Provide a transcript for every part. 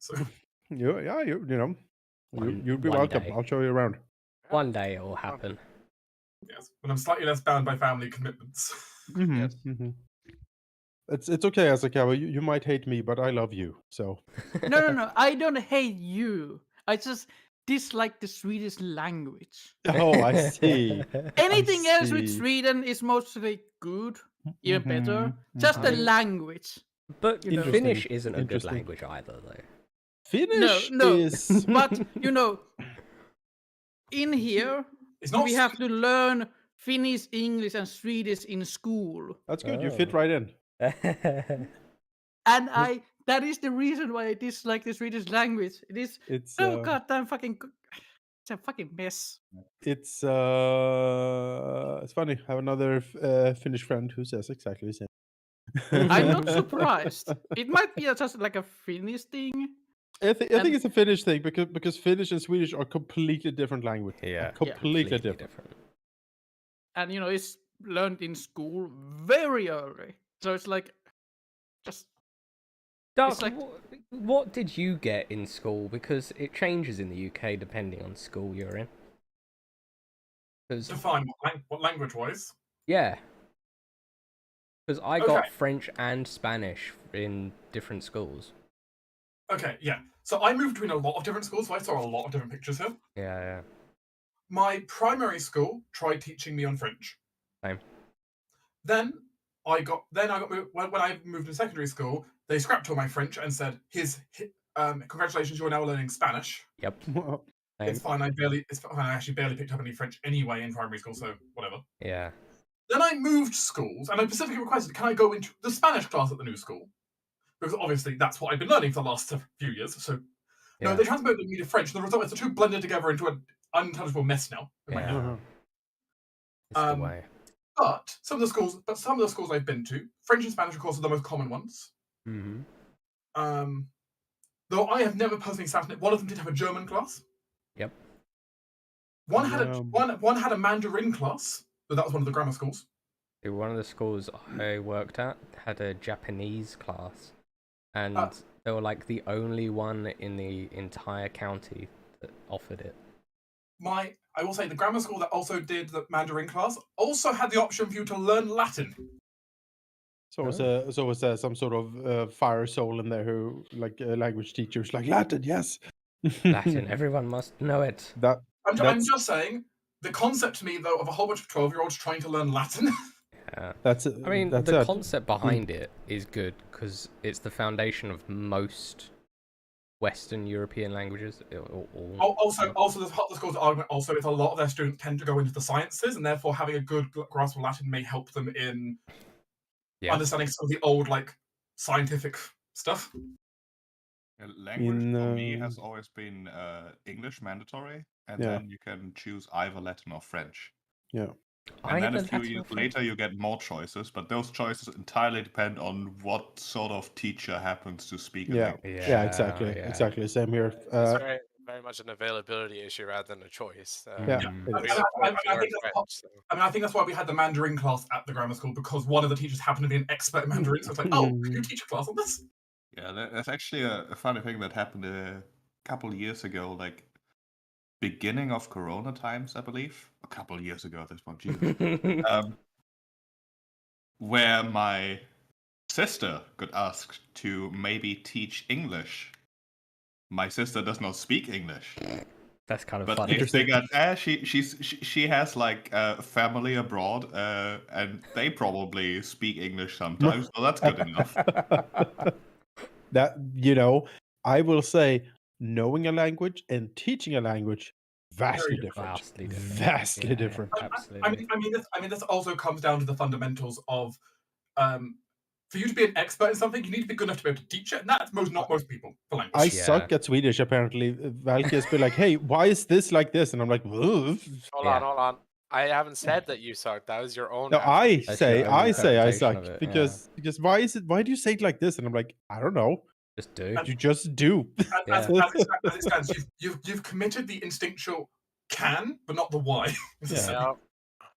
So You'd be One welcome. day. I'll show you around. One day it will happen. yes, when I'm slightly less bound by family commitments. Yes. It's okay, Asakawa. You might hate me, but I love you. So No. I don't hate you. I just dislike the Swedish language. oh, I see. Anything else with see. Sweden is mostly good, even better. Mhm, Just the mhm. language. But Interesting, Finnish isn't a good interesting. language either, though. Finnish No. is But in here It's not we have to learn Finnish, English, and Swedish in school, that's good. You fit Oh. right in. and that is the reason why I dislike the Swedish language. It is It's so goddamn fucking. It's a fucking mess. it's funny. I have another Finnish friend who says exactly the same. I'm not surprised. It might be just like a Finnish thing. I think it's a Finnish thing because Finnish and Swedish are completely different languages. Yeah, completely different. And it's learned in school very early, so it's like just. Doug, It's like- what did you get in school? Because it changes in the UK depending on school you're in. 'Cause- define what language-wise. yeah. Because I got Okay. French and Spanish in different schools. Okay, yeah. So I moved between a lot of different schools, so I saw a lot of different pictures here. Yeah. My primary school tried teaching me on French. Same. Then I got moved, when I moved to secondary school, they scrapped all my French and said, congratulations, you're now learning Spanish. Yep. It's fine. I actually barely picked up any French anyway in primary school, so whatever. Yeah. Then I moved schools, and I specifically requested, can I go into the Spanish class at the new school? Because obviously that's what I've been learning for the last few years. So no, they transferred me to French, and the result is the two blended together into an unintelligible mess now. In my head. Yeah. It's the way. But some of the schools I've been to, French and Spanish, of course, are the most common ones. Mm-hmm. Though I have never personally sat in it. One of them did have a German class. Yep. One had a Mandarin class, but that was one of the grammar schools. One of the schools I worked at had a Japanese class, and they were like the only one in the entire county that offered it. I will say the grammar school that also did the Mandarin class also had the option for you to learn Latin. So was there some sort of fire soul in there who, like, language teachers, like Latin, yes. Latin, everyone must know it. I'm just saying, the concept to me, though, of a whole bunch of 12-year-olds trying to learn Latin. Yeah. I mean, the concept behind it is good because it's the foundation of most Western European languages. Also, the school's argument also is a lot of their students tend to go into the sciences, and therefore having a good grasp of Latin may help them in understanding some of the old, like, scientific stuff. Language for me has always been English mandatory, and then you can choose either Latin or French. Yeah. And then a few years later, you get more choices, but those choices entirely depend on what sort of teacher happens to speak a language. Yeah, exactly. Same here. It's very much an availability issue rather than a choice. I think that's why we had the Mandarin class at the grammar school, because one of the teachers happened to be an expert in Mandarin, so it's like, oh, can you teach a class on this? Yeah, that's actually a funny thing that happened a couple of years ago, like beginning of Corona times, I believe. A couple of years ago at this point, Jesus. Where my sister got asked to maybe teach English. My sister does not speak English. That's kind of but funny. They figured, she has like family abroad, and they probably speak English sometimes, so that's good enough. That I will say, knowing a language and teaching a language, vastly different. Vastly different. I mean, this also comes down to the fundamentals of, for you to be an expert in something, you need to be good enough to be able to teach it, and that's not most people for language. I suck at Swedish, apparently. Valky has been like, hey, why is this like this? And I'm like, ugh. Hold on. I haven't said that you suck. That was your own. No, I say I suck because why do you say it like this? And I'm like, I don't know. Just do. You just do. As it stands, you've committed the instinctual can, but not the why.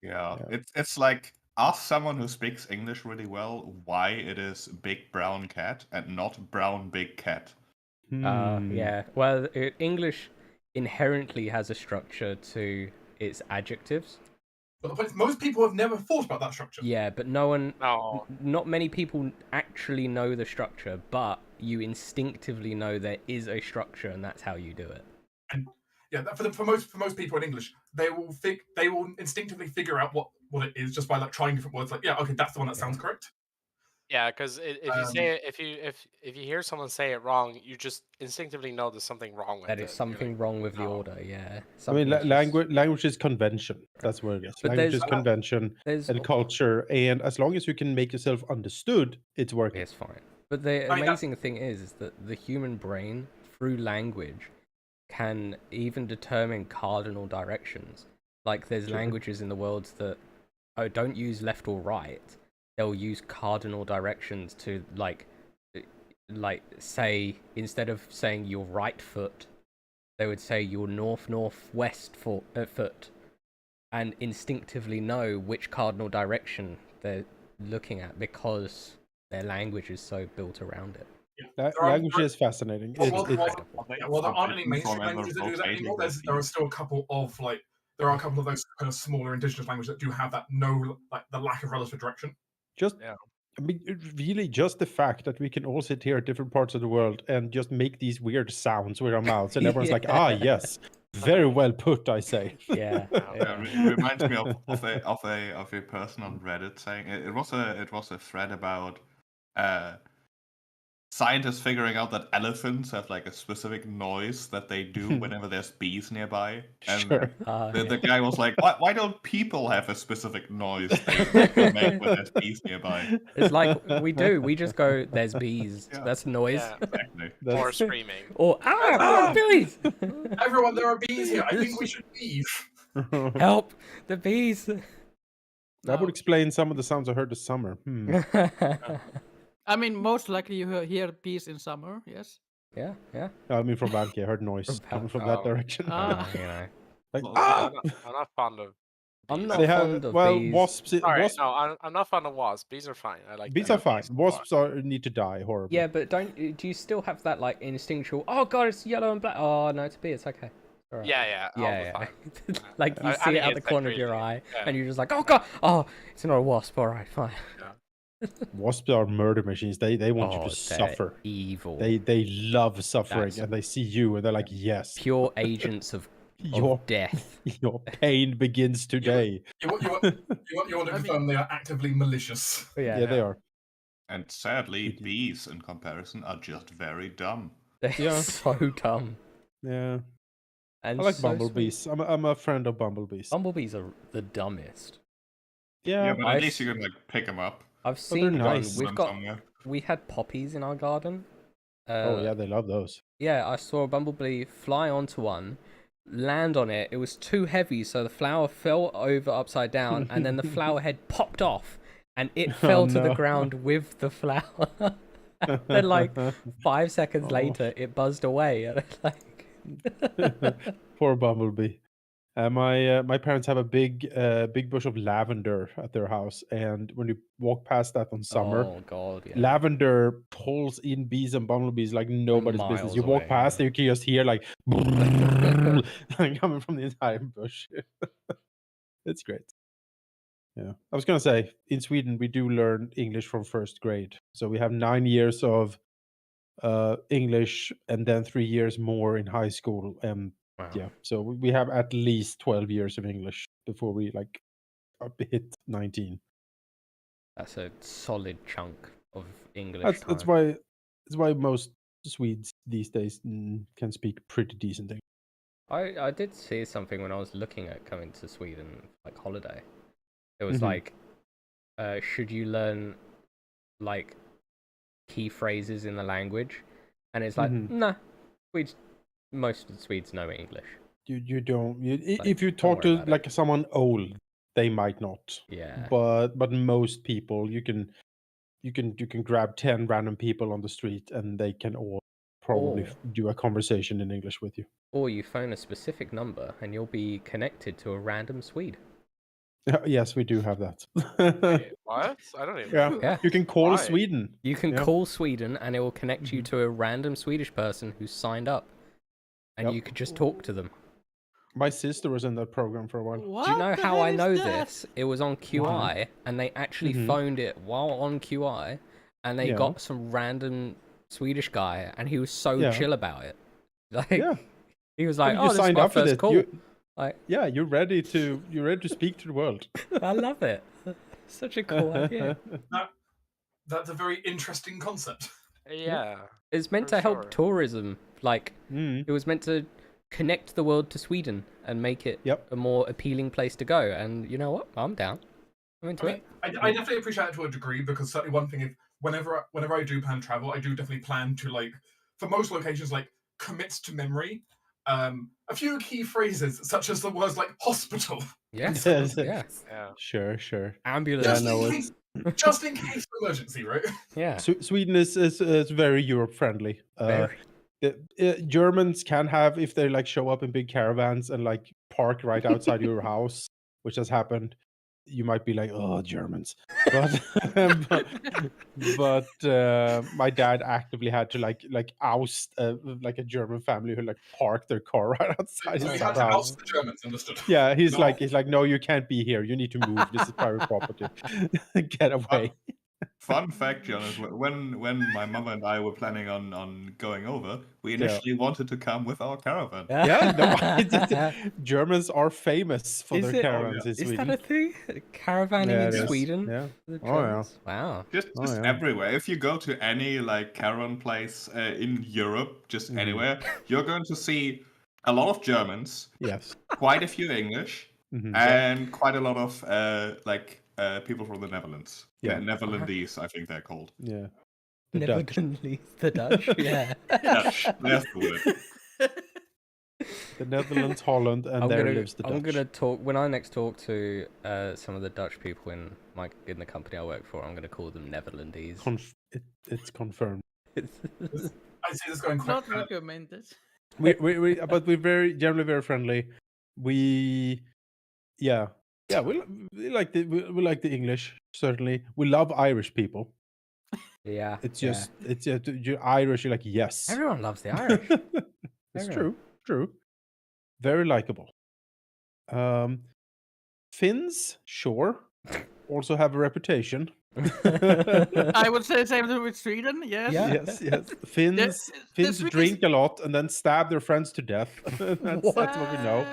Yeah. It's like, ask someone who speaks English really well why it is big brown cat and not brown big cat. Yeah. Well, English inherently has a structure to its adjectives. But the point is, most people have never thought about that structure. Yeah, but not many people actually know the structure, but you instinctively know there is a structure, and that's how you do it. And yeah, for most people in English, they will instinctively figure out what it is just by like trying different words. Like, yeah, okay, that's the one that sounds correct. Yeah, because if you say it, if you hear someone say it wrong, you just instinctively know there's something wrong with it. That is something wrong with the order. Yeah. I mean, language is convention. That's what it is. But language is convention and culture, and as long as you can make yourself understood, it's working. It's fine. But the amazing thing is that the human brain, through language, can even determine cardinal directions. Like, there's languages in the world that don't use left or right. They'll use cardinal directions to like say, instead of saying your right foot, they would say your northwest foot, and instinctively know which cardinal direction they're looking at because their language is so built around it. Yeah. Language is fascinating. Well, there aren't any mainstream languages that do that anymore. There are still a couple of those kind of smaller indigenous languages that do have that the lack of relative direction. I mean, really, just the fact that we can all sit here at different parts of the world and just make these weird sounds with our mouths, and everyone's like, "Ah, yes, very well put," I say. Yeah. It reminds me of a person on Reddit saying it was a thread about scientists figuring out that elephants have like a specific noise that they do whenever there's bees nearby. And the guy was like, why don't people have a specific noise they make when there's bees nearby? It's like we do. We just go, there's bees. Yeah. That's noise. Yeah, exactly. Or screaming. Or, bees! Everyone, there are bees here. I think we should leave. Help! The bees! That would explain some of the sounds I heard this summer. I mean, most likely you hear bees in summer, yes? Yeah. I mean, from Vanke, I heard noise coming from that direction. You know. Like, I'm not fond of bees. I'm not fond of bees. Wasps... No, I'm not fond of wasps. Bees are fine. I like bees are fine. Wasps need to die horribly. Yeah, but do you still have that, like, instinctual, oh god, it's yellow and black. Oh, no, it's a bee, it's okay. Right. Yeah. Like, you see it out the corner of your eye, and you're just like, oh god, oh, it's not a wasp. All right, fine. Yeah. Wasps are murder machines. They want you to suffer. Evil. They love suffering, and they see you, and they're like, yes. Pure agents of death. Your pain begins today. You want to confirm they are actively malicious. Yeah, they are. And sadly, bees, in comparison, are just very dumb. They're so dumb. Yeah. And I like bumblebees. I'm a friend of bumblebees. Bumblebees are the dumbest. Yeah, but at least you can like pick them up. I've seen nice. We had poppies in our garden. Oh yeah, they love those. Yeah, I saw a bumblebee fly onto one, land on it. It was too heavy, so the flower fell over upside down, and then the flower head popped off, and it fell to the ground with the flower. Then, like 5 seconds later, it buzzed away. And Poor bumblebee. My parents have a big bush of lavender at their house, and when you walk past that on summer, lavender pulls in bees and bumblebees like nobody's business. You walk past, you can just hear like coming from the entire bush. It's great. Yeah, I was gonna say, in Sweden we do learn English from first grade, so we have 9 years of English and then 3 years more in high school. Yeah, so we have at least 12 years of English before we like hit 19. That's a solid chunk of English. That's why most Swedes these days can speak pretty decent English. I did see something when I was looking at coming to Sweden, like holiday. It was like, should you learn like key phrases in the language? And it's like, nah, most of the Swedes know English. You don't. If you talk to like someone old, they might not. Yeah. But most people, you can grab 10 random people on the street, and they can all probably do a conversation in English with you. Or you phone a specific number, and you'll be connected to a random Swede. Yes, we do have that. Wait, what? I don't even Yeah. know. Yeah. You can call Why? Sweden. You can Yeah. call Sweden, and it will connect you Mhm. to a random Swedish person who's signed up, and Yep. you could just talk to them. My sister was in that program for a while. What Do you know the how hell I is know that? this? It was on QI, and they actually Mhm. phoned it while on QI, and they Yeah. got some random Swedish guy, and he was so Yeah. chill about it. Like, Yeah. he was like, you "Oh, this is signed my up for first this. call." Like, Yeah, you're ready to speak to the world. I love it. Such a cool idea. That's a very interesting concept. Yeah. It's meant For to help sure. tourism. Like, Mm. it was meant to connect the world to Sweden and make it Yep. a more appealing place to go. And you know what? I'm down. I'm into it. I definitely appreciate it to a degree, because certainly one thing is whenever I do plan travel, I do definitely plan to, like, for most locations, like, commit to memory. A few key phrases such as the words like hospital. Yes. Yes. Yeah. Yeah. Sure. Ambulance. Just, no, in case, just in case of emergency, right? Yeah. Sweden is very Europe friendly. Very. Germans can have, if they like show up in big caravans and like park right outside your house, which has happened. You might be like, "Oh, Germans," but my dad actively had to like oust like a German family who like parked their car right outside So his we had to house. oust the Germans, understood. Yeah, he's No. like, "No, you can't be here. You need to move. This is private property. Get away." Fun fact, John, is when my mother and I were planning on going over, we Yeah. initially wanted to come with our caravan. Yeah, no, Germans are famous for Is their it- caravans in Is Sweden. that a thing? Caravanning Yeah, in it is. Sweden? Yeah. The Oh, yeah. Germans? Wow. Just Oh, yeah. everywhere. If you go to any like caravan place in Europe, just Mhm. anywhere, you're going to see a lot of Germans, Yes. quite a few English, Mhm. and quite a lot of people from the Netherlands. Yeah. Netherlandese, I think they're called. Yeah. The Dutch. Netherlands, the Dutch, yeah. Dutch, that's the word. The Netherlands, Holland, and there lives the Dutch. I'm gonna talk when I next talk to some of the Dutch people in the company I work for. I'm gonna call them Netherlandese. It's confirmed. I see this going Not quite. recommended. But we're generally very friendly. We like the English, certainly. We love Irish people. Yeah. It's just you're Irish. You're like, yes. Everyone loves the Irish. It's Everyone. true. Very likable. Finns, sure, also have a reputation. I would say the same thing with Sweden. Yes. Yeah. Yes. Finns Swedish- drink a lot and then stab their friends to death. That's what we know.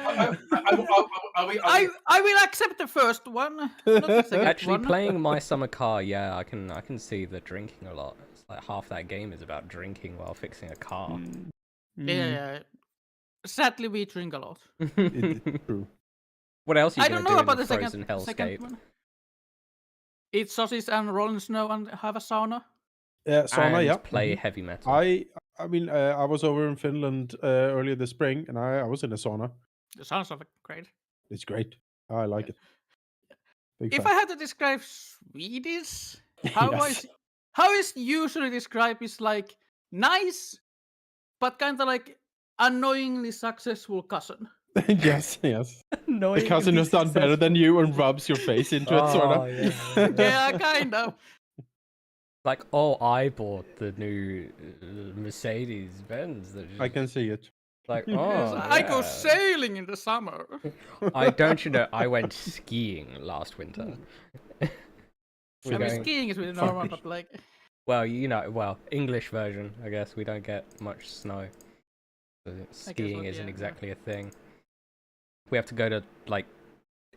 I will accept the first one. Not the second Actually, one. playing My Summer Car, yeah, I can see the drinking a lot. It's like half that game is about drinking while fixing a car. Yeah. Sadly, we drink a lot. It's true. What else are you I gonna don't know do in about the the frozen second hellscape? one. Eat sausage and roll in snow and have a sauna. Sauna, And yeah. play Mhm. heavy metal. I mean, I was over in Finland earlier this spring, and I was in a sauna. The sounds of it great. It's great. I like it. Big If fan. I had to describe Swedish, how Yes. is usually described is like nice, but kind of like annoyingly successful cousin. yes. No, The cousin has done better than you and rubs your face into it, sort Oh, of. Yeah, kind of. Like, oh, I bought the new Mercedes Benz. I can see it. Like, Yes, oh, I go yeah. sailing in the summer. Don't you know? I went skiing last winter. I We're mean, going- skiing is really normal, but like, Well, English version. I guess we don't get much snow. So skiing isn't yeah. exactly a thing. We have to go to like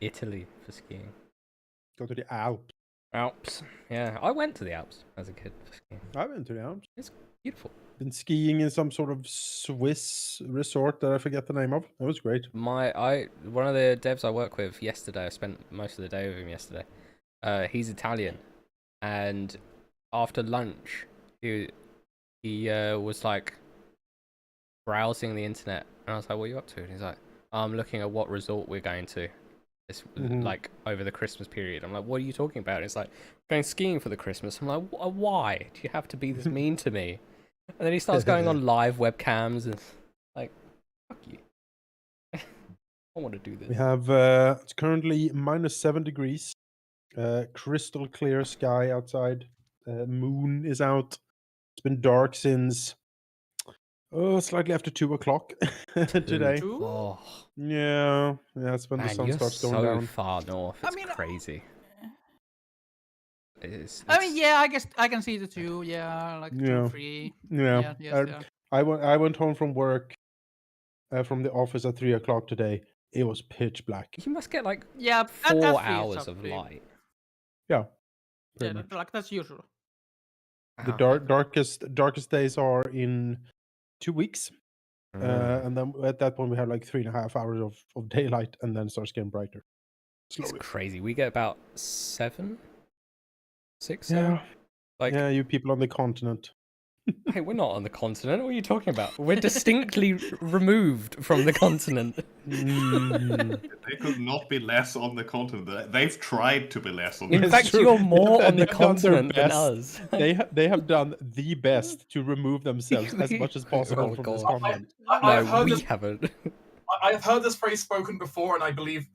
Italy for skiing. Go to the Alps. Alps. Yeah, I went to the Alps as a kid for skiing. I went to the Alps. Beautiful. Been skiing in some sort of Swiss resort that I forget the name of. That was great. One of the devs I work with yesterday, I spent most of the day with him yesterday. He's Italian, and after lunch, he was like browsing the internet, and I was like, "What are you up to?" And he's like, "I'm looking at what resort we're going to, like over the Christmas period." I'm like, "What are you talking about?" It's like, "Going skiing for the Christmas." I'm like, "Why do you have to be this mean to me?" And then he starts going on live webcams and like, "Fuck you." I want to do this. We have it's currently -7 degrees. Crystal clear sky outside. Moon is out. It's been dark since slightly after 2 o'clock today. Oh, Yeah, it's when the man, sun you're starts going so down. far north. It's I mean, crazy. I mean, yeah, I guess I can see the two. Yeah, like Yeah. 2, 3. Yeah. Yes, I went home from work from the office at 3 o'clock today. It was pitch black. You must get like yeah. 4 that hours feels of up to you. light. Yeah. Yeah, Pretty much. like that's usual. The Wow. darkest days are in 2 weeks. And then at that point we have like 3.5 hours of daylight, and then it starts getting brighter. It's Slowly. crazy. We get about 7, 6, 7. Yeah. Like, Yeah, you people on the continent. hey, we're not on the continent. What are you talking about? We're distinctly removed from the continent. They could not be less on the continent. They've tried to be less on the In It's fact, true. you're more on the They've done their continent than best. us. They have done the best to remove themselves as much as possible Oh, from this God. continent. I've No, heard we this. haven't. I have heard this phrase spoken before, and I believe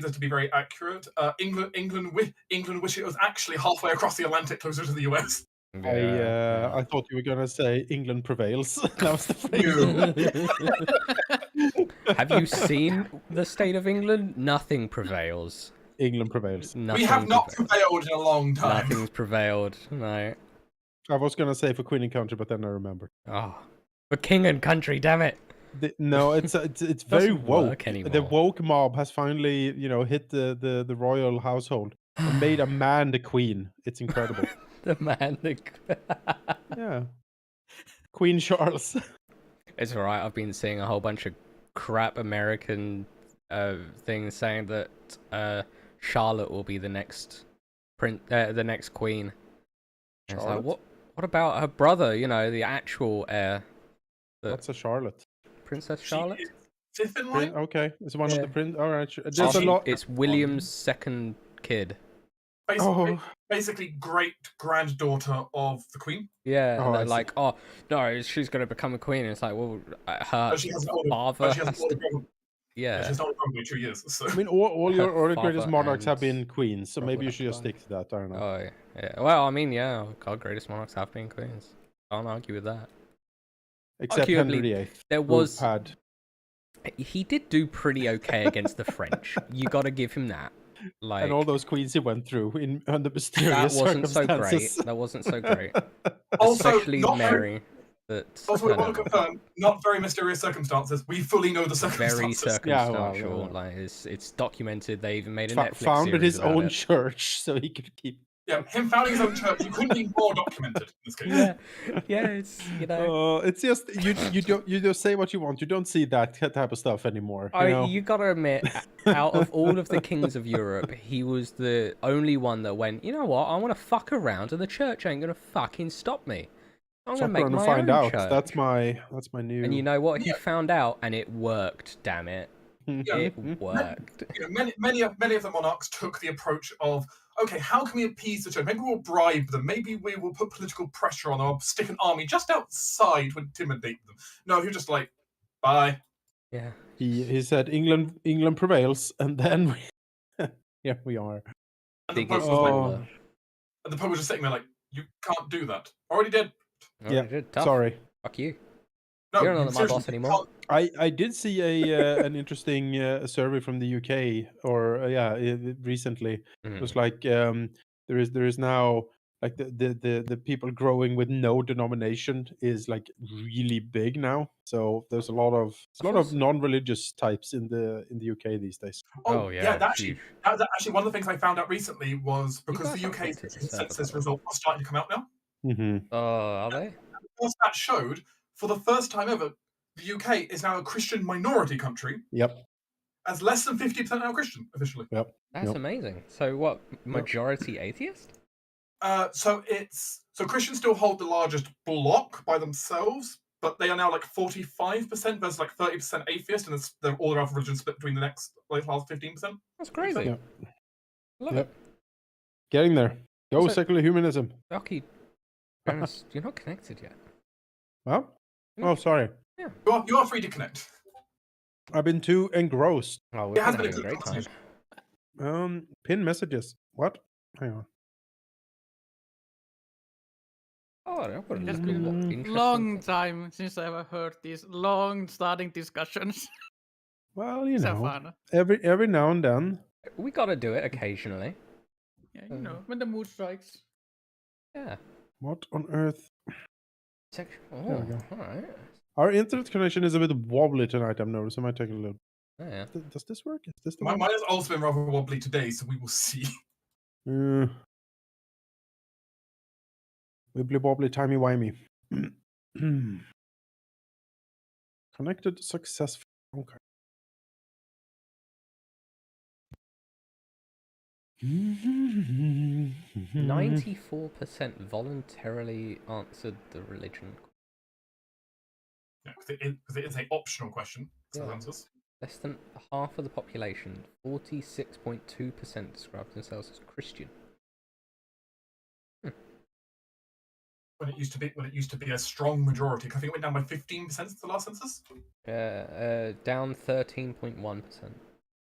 this to be very accurate. England wish it was actually halfway across the Atlantic, closer to the US. I thought you were gonna say England prevails. That was the phrase. Have you seen the state of England? Nothing prevails. England prevails. We have not prevailed in a long time. Nothing's prevailed. No. I was gonna say for Queen and Country, but then I remembered. Oh, for king and country, damn it. No, it's very Doesn't woke. work anymore. The woke mob has finally, hit the royal household and made a man the queen. It's incredible. The man. Yeah. Queen Charles. It's alright. I've been seeing a whole bunch of crap American things saying that Charlotte will be the next the next queen. And it's like, what about her brother? The actual heir. What's a Charlotte? Princess Charlotte. Fifth in line? Okay, it's one of the prince. All right, there's It's, a lot. it's William's second kid. Basically great granddaughter of the Queen. Yeah, and I they're see. like, oh no, she's gonna become a queen. And it's like, well, her But she has an older, father she has has an older to. brother. Yeah. She's not probably 2 years. So. I mean, all your greatest father monarchs have and been queens, so brother maybe you have should just died. stick to that. I don't know. Oh yeah. Well, I mean, yeah, our greatest monarchs have been queens. Can't argue with that. Except arguably, Henry VIII. There who was. had He did do pretty okay against the French. You got to give him that. Like, and all those queens he went through under mysterious that wasn't so great. circumstances. That wasn't so great. Also, Especially not Mary. Also, we want to confirm, not very mysterious circumstances. We fully know the circumstances. Very circumstantial. Yeah, well. Like it's documented. They even made a Netflix Founded series his about own it. church so he could keep. Yeah, him founding his own church. You couldn't be more documented in this case. Yeah, it's It's just you just say what you want. You don't see that type of stuff anymore. You gotta admit, out of all of the kings of Europe, he was the only one that went, you know what, I want to fuck around and the church ain't gonna fucking stop me. I'm gonna make my find own out. church. That's my new. And you know what? He found out, and it worked. Damn it, it worked. Many of the monarchs took the approach of, okay, how can we appease the church? Maybe we'll bribe them. Maybe we will put political pressure on them or stick an army just outside to intimidate them. No, he was just like, bye. Yeah. He said England prevails, and then here we are. And the Pope was just sitting there like, you can't do that. Already did. Tough. Sorry. Fuck you. No, You're not my boss anymore. I did see an interesting survey from the UK, recently. It was like there is now like the people growing with no denomination is like really big now. So there's a lot of non-religious types in the UK these days. Oh yeah, that's actually one of the things I found out recently was because the UK's census results are starting to come out now. Mm-hmm. Are they? That showed for the first time ever, the UK is now a Christian minority country. Yep. As less than 50% now Christian officially. Yep. That's amazing. So what? Majority atheist? So Christians still hold the largest block by themselves, but they are now like 45% versus like 30% atheist, and they're all their other religions split between the last 15%. That's crazy. Yep. Love it. Getting there. Go Also, secular humanism. Rocky, Jonas, you're not connected yet. Well, oh sorry. Yeah. You are free to connect. I've been too engrossed. Oh, It we're has having been a great time. Pin messages. What? Hang on. Oh, I've got a It has look at been what a interesting long things. time since I've heard these long starting discussions. Well, you So know, fun. every now and then. We gotta do it occasionally. Yeah, you know, when the mood strikes. Yeah. What on earth? Section. There Oh, we go. all right. Our internet connection is a bit wobbly tonight, I've noticed. I might take a look. Yeah. Does this work? Is this the Mine one? has also been rather wobbly today, so we will see. Wibbly wobbly, timey wimey. Connected successfully. Okay. 94% voluntarily answered the religion. Yeah, because it is an optional question. So Yeah. answers. Less than half of the population, 46.2%, described themselves as Christian. When it used to be a strong majority. I think it went down by 15% since the last census. Down 13.1%.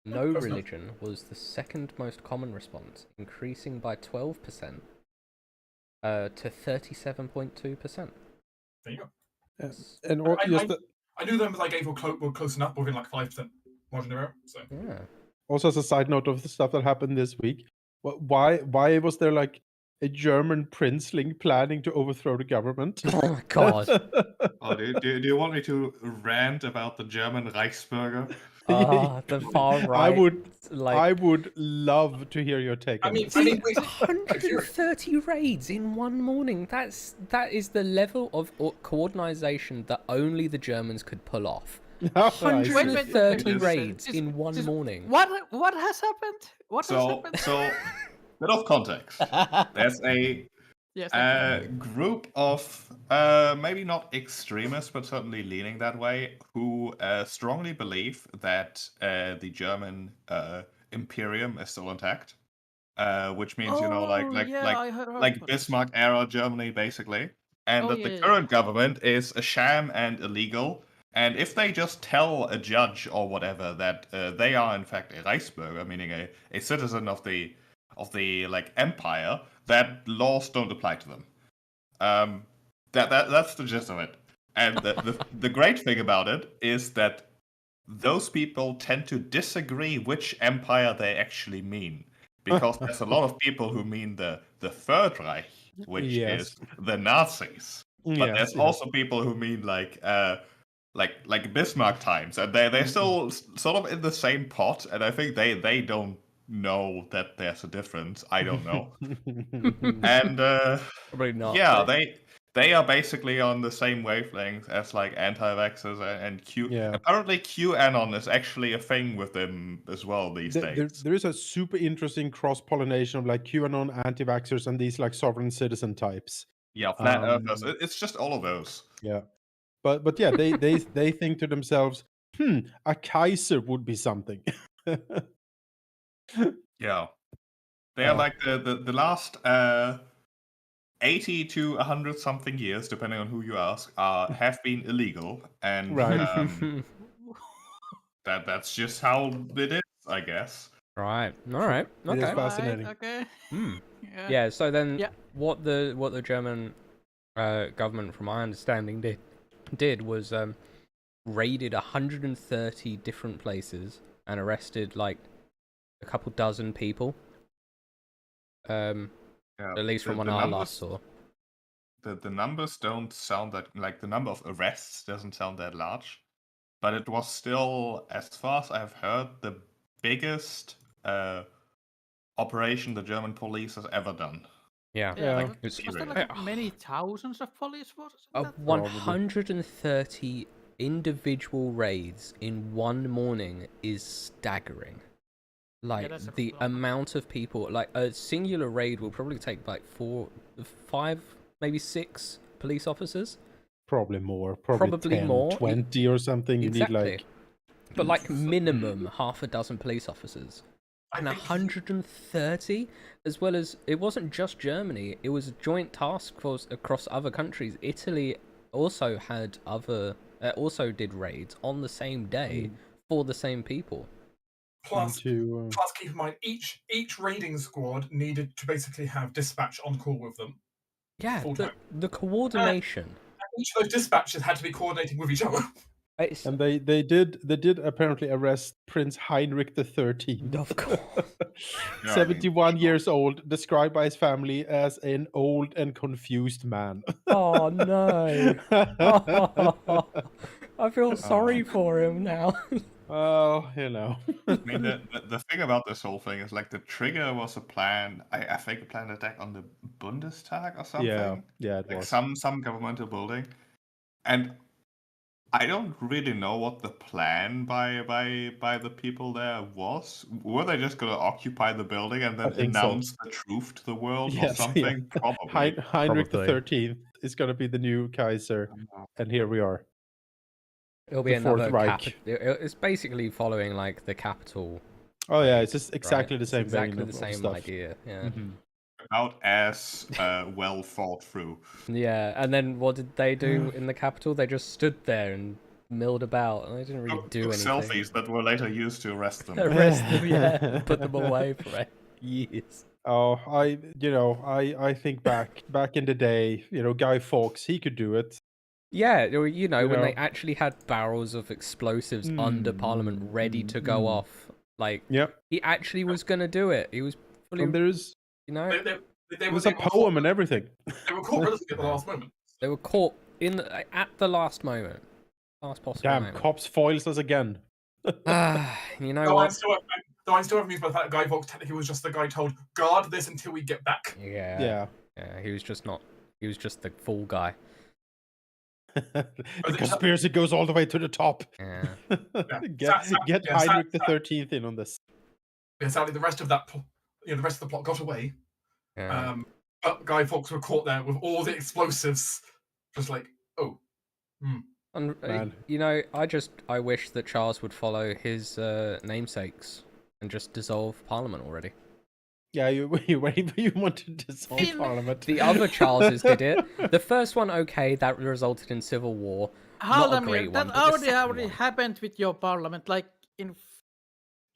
No close enough. religion was the second most common response, increasing by 12% to 37.2%. There you go. And I knew them as I gave were close enough, within like 5% margin of error. So Yeah. also as a side note of the stuff that happened this week, why was there like a German princeling planning to overthrow the government? Oh my god. Oh, do you want me to rant about the German Reichsbürger? The far right. I would love to hear your take on this. 130 raids in one morning. That is the level of coordination that only the Germans could pull off. 130 raids in one morning. What has happened? What has happened? So, bit of context. There's a group of maybe not extremists, but certainly leaning that way, who strongly believe that the German imperium is still intact, which means like Bismarck era Germany basically, and that the current government is a sham and illegal. And if they just tell a judge or whatever that they are in fact a Reichsbürger, meaning a citizen of the like empire, that laws don't apply to them. That's the gist of it. And the great thing about it is that those people tend to disagree which empire they actually mean, because there's a lot of people who mean the Third Reich, which is the Nazis. But there's also people who mean like Bismarck times, and they're still sort of in the same pot. And I think they don't know that there's a difference. I don't know. And probably not. Yeah, they are basically on the same wavelength as like anti-vaxxers and Q. Yeah. Apparently, QAnon is actually a thing with them as well these days. There is a super interesting cross-pollination of like QAnon, anti-vaxxers, and these like sovereign citizen types. Yeah, flat earthers. It's just all of those. Yeah, but yeah, they think to themselves, a Kaiser would be something. Yeah, they are like the last 80 to 100 something years, depending on who you ask, have been illegal, and that's just how it is, I guess. Right. All right. Okay. It is fascinating. Okay. Yeah. So then, what the German government, from my understanding, did was raided 130 different places and arrested like a couple dozen people. At least from what I last saw. The numbers don't sound that, like, the number of arrests doesn't sound that large, but it was still, as far as I've heard, the biggest operation the German police has ever done. Yeah. Was there like many thousands of police forces? 130 individual raids in one morning is staggering. Like, the amount of people, like, a singular raid will probably take like 4, 5, maybe 6 police officers. Probably more. Probably 10, more. 20 or something. Exactly. You need like... But like minimum half a dozen police officers. And 130, as well as, it wasn't just Germany, it was a joint task force across other countries. Italy also had also did raids on the same day for the same people. Plus, keep in mind, each raiding squad needed to basically have dispatch on call with them. Yeah, the coordination. And each of those dispatches had to be coordinating with each other. And they did apparently arrest Prince Heinrich XIII. Of course. 71 years old, described by his family as an old and confused man. Oh no. Oh, I feel sorry for him now. Oh, you know. I mean, the thing about this whole thing is like the trigger was a plan. I think a planned attack on the Bundestag or something. Yeah, it like was some governmental building, and I don't really know what the plan by the people there was. Were they just gonna occupy the building and then announce the truth to the world or something? Yeah. Probably. Heinrich XIII is gonna be the new Kaiser, and here we are. It'll be another it's basically following like the capital. Oh yeah, it's just exactly the same. Exactly the same idea. Yeah. About as well thought through. Yeah, and then what did they do in the capital? They just stood there and milled about, and they didn't really do anything. Selfies that were later used to arrest them. Arrest them, yeah, put them away for years. Oh, I think back in the day, Guy Fawkes, he could do it. Yeah, when they actually had barrels of explosives under Parliament ready to go off, like, he actually was gonna do it. He was fully. And there's. There was a poem and everything. They were caught relatively at the last moment. They were caught at the last moment. Last possible moment. Cops foils us again. You know what? I'm still amused by the fact that Guy Fawkes technically was just the guy told, guard this until we get back. Yeah, he was just the fool guy. The conspiracy goes all the way to the top. Yeah. Get Heinrich XIII in on this. Yeah, sadly, the rest of the plot got away. Yeah. But Guy Fawkes were caught there with all the explosives. Just like, And, I wish that Charles would follow his namesakes and just dissolve Parliament already. Yeah, you want to dissolve Parliament. The other Charleses did it. The first one, okay, that resulted in civil war. Halldamir, that already happened with your Parliament, like in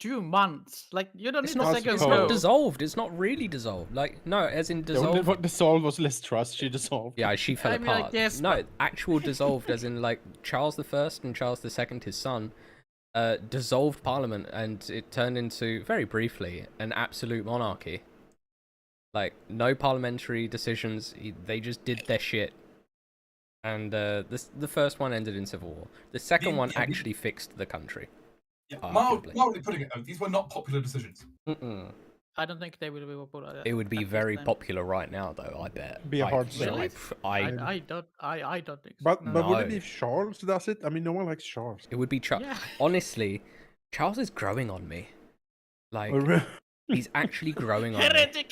2 months. Like, you don't need a second. It's not dissolved. It's not really dissolved. Like, no, as in dissolved. What dissolved was Liz Truss. She dissolved. Yeah, she fell apart. Like, yes, no, actual dissolved, as in like Charles I and Charles II, his son, dissolved Parliament, and it turned into, very briefly, an absolute monarchy. Like, no parliamentary decisions. They just did their shit. And the first one ended in civil war. The second one actually fixed the country. Yeah, mildly putting it though, these were not popular decisions. I don't think they will be popular. It would be very popular right now, though. I bet. Be a hard sell. I don't think so. But would it be if Charles does it? I mean, no one likes Charles. It would be Charles. Yeah. Honestly, Charles is growing on me. Like, he's actually growing on me.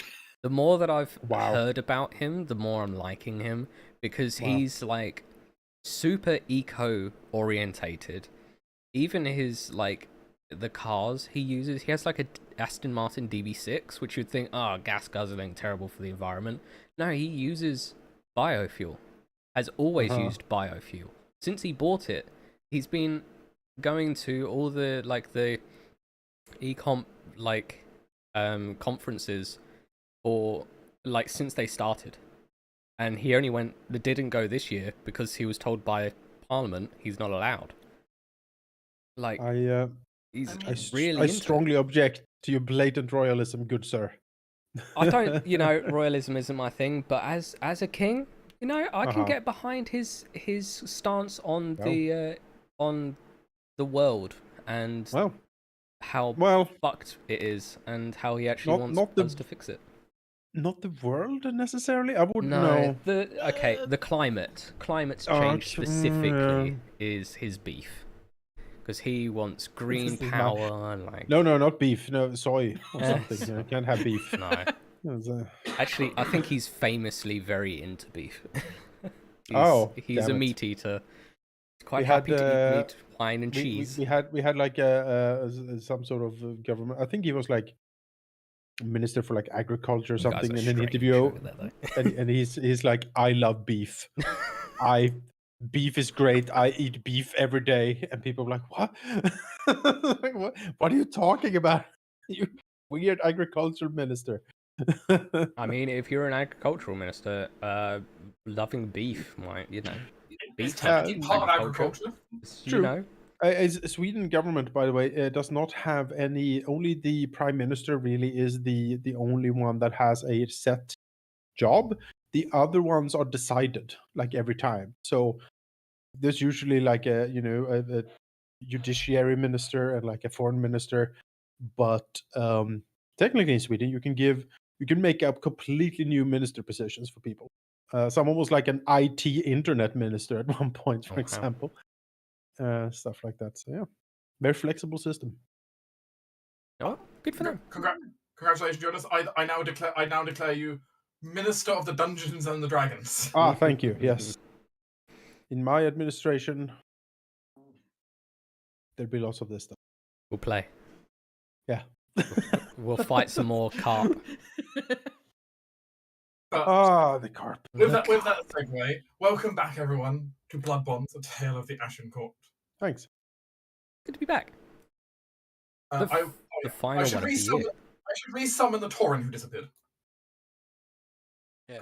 The more that I've heard about him, the more I'm liking him, because he's like super eco-orientated. Even his, like, the cars he uses, he has like a Aston Martin DB6, which you'd think, gas guzzling, terrible for the environment. No, he uses biofuel. Has always used biofuel. Since he bought it, he's been going to all the, like, the ecomp, like, conferences for, like, since they started. And he only didn't go this year because he was told by Parliament he's not allowed. Like, he's really. I strongly object to your blatant royalism, good sir. I don't, royalism isn't my thing, but as a king, I can get behind his stance on the world and how fucked it is and how he actually wants us to fix it. Not the world necessarily. I wouldn't know. The climate's change specifically is his beef. Because he wants green power and like... No, not beef. No, soy or something. You can't have beef. No. Actually, I think he's famously very into beef. He's a meat eater. He's quite happy to eat meat, wine, and cheese. We had like some sort of government. I think he was like minister for like agriculture or something in an interview, and he's like, I love beef. beef is great. I eat beef every day, and people are like, "What? Like, what are you talking about? You weird agriculture minister." I mean, if you're an agricultural minister, loving beef might, beef It's technically part of agriculture. True. Sweden government, by the way, does not have any. Only the prime minister really is the only one that has a set job. The other ones are decided like every time. So there's usually like a judiciary minister and like a foreign minister, but technically in Sweden you can make up completely new minister positions for people. Someone was like an IT internet minister at one point, for example. Stuff like that. So yeah, very flexible system. Oh, good for them. Congratulations, Jonas. I now declare you Minister of the Dungeons and the Dragons. Thank you. Yes. In my administration, there'll be lots of this stuff. We'll play. Yeah. We'll fight some more carp. The carp. With that segue, welcome back, everyone, to Blood Bonds: A Tale of the Ashen Court. Thanks. Good to be back. The final one of the year. I should resummon the Tauren who disappeared. Yes.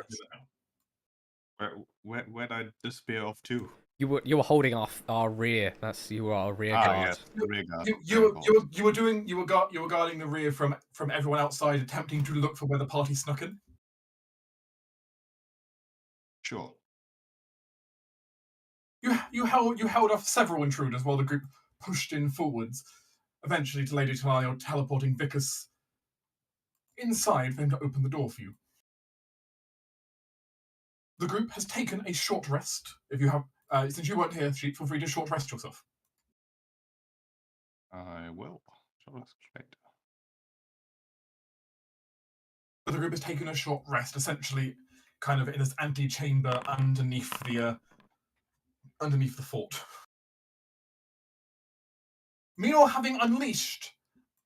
Where did I disappear off to? You were holding off our rear. You were our rear guard. Yes, rear guard. You were guarding the rear from everyone outside, attempting to look for where the party snuck in. Sure. You held off several intruders while the group pushed in forwards, eventually to Lady Talia teleporting Vicus inside for him to open the door for you. The group has taken a short rest. If you have, since you weren't here, feel free to short rest yourself. I will. Expect. But the group has taken a short rest, essentially, kind of in this antechamber underneath the fort. Meanwhile, having unleashed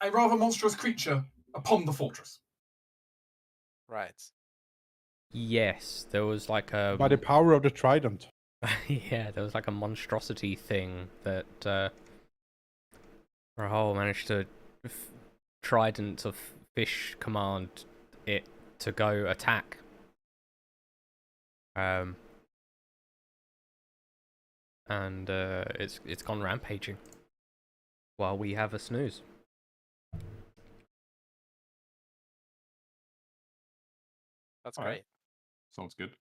a rather monstrous creature upon the fortress. Right. Yes, there was like a... By the power of the trident. Yeah, there was like a monstrosity thing that Rahal managed to trident of fish command it to go attack. And it's gone rampaging while we have a snooze. That's great. Sounds good.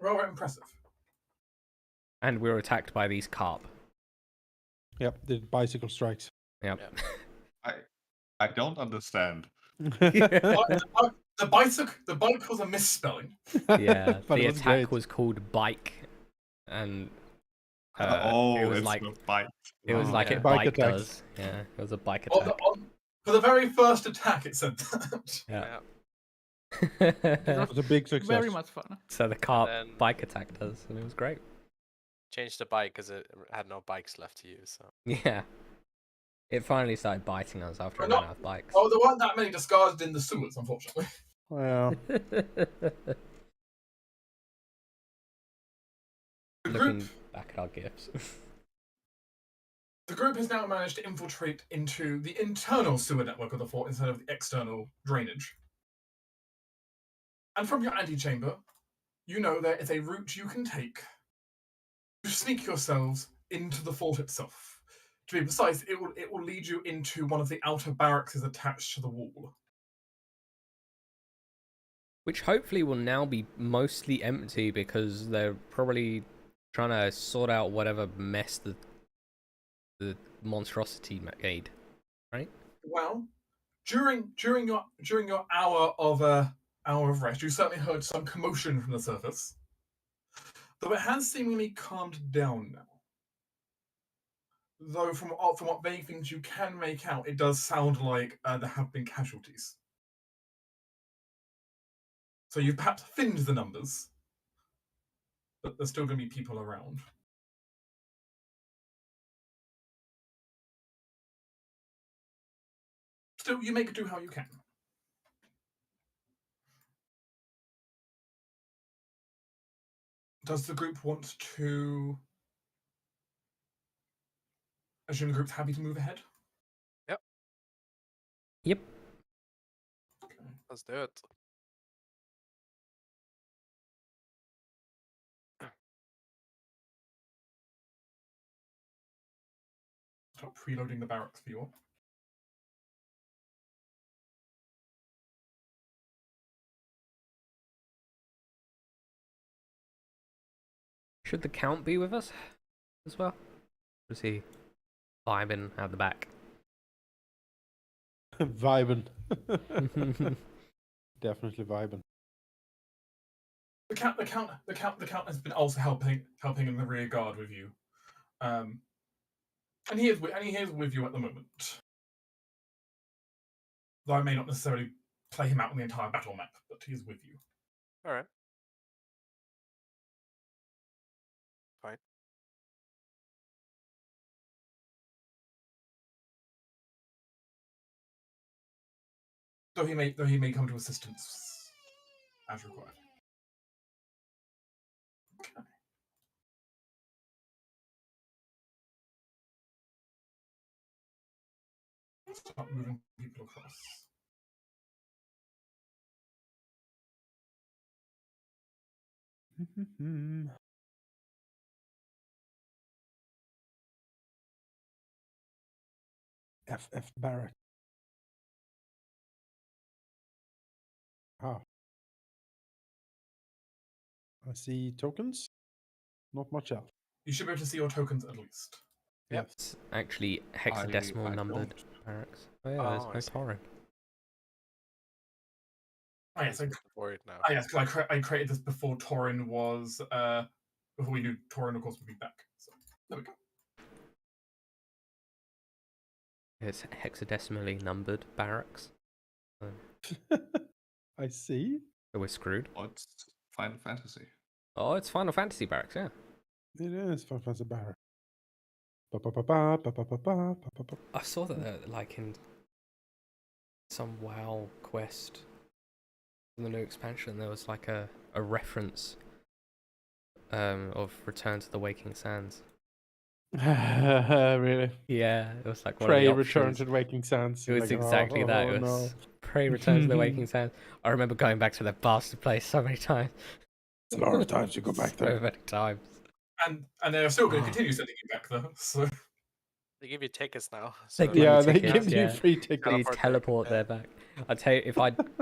Rather impressive. And we were attacked by these carp. Yep, the bicycle strikes. Yep. I don't understand. The bike was a misspelling. Yeah, the attack was called bike, and it was like bike. It was like it bike does. Yeah, it was a bike attack. For the very first attack, it said that. Yeah. It was a big success. Very much fun. So the carp bike attacked us, and it was great. Changed the bike because it had no bikes left to use. So. Yeah. It finally started biting us after it ran out of bikes. Oh, there weren't that many discarded in the sewers, unfortunately. Well. Looking back at our gifts. The group has now managed to infiltrate into the internal sewer network of the fort instead of the external drainage. And from your antechamber, you know there is a route you can take to sneak yourselves into the fort itself. To be precise, it will lead you into one of the outer barracks attached to the wall. Which hopefully will now be mostly empty because they're probably trying to sort out whatever mess the monstrosity made, right? Well, during your hour of rest, you certainly heard some commotion from the surface, though it has seemingly calmed down now. Though from what vague things you can make out, it does sound like there have been casualties. So you've perhaps thinned the numbers, but there's still going to be people around. Still, you make do how you can. Does the group want to? Assume the group's happy to move ahead. Yep. Okay. Let's do it. Start preloading the barracks for you all. Should the Count be with us as well? Or is he vibing out the back? Vibing. Definitely vibing. The count has been also helping in the rear guard with you, and he is with you at the moment. Though I may not necessarily play him out on the entire battle map, but he is with you. All right. Fine. Though he may come to assistance as required. Okay. Start moving people across. FF Barrack. Ah. I see tokens. Not much else. You should be able to see your tokens at least. Yep. It's actually hexadecimal I numbered don't. barracks. Oh yeah, there's no Torren. Oh yes, worried now. Oh yes, because I created this before Torren was before we knew Torren, of course, would be back. So there we go. It's hexadecimally numbered barracks. I see. So we're screwed. Oh, it's Final Fantasy. Oh, it's Final Fantasy barracks, yeah. It is Final Fantasy Barrack. I saw that like in some WoW quest in the new expansion, there was like a reference of Return to the Waking Sands. Really? Yeah, it was like one Pray of the Return options. to the Waking Sands. It was Like, exactly that. It was no. Pray Return to the Waking Sands. I remember going back to that bastard place so many times. It's a lot of times you go back there. So many times. And they're still going to continue sending you back there. So They give you tickets now. They So give Yeah, you they tickets, give you yeah. free tickets. Please Teleport teleport there. there back. I tell you,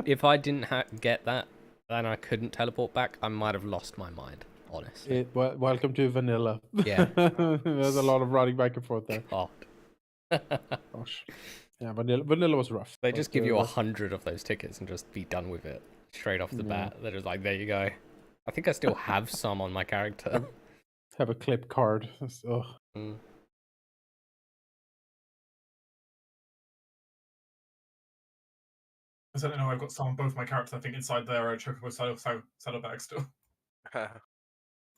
if I didn't get that, and I couldn't teleport back, I might have lost my mind. Honestly. Welcome to vanilla. Yeah. There's a lot of running back and forth there. God. Gosh. Yeah, vanilla was rough. They just give you 100 of those tickets and just be done with it straight off the Yeah. bat. They're just like, there you go. I think I still have some on my character. Have a clip card. Ugh. Mm. I said, no, I've got some on both my characters. I think inside their chocobo saddlebag still,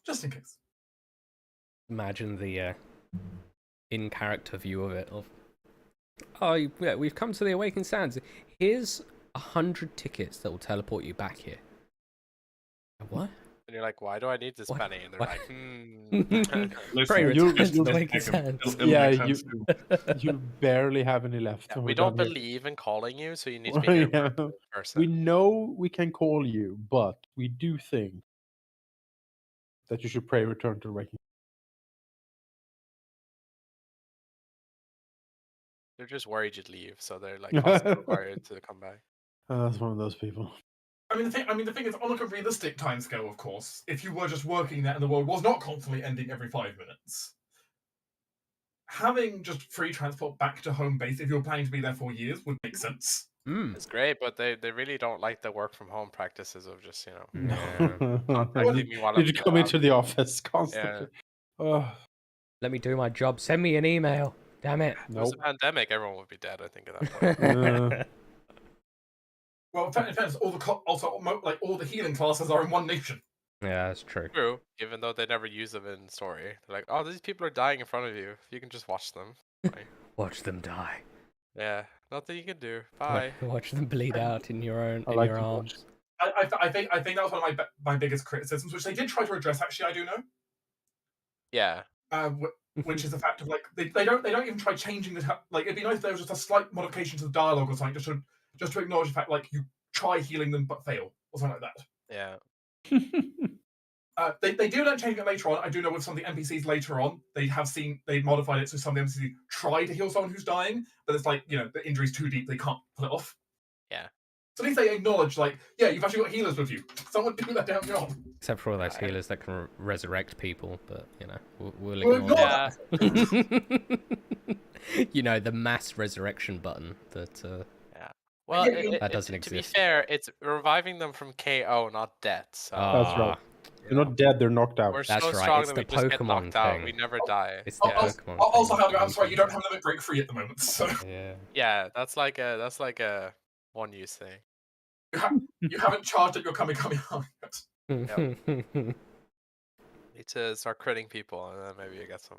just in case. Imagine the in-character view of it. Oh, yeah, we've come to the Awakened Sands. Here's 100 tickets that will teleport you back here. What? And you're like, why do I need this What? penny? And they're What? like, Pray you- return to you- the It'll Awakened Sands. Yeah, make sense too. You barely have any left. Yeah, when we we're don't done here. believe in calling you, so you need to be here Yeah. in person. We know we can call you, but we do think that you should pray return to the Waking. They're just worried you'd leave, so they're like constantly required to come back. That's one of those people. I mean, the thing is, on like a realistic timescale, of course, if you were just working there and the world was not constantly ending every 5 minutes, having just free transport back to home base, if you were planning to be there for years, would make sense. It's great, but they really don't like the work from home practices of just, you know, Yeah. contacting me while Did I'm you come gone. into the office constantly? Let me do my job. Send me an email. Damn it. If it was a Nope. pandemic, everyone would be dead, I think, at that point. Well, in fairness, all the healing classes are in one nation. Yeah, that's true. True, even though they never use them in story. They're like, oh, these people are dying in front of you. You can just watch them. Like, Watch them die. yeah, nothing you can do. Bye. Watch them bleed out in your I like arms. to watch. I think that was one of my biggest criticisms, which they did try to address. Actually, I do know. Yeah. Which is the fact of like they don't even try changing the like. It'd be nice if there was just a slight modification to the dialogue or something, just to acknowledge the fact like you try healing them but fail or something like that. Yeah. They do not change it later on. I do know with some of the NPCs later on, they modified it so some of the NPCs try to heal someone who's dying, but it's like, the injury's too deep, they can't pull it off. Yeah. So at least they acknowledge, like, yeah, you've actually got healers with you. Someone do that damn job. Except for all those healers that can resurrect people, but we'll We'll ignore that. that. The mass resurrection button that. Well, that doesn't exist. To be fair, it's reviving them from KO, not death. So. That's right. They're not dead, they're knocked out. We're That's so right. strong It's that the we just get Pokemon knocked out. thing. We never die. It's the Pokemon. Also, thing. I'm sorry, you don't have limit break free at the moment. So Yeah, that's like a one use thing. you haven't charged at your Kamikaze yet. Need to start critting people, and then maybe you get some.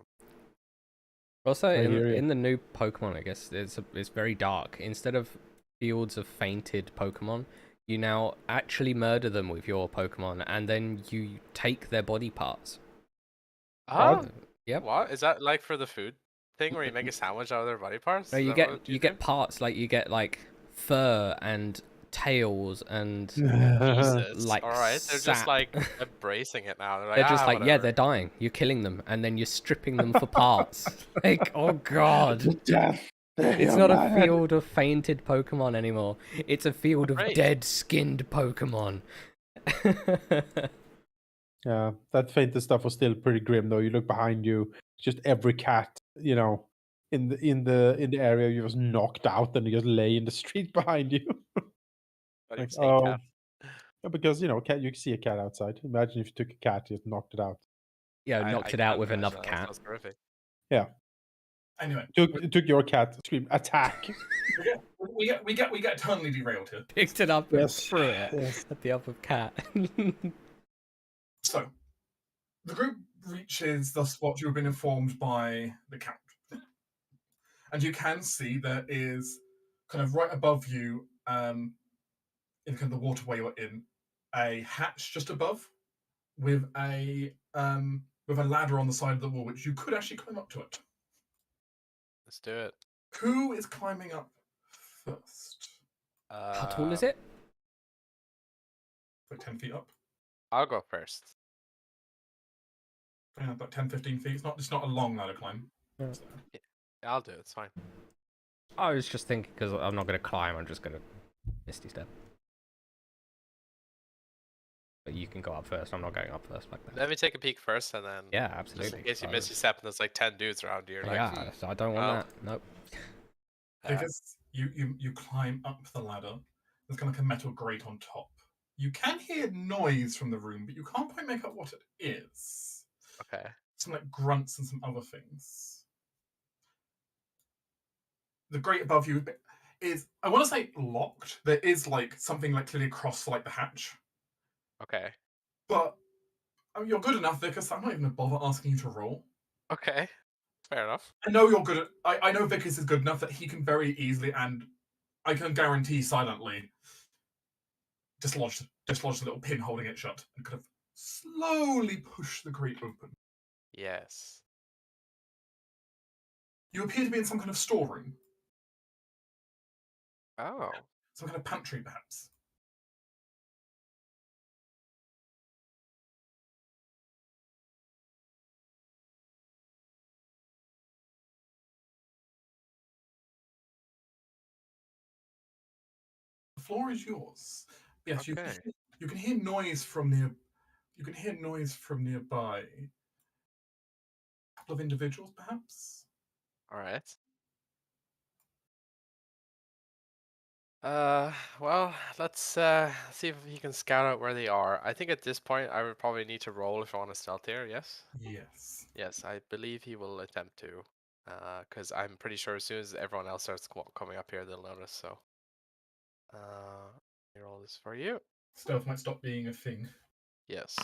Also, in the new Pokemon, I guess it's very dark. Instead of fields of fainted Pokemon, you now actually murder them with your Pokemon, and then you take their body parts. Yep. What is that like for the food thing where you make a sandwich out of their body parts? No, you get parts, like you get like fur and tails and Jesus. like all right, they're sap. just like embracing it now. They're just like, whatever. they're dying. You're killing them, and then you're stripping them for parts. Like, oh god. Death. It's not a field of fainted Pokemon anymore. It's a field of dead-skinned Pokemon. Yeah, that fainted stuff was still pretty grim though. You look behind you, just every cat, in the area, you was knocked out and you just lay in the street behind you. Like, cat. Yeah, because you can see a cat outside. Imagine if you took a cat, you just knocked it out. Yeah, knocked it out with another cat. That's horrific. Yeah. Anyway, took your cat, screamed attack. we get totally derailed here. Picked it up and threw it at the other cat. So, the group reaches the spot you've been informed by the Count. And you can see there is kind of right above you, in kind of the waterway you're in, a hatch just above with a ladder on the side of the wall, which you could actually climb up to it. Let's do it. Who is climbing up first? How tall is it? Like 10 feet up. I'll go first. About 10, 15 feet. It's not a long ladder climb. Yeah. So. Yeah, I'll do it. It's fine. I was just thinking, because I'm not going to climb, I'm just going to Misty Step. But you can go up first. I'm not going up first like that. Let me take a peek first, and then yeah, absolutely. Just in case you miss your step, and there's like 10 dudes around you. Yeah, so I don't want that. Nope. Because you climb up the ladder, there's kind of like a metal grate on top. You can hear noise from the room, but you can't quite make out what it is. Okay. Some like grunts and some other things. The grate above you is, I want to say, locked. There is like something like clearly across like the hatch. Okay. But you're good enough, Vickers. I'm not even going to bother asking you to roll. Okay. Fair enough. I know you're good at. I know Vickers is good enough that he can very easily, and I can guarantee silently, dislodge the little pin holding it shut and kind of slowly push the grate open. Yes. You appear to be in some kind of storeroom. Oh. Some kind of pantry, perhaps. The floor is yours. Yes, Okay. you can hear noise from near. You can hear noise from nearby. A couple of individuals, perhaps. All right. Well, let's see if he can scout out where they are. I think at this point I would probably need to roll if I want to stealth here. Yes. Yes. Yes, I believe he will attempt to. Because I'm pretty sure as soon as everyone else starts coming up here, they'll notice. So. Let me roll this for you. Stealth might stop being a thing. Yes.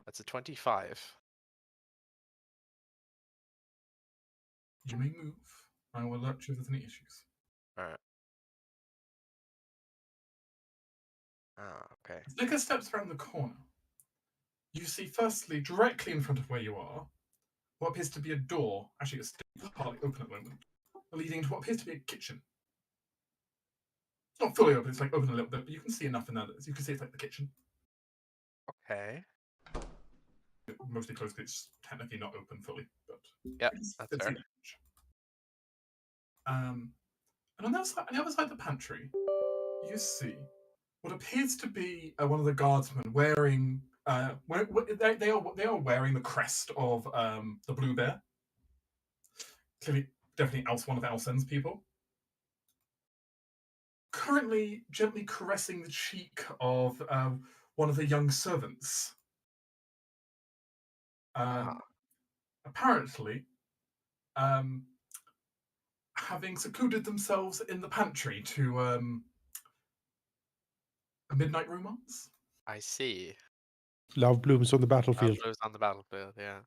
That's a 25. You may move. I will alert you if there's any issues. All right. Ah, okay. As Vickers steps around the corner, you see firstly, directly in front of where you are, what appears to be a door. Actually, it's still partly open at the moment, leading into what appears to be a kitchen. It's not fully open, it's like open a little bit, but you can see enough in there that you can see it's like the kitchen. Okay. Mostly closed because it's technically not open fully, but Yeah, that's fair. And on the other side of the pantry, you see what appears to be one of the guardsmen wearing. They are wearing the crest of the blue bear. Clearly, definitely one of Alsen's people. Currently, gently caressing the cheek of one of the young servants. Apparently, having secluded themselves in the pantry to a midnight romance. I see. Love blooms on the battlefield. Love on the battlefield, yeah.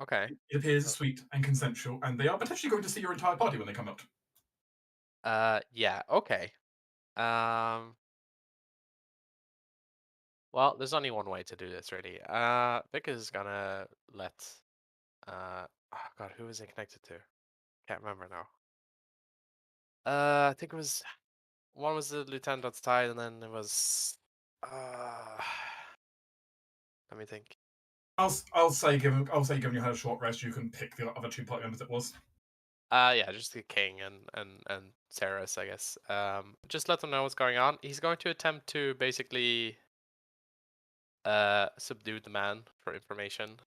Okay. It appears sweet and consensual, and they are potentially going to see your entire party when they come out. Yeah, okay. Well, there's only one way to do this, really. Vic is gonna let, oh god, who is it connected to? Can't remember now. I think it was, one was the lieutenant outside, and then it was, let me think. I'll say, given you had a short rest, you can pick the other two party members. It was. Yeah, just the king and Ceres, I guess. Just let them know what's going on. He's going to attempt to basically subdue the man for information.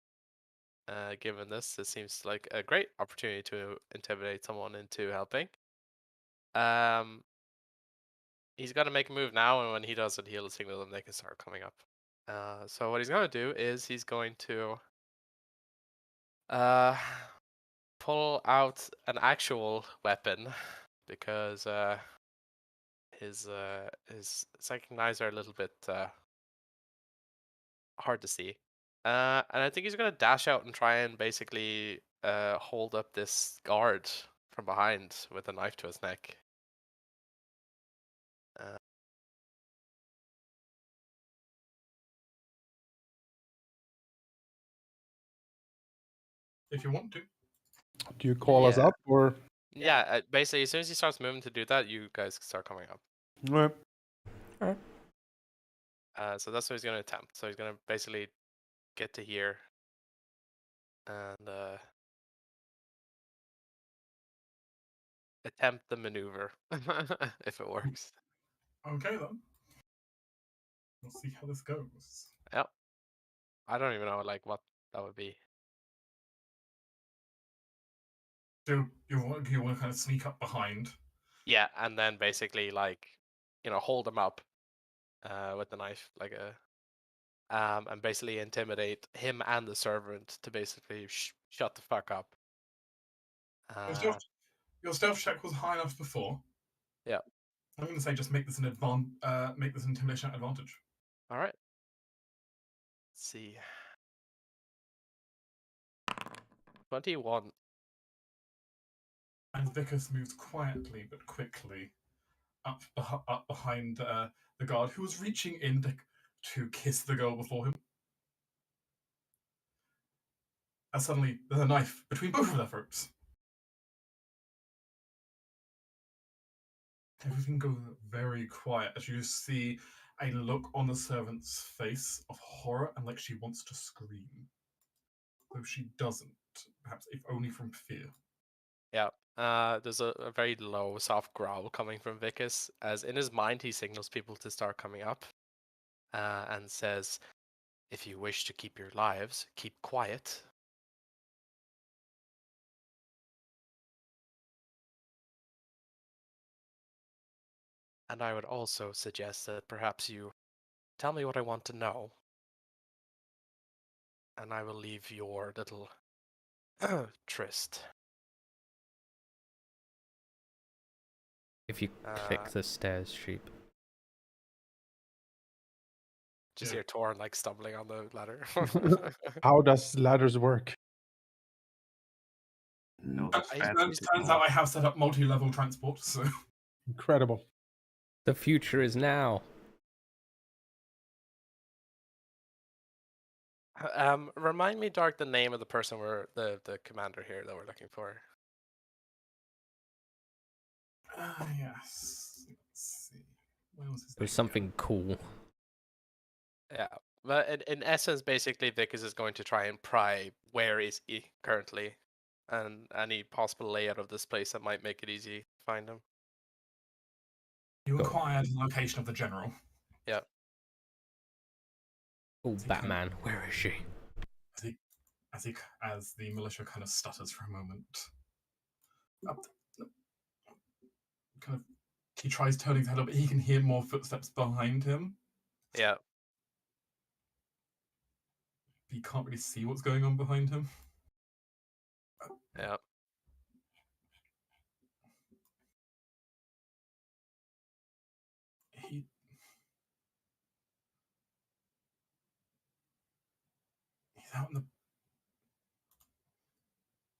Given this, it seems like a great opportunity to intimidate someone into helping. He's got to make a move now, and when he does it, he'll signal them they can start coming up. So what he's going to do is he's going to pull out an actual weapon, because his psychic knives are a little bit hard to see. And I think he's gonna dash out and try and basically hold up this guard from behind with a knife to his neck. If you want to. Do you call us up, or? Yeah, basically, as soon as he starts moving to do that, you guys start coming up. Right. So that's what he's gonna attempt. So he's gonna basically get to here and attempt the maneuver if it works. Okay then. We'll see how this goes. Yep. I don't even know like what that would be. So you want to kind of sneak up behind. Yeah, and then basically like, hold him up with the knife, like and basically intimidate him and the servant to basically shut the fuck up. Your stealth check was high enough before. Yeah. I'm going to say just make this an intimidation advantage. All right. Let's see. 21. And Vickers moves quietly but quickly up behind the guard, who was reaching in to kiss the girl before him. And suddenly, there's a knife between both of their throats. Everything goes very quiet as you see a look on the servant's face of horror and like she wants to scream. Though she doesn't, perhaps if only from fear. Yeah. There's a very low, soft growl coming from Vickers, as in his mind he signals people to start coming up, and says, "If you wish to keep your lives, keep quiet." And I would also suggest that perhaps you tell me what I want to know, and I will leave your little tryst. If you click the stairs, sheep. Just hear Torn like stumbling on the ladder. How does ladders work? No, it turns out I have set up multi-level transport, so Incredible. The future is now. Remind me, Dark, the name of the person the commander here that we're looking for. Yes. Let's see. Where was his It was name something again? cool. Yeah, but in essence, basically, Vickers is going to try and pry where is he currently, and any possible layout of this place that might make it easy to find him. You acquired the location of the general. Yeah. Oh, Batman, where is she? As the militia kind of stutters for a moment. Kind of, he tries turning his head up, but he can hear more footsteps behind him. Yeah. He can't really see what's going on behind him. Yeah.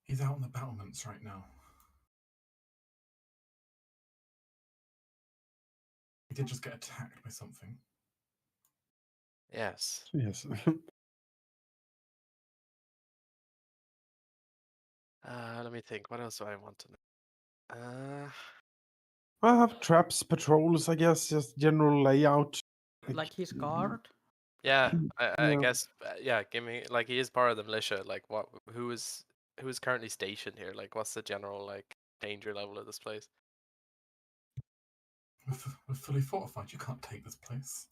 He's out in the battlements right now. He did just get attacked by something. Yes. Yes. Let me think. What else do I want to know? I have traps, patrols, I guess, just general layout. Like his guard? Yeah, I Yeah. guess. Yeah, give me like he is part of the militia. Like, who is currently stationed here? Like, what's the general like danger level of this place? We're fully fortified. You can't take this place.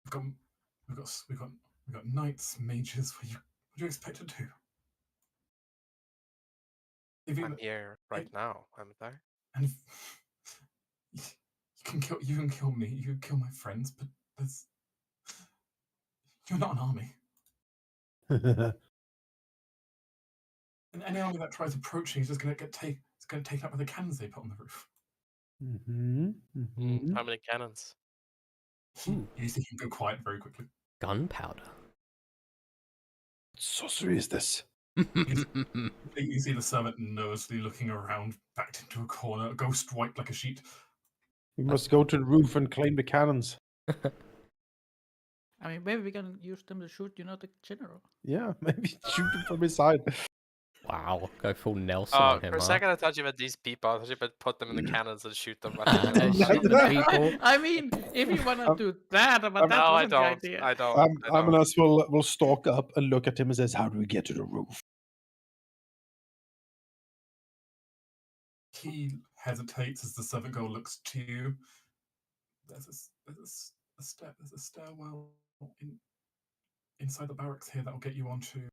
We've got knights, mages. What do you expect to do? I'm here right now, haven't I? And you can kill me. You can kill my friends, but you're not an army. And any army that tries approaching is just going to get taken out by the cannons they put on the roof. How many cannons? You see him go quiet very quickly. Gunpowder. What sorcery is this? You see the servant nervously looking around, backed into a corner, a ghost white like a sheet. We must go to the roof and claim the cannons. I mean, maybe we can use them to shoot, the general. Yeah, maybe shoot them from his side. Wow, go full Nelson on him, For a second, I thought you meant these people. I thought you meant put them in the cannons and shoot them. Shoot the people. I mean, if you want to do that, but that wasn't the idea. I don't. Amanas will stalk up and look at him and says, "How do we get to the roof?" He hesitates as the servant girl looks to you. There's a stairwell inside the barracks here that will get you onto.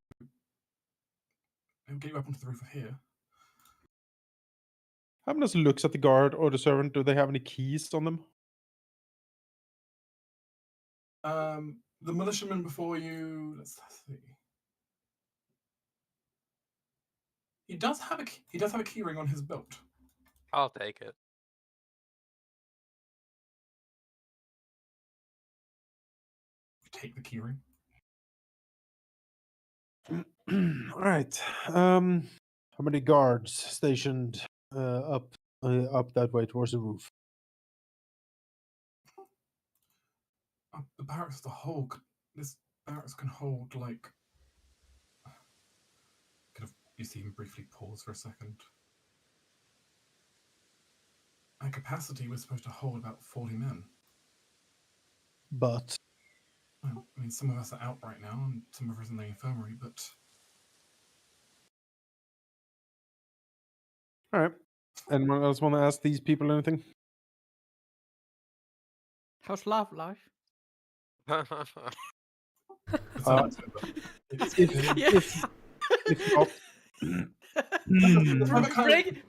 It'll get you up onto the roof of here. Amanas looks at the guard or the servant. Do they have any keys on them? The militiaman before you. Let's see. He does have a key ring on his belt. I'll take it. Take the key ring. All right. How many guards stationed up that way towards the roof? The barracks as a whole. This barracks can hold like. You see him briefly pause for a second. Our capacity was supposed to hold about 40 men. But Well, I mean, some of us are out right now, and some of us in the infirmary, but... all right. Anyone else want to ask these people anything? How's love life? If not,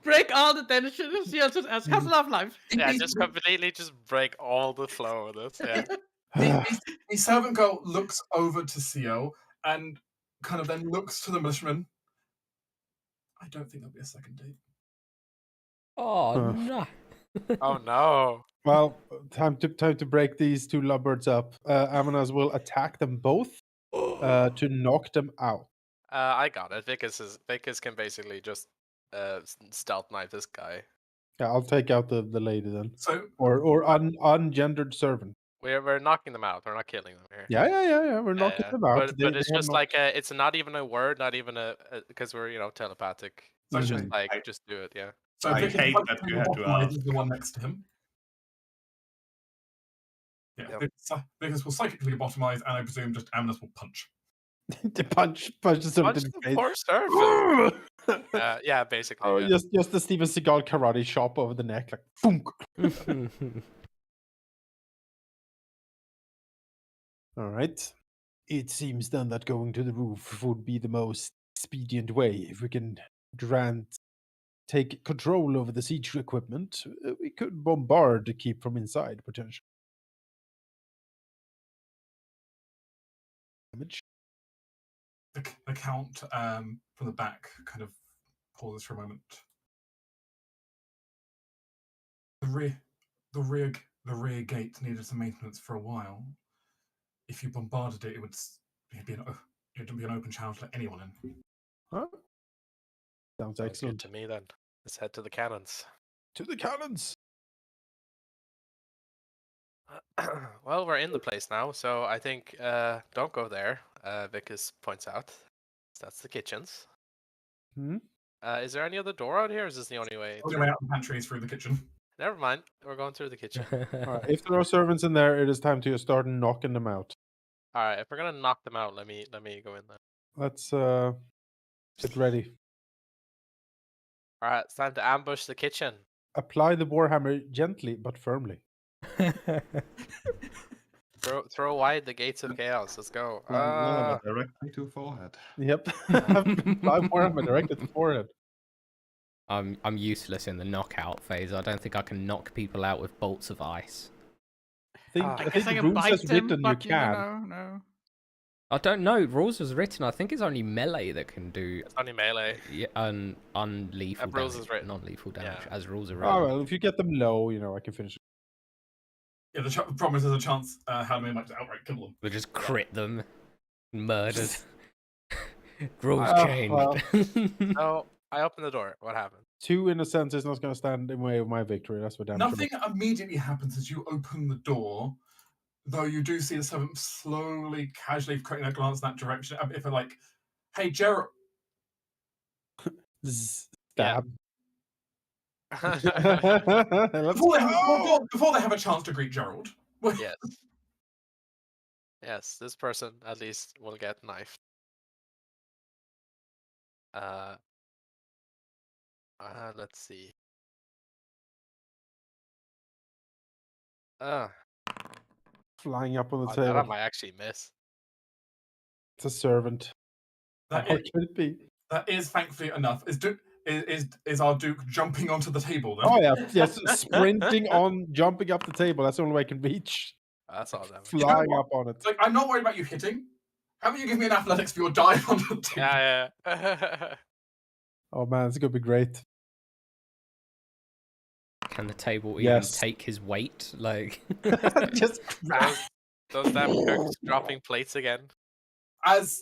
break all the tension. She'll just ask, how's love life? Yeah, just completely break all the flow of this. Yeah. The servant girl looks over to Ciel and kind of then looks to the militiaman. I don't think there'll be a second date. Oh no. Oh no. Well, time to break these two lovebirds up. Amanas will attack them both to knock them out. I got it. Vickers can basically just stealth knife this guy. Yeah, I'll take out the lady then. So, Or ungendered servant. We're knocking them out. We're not killing them here. Yeah. We're knocking them out. But it's they have just not... like it's not even a word, not even because we're telepathic. So it's just like just do it, yeah. So I Vickers hate that you had to ask. is the one next to him. Yeah, Yep. Vickers will psychically lobotomize, and I presume just Amnes will punch. to punch the servant in the face. Poor servant. Yeah, basically. Oh, yeah. just the Steven Seagal karate chop over the neck, like thunk. All right. It seems then that going to the roof would be the most expedient way. If we can take control over the siege equipment, we could bombard to keep from inside potentially. Damage. The count from the back kind of pauses for a moment. The rear gate needed some maintenance for a while. If you bombarded it, it'd be an open channel to let anyone in. Huh? Sounds Sounds excellent. good to me then. Let's head to the cannons. To the cannons. Well, we're in the place now, so I think don't go there. Vickers points out. That's the kitchens. Hmm? Is there any other door out here? Or is this the only way? The way out the pantry is through the kitchen. Never mind. We're going through the kitchen. All right. If there are servants in there, it is time to start knocking them out. All right. If we're gonna knock them out, let me go in there. Let's get ready. All right. It's time to ambush the kitchen. Apply the warhammer gently but firmly. Throw wide the gates of chaos. Let's go. Directly to forehead. Yep. Apply warhammer directly to the forehead. I'm useless in the knockout phase. I don't think I can knock people out with bolts of ice. I guess I the can rules bite has them, written but you can. no. I don't know. Rules was written. I think it's only melee that can do It's only melee. unlethal rules damage, is written. non-lethal damage, Yeah. as rules are written. Oh well, if you get them low, I can finish it. Yeah, the problem is there's a chance Halldamir might just outright kill them. We'll just crit them, murdered. Rules Oh, changed. well. So I open the door. What happened? 2 in a sense is not going to stand in the way of my victory. That's what damn Nothing immediately happens as you open the door, though you do see the servant slowly, casually creating a glance in that direction. If they're like, "Hey, Gerald," Stab. before they have a chance to greet Gerald. Yes. Yes, this person at least will get knifed. Let's see. Flying up on the That I table. might actually miss. It's a servant. That How is, could it be? that is thankfully enough. Is our Duke jumping onto the table then? Oh yeah, yes, sprinting on, jumping up the table. That's the only way I can reach. That's all damage. Flying up on it. Like, I'm not worried about you hitting. How about you give me an athletics for your dive onto the table? Yeah. Oh man, it's gonna be great. Can the table Yes. even take his weight? Like, Just Those damn cooks dropping plates again. As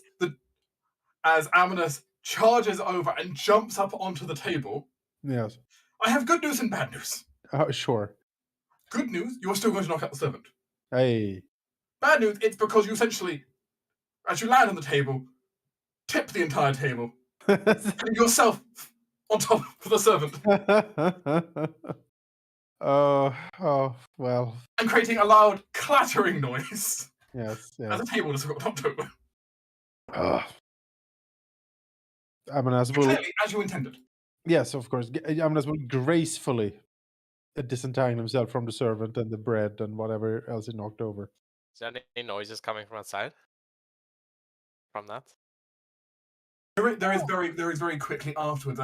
Amanus charges over and jumps up onto the table, yes. I have good news and bad news. Oh sure. Good news, you are still going to knock out the servant. Hey. Bad news, it's because you essentially, as you land on the table, tip the entire table, putting yourself on top of the servant, oh well. and creating a loud clattering noise Yes. as the table just got knocked over. Amanas will. Clearly, as you intended. Yes, of course. Amanas will gracefully disentangle himself from the servant and the bread and whatever else he knocked over. Is there any noises coming from outside? From that? There is very quickly afterwards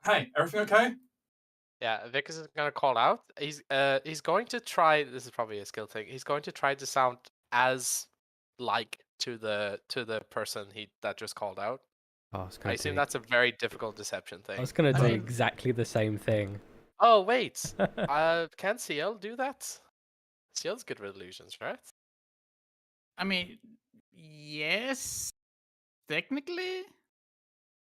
hey, everything okay? Yeah, Vickers is gonna call out. He's going to try. This is probably a skill thing. He's going to try to sound as like to the person that just called out. I assume that's a very difficult deception thing. I was gonna do exactly the same thing. Oh wait, can CL do that? CL's good with illusions, right? I mean, yes, technically.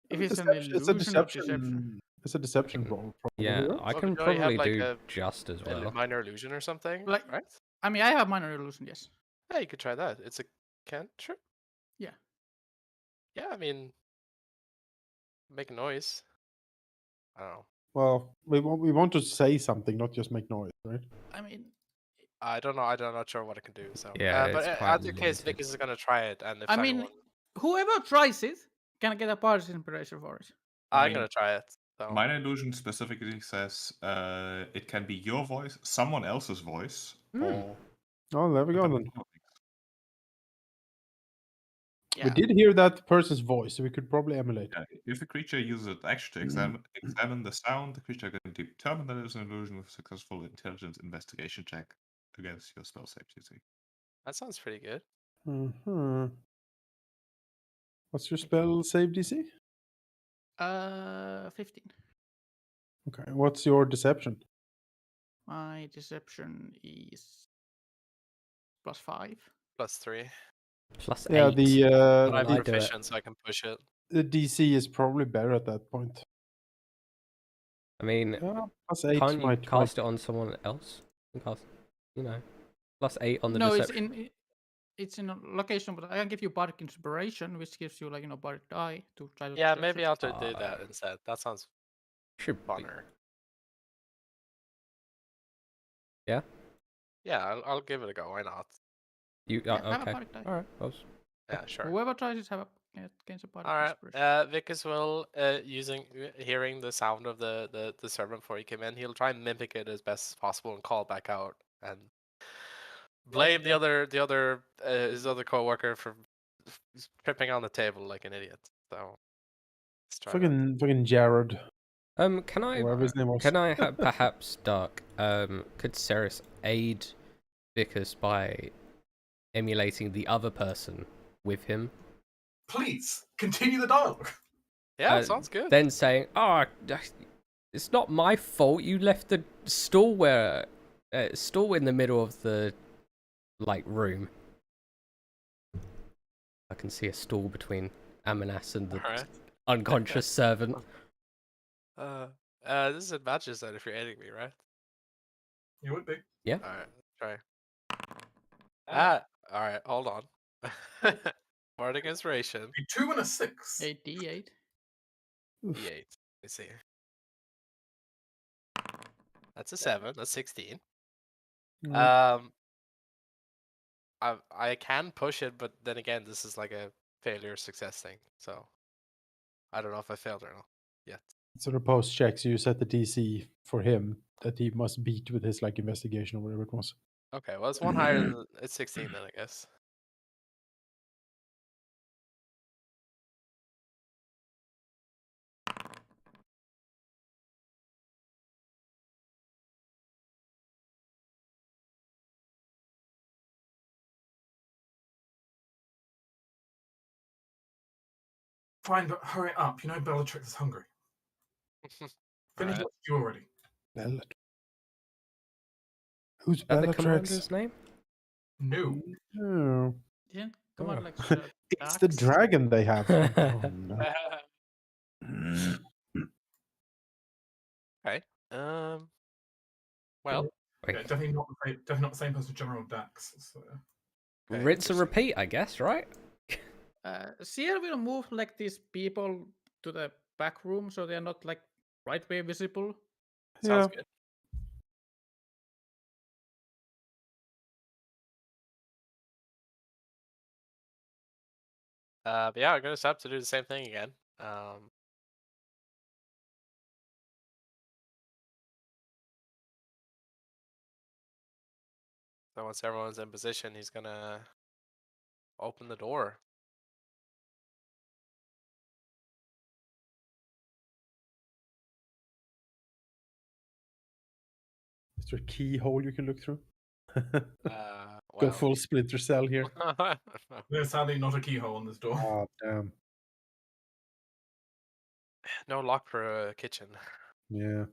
If if it's an illusion or deception. It's a deception roll, probably. Yeah, Right? I Well, can don't you have, probably like, do a just as well. minor illusion or something, Like- right? I mean, I have minor illusion, yes. Yeah, you could try that. It's a cantrip. Yeah. Yeah, I mean, make a noise. I don't know. Well, we want to say something, not just make noise, right? I mean, I don't know. I'm not sure what I can do. So Yeah, but it's quite in case Vic limited. is gonna try it, and if I mean, anyone, whoever tries it can get a party's inspiration for it. I'm gonna try it. So Minor illusion specifically says it can be your voice, someone else's voice, or Oh, there we go the then. public. Yeah. We did hear that person's voice, so we could probably emulate. Yeah, if the creature uses an action to examine the sound, the creature can determine that it is an illusion with a successful intelligence investigation check against your spell save DC. that sounds pretty good. Uh-huh. What's your spell save DC? 15. Okay. What's your deception? My deception is +5. +3. Plus Yeah, 8. But I'm I do it. proficient, so I can push it. the DC is probably better at that point. I mean, Yeah, +8 can't you might cast it on someone else? You can cast, you know, +8 on the No, deception. it's in a location, but I can give you bardic inspiration, which gives you like bardic die to try to. Yeah, deception. maybe I'll do that instead. That sounds Should be. funner. Yeah? Yeah, I'll give it a go. Why not? You Yeah, have a okay? bardic die. All right. Yeah, sure. Whoever tries it gains a bardic All right. inspiration. Vic as well, hearing the sound of the servant before he came in, he'll try and mimic it as best as possible and call back out and blame his other coworker for tripping on the table like an idiot. So let's try that. Fucking Jared. Can I Whatever his name was. perhaps Dark? Could Ceres aid Vicus by emulating the other person with him? Please continue the dialogue. Yeah, sounds good. Then saying, "Oh, it's not my fault. You left the stool in the middle of the room." I can see a stool between Amanas and the unconscious servant. This is advantage then if you're aiding me, right? You would be. Yeah. All right, try. All right, hold on. Bardic inspiration. A 2 and a 6. A D8. D8. Let's see. That's a 7. That's 16. I can push it, but then again, this is like a failure success thing. So I don't know if I failed or not yet. So the post checks you set the DC for him that he must beat with his investigation or whatever it was. Okay, well it's one higher than it's 16 then, I guess. Fine, but hurry up. You know Bellatrix is hungry. Finish Alright. what you do already. Bellatrix. Who's Is that the Bellatrix? commander's name? No. Oh. Didn't come out like It's the dragon they have. Oh, no. Okay. Well, Wait. Yeah, definitely not the same person as General Dax. So. okay, Rinse and repeat, I guess, right? Sierra will move these people to the back room so they are not right way visible. sounds good. But yeah, I'm gonna stop to do the same thing again. So once everyone's in position, he's gonna open the door. Is there a keyhole you can look through? Go Well, full Splinter Cell here. There's sadly not a keyhole on this door. Oh, damn. no lock for a kitchen. Yeah.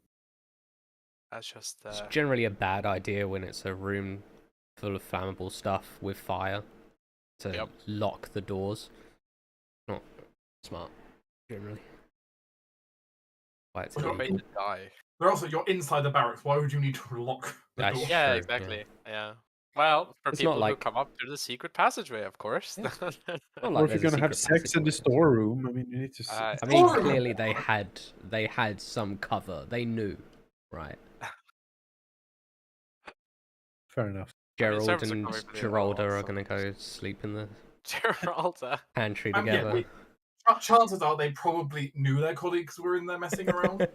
That's just It's generally a bad idea when it's a room full of flammable stuff with fire to lock the doors. Not smart, generally. Quite Well, Way to die. But also, you're inside the barracks. Why would you need to lock the That's door? Yeah, true, exactly. Yeah. Well, for It's not people who like- come up through the secret passageway, of course. Yeah. Not Or like if you're there's a gonna have secret sex in the passageway. storeroom, I mean, you need to. I mean, Storeroom. clearly they had some cover. They knew, right? Fair enough. Gerald servants are and coming from the Geralda overall, are so gonna go sleep in the Geralda. pantry Yeah, together. chances are they probably knew their colleagues were in there messing around.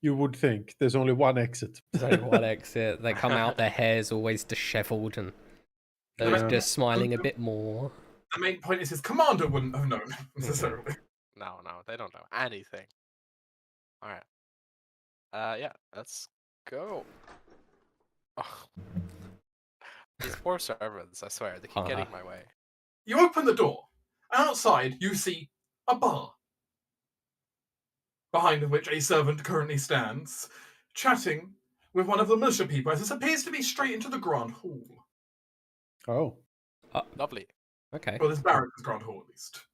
You would think there's only one exit. There's only one exit. They come out, their hair's always dishevelled, and they're Yeah. just smiling a bit more. The main point is his commander wouldn't have known necessarily. No, they don't know anything. All right. Yeah, let's go. Oh. These poor servants, I swear, they keep getting in my way. You open the door, and outside you see a bar, behind which a servant currently stands, chatting with one of the militia people, as this appears to be straight into the Grand Hall. Oh. Lovely. Okay. Well, this barracks Grand Hall, at least.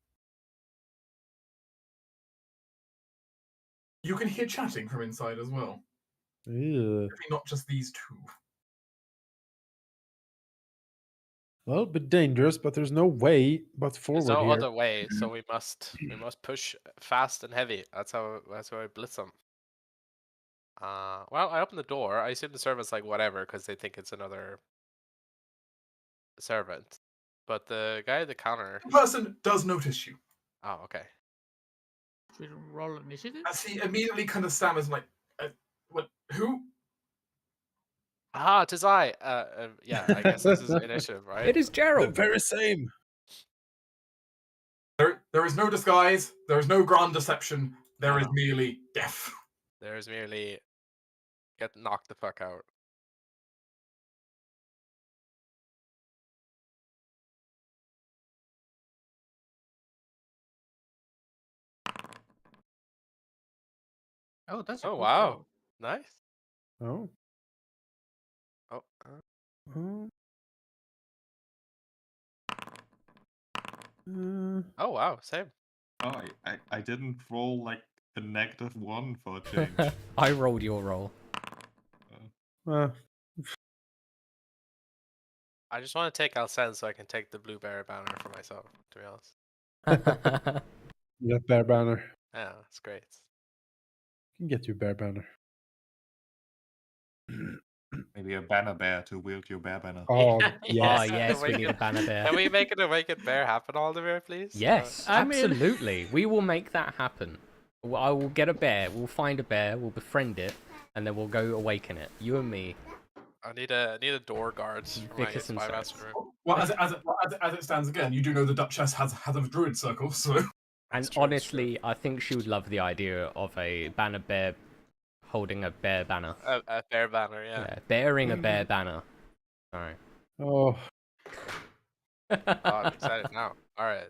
You can hear chatting from inside as well. Ew. Maybe not just these two. Well, bit dangerous, but there's no way but forward There's no here. other way, so we must push fast and heavy. That's how we blitz them. Well, I open the door. I assume the servant's like whatever because they think it's another servant. But the guy at the counter. The person does notice you. Oh, okay. Should we roll initiative? As he immediately kind of stammers, like, what? Who? Ah, 'tis I. Yeah, I guess this is initiative, right? It is The Gerald. very same. There is no disguise. There is no grand deception. There is No. merely death. There's merely get knocked the fuck out. Oh, that's a Oh good wow, roll. nice. Oh. Oh, Oh. oh wow, same. Oh, I didn't roll like a -1 for a change. I rolled your roll. I just want to take Alcen so I can take the blue bear banner for myself. To be honest. You got bear banner. Yeah, it's great. You can get your bear banner. Maybe a banner bear to wield your bear banner. Oh, Ah, yes. yes, we Make need it- a banner bear. Can we make it a Wicked Bear happen, Halldamir, please? Yes, I mean- absolutely. We will make that happen. I will get a bear. We'll find a bear. We'll befriend it, and then we'll go awaken it. You and me. I need a door guard for my Vickers and master Sex. room. Well, as it stands again, you do know the Duchess has a druid circle, so And That's true, honestly, I think she would love the idea of a banner bear holding a bear banner. A bear banner, yeah. Yeah, bearing a bear banner. Sorry. Oh. Oh, I'm excited now. All right.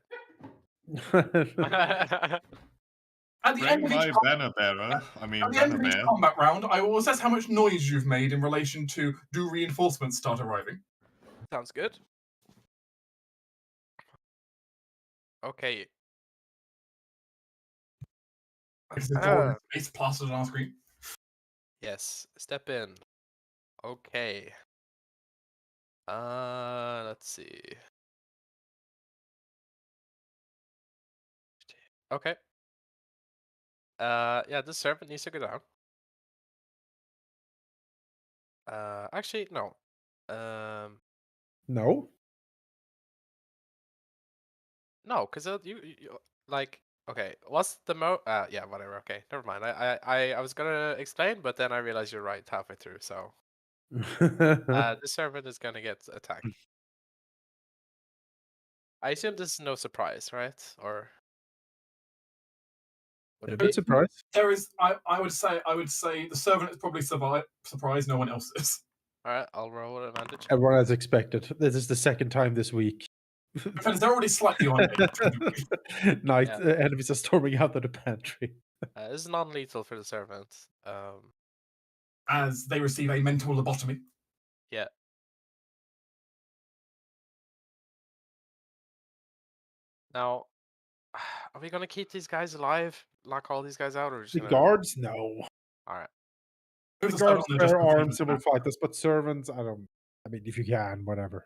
at the end Bring of each my banner bearer. I mean, at the end banner of each bear. combat round, I will assess how much noise you've made in relation to do reinforcements start arriving. Sounds good. Okay. Because the door is plastered on our screen. Yes. Step in. Okay. Let's see. Okay. Yeah, this servant needs to go down. Actually, no. No? No, because you like. Okay, what's the yeah, whatever. Okay, never mind. I was gonna explain, but then I realized you're right halfway through. So, this servant is gonna get attacked. I assume this is no surprise, right? Or would it be? Good surprise. There is, I would say the servant is probably surprised. No one else is. All right, I'll roll an advantage. Everyone as expected. This is the second time this week. Because they're already slightly on edge. Night Yeah. enemies are storming out of the pantry. This is non-lethal for the servant. As they receive a mental lobotomy. Yeah. Now, Are we gonna keep these guys alive? Lock all these guys out, or just The gonna? guards, no. All right. The Who's guards, on there just bear completely arms and will back. fight us, but servants, I don't. I mean, if you can, whatever.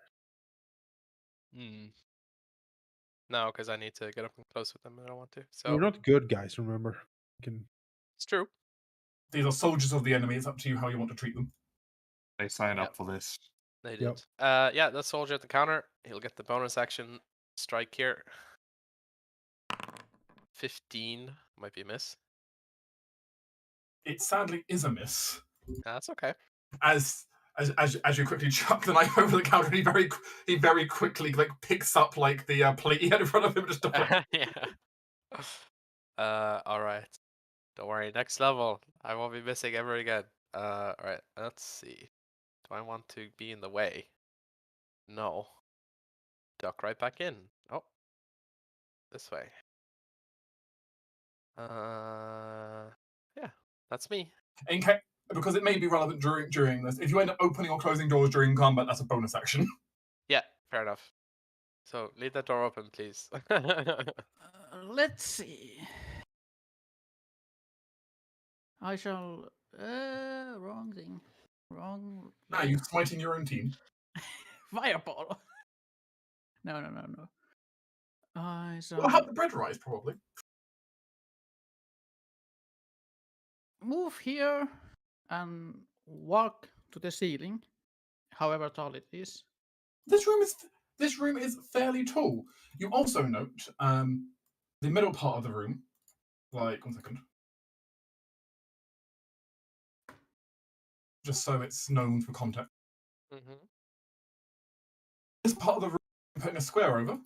No, because I need to get up and close with them, and I don't want to. So We're not good guys, remember. You can... it's true. These are soldiers of the enemy. It's up to you how you want to treat them. They sign Yep. up for this. They Yep. did. Yeah, that soldier at the counter. He'll get the bonus action strike here. 15 might be a miss. It sadly is a miss. That's okay. As you quickly chuck the knife over the counter, he very quickly like picks up like the plate he had in front of him and just Yeah. All right. Don't worry. Next level, I won't be missing ever again. All right. Let's see. Do I want to be in the way? No. Duck right back in. Oh. This way. Yeah. That's me. in case, because it may be relevant during this. If you end up opening or closing doors during combat, that's a bonus action. Yeah. Fair enough. So leave that door open, please. Let's see. I shall. Wrong thing. Wrong. Are you smiting your own team? Fireball. No. I shall Well, have the bread rise probably. move here and walk to the ceiling, however tall it is. This room is fairly tall. You also note the middle part of the room. Like 1 second. Just so it's known for context. This part of the room, putting a square over,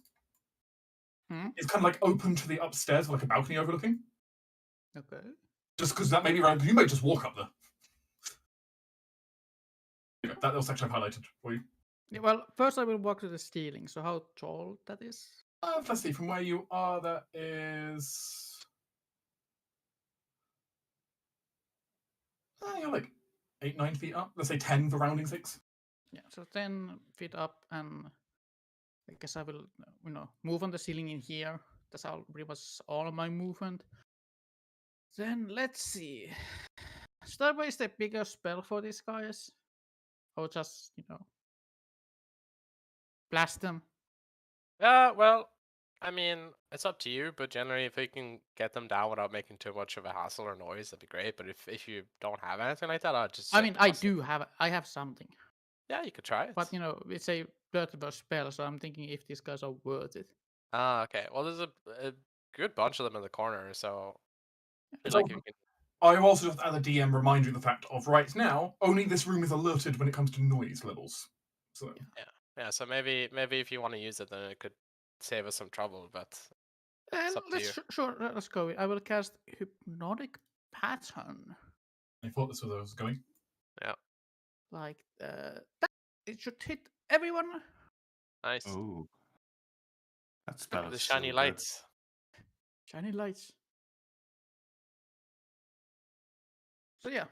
it's kind of like open to the upstairs, with like a balcony overlooking. Okay. Just because that may be around, you may just walk up there. Yeah, that little section I've highlighted for you. Yeah, well, first I will walk to the ceiling. So how tall that is? Let's see, from where you are, that is. You're like 8-9 feet up. Let's say 10 for rounding 6. Yeah, so 10 feet up, and I guess I will, move on the ceiling in here. That's all, pretty much all of my movement. Then let's see. Starboy is the bigger spell for these guys, or just blast them. Well, I mean, it's up to you, but generally, if you can get them down without making too much of a hassle or noise, that'd be great. But if you don't have anything like that, I'll just. I mean, I have something. Yeah, you could try it. But it's a vertical spell, so I'm thinking if these guys are worth it. Okay. Well, there's a good bunch of them in the corner, so. I will also just, as a DM, remind you of the fact of right now, only this room is alerted when it comes to noise levels. So yeah. So maybe if you want to use it, then it could save us some trouble. But sure, let's go. I will cast Hypnotic Pattern. I thought this was where I was going. Yeah. Like that. It should hit everyone. Nice. Oh. That spell The is shiny so lights. Shiny lights. So yeah,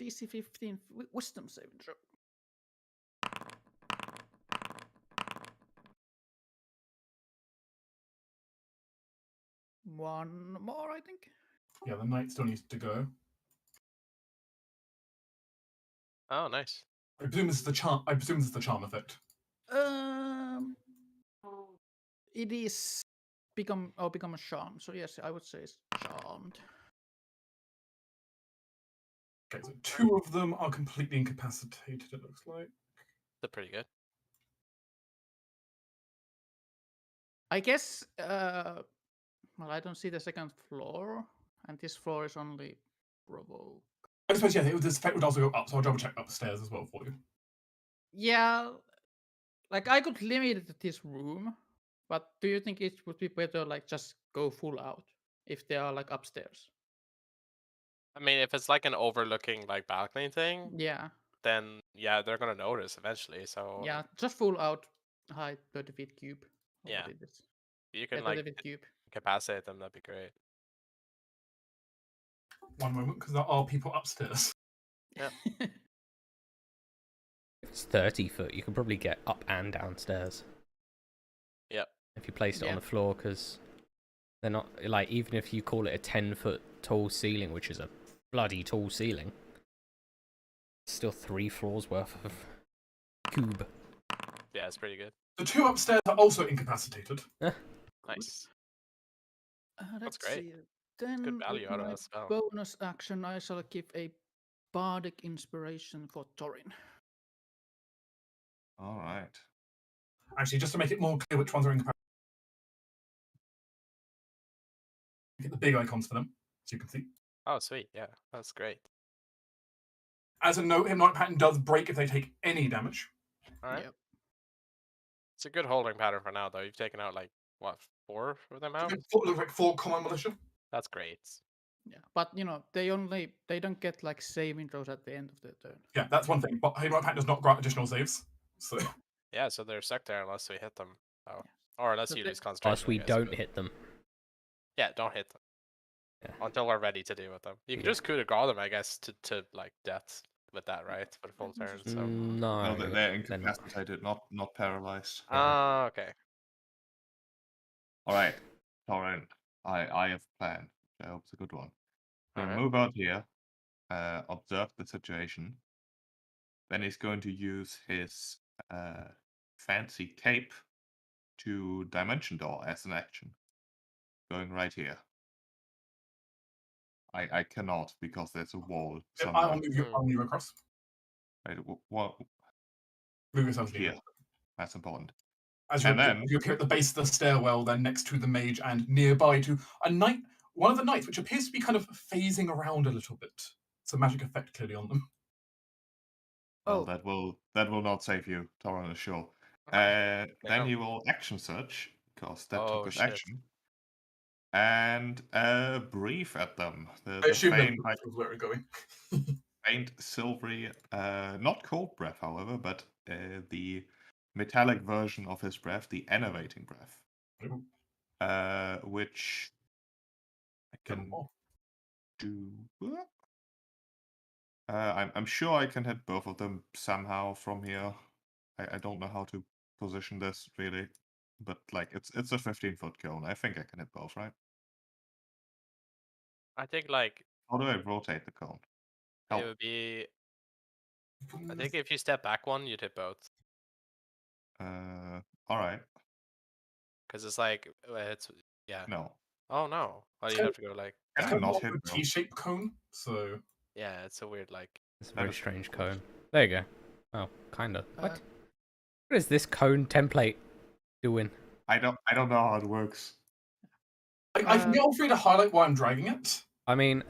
DC 15 Wisdom saving throw. One more, I think. Yeah, the knight still needs to go. Oh, nice. I presume this is the charm. I presume this is the charm effect. It is become a charm. So yes, I would say it's charmed. Okay, so 2 of them are completely incapacitated. It looks like. They're pretty good. I guess. Well, I don't see the second floor, and this floor is only provoke. I suppose yeah, this effect would also go up, so I'll double check upstairs as well for you. Yeah, like I could limit it to this room, but do you think it would be better like just go full out if they are like upstairs? I mean, if it's like an overlooking like balcony thing, Yeah. Then yeah, they're gonna notice eventually. So yeah, just full out height 30 feet cube. Yeah. It is. You can 30 like feet cube. capacitate them. That'd be great. One moment, because there are people upstairs. Yeah. If it's 30 foot, you can probably get up and downstairs. Yep. If you placed it on the floor, because They're not like, even if you call it a 10-foot tall ceiling, which is a bloody tall ceiling, it's still 3 floors worth of cube. Yeah, it's pretty good. The 2 upstairs are also incapacitated. Nice. Let's great. see. Then Good value with out of my that spell. bonus action, I shall give a bardic inspiration for Torin. All right. Actually, just to make it more clear which ones are incapacitated, get the big icons for them, so you can see. Oh, sweet. Yeah, that's great. As a note, Hypnotic Pattern does break if they take any damage. All right. Yep. It's a good holding pattern for now, though. You've taken out, like, what, 4 of them out? It looks like 4 common militia. That's great. Yeah, but they don't get like saving throws at the end of the turn. Yeah, that's one thing. But Hypnotic Pattern does not grant additional saves. So Yeah, so they're stuck there unless we hit them. Oh. Or unless So you they- lose concentration. Plus, we I guess, don't but- hit them. Yeah, don't hit them. Yeah. Until we're ready to deal with them. You can Yeah. just coup de grace them, I guess, to like death with that, right? For the full turn. So. No, No, they're they're incapacitated, not paralyzed. Ah, okay. All right, Torin, I have a plan. I hope it's a good one. We'll Alright. move out here, observe the situation. Then he's going to use his fancy cape to dimension door as an action. Going right here. I cannot because there's a wall somewhere. I'll move you across. Right, what Move yourself here? That's important. As And then you appear at the base of the stairwell, then next to the mage and nearby to a knight, one of the knights, which appears to be kind of phasing around a little bit. It's a magic effect clearly on them. well, that will not save you, Torin is sure. Yeah, Then no. he will action search because that Oh, took his shit. action. And breathe at them. I The assume faint, that's where we're going. faint silvery, not cold breath, however, but the metallic version of his breath, the enervating breath, which I can do. I'm sure I can hit both of them somehow from here. I don't know how to position this really, but like it's a 15-foot cone. I think I can hit both, right? I think like How do I rotate the cone? it Help. would be. I think if you step back one, you'd hit both. All right. Because it's like it's yeah. No. Oh no! Oh, you So- have to go like. It's I kind of not more hit of a both. T-shaped cone, so Yeah, it's a weird like. It's a That very is strange cool. cone. There you go. Oh, kinda. What? Uh, What is this cone template doing? I don't know how it works. I can get all three to highlight why I'm dragging it. I mean,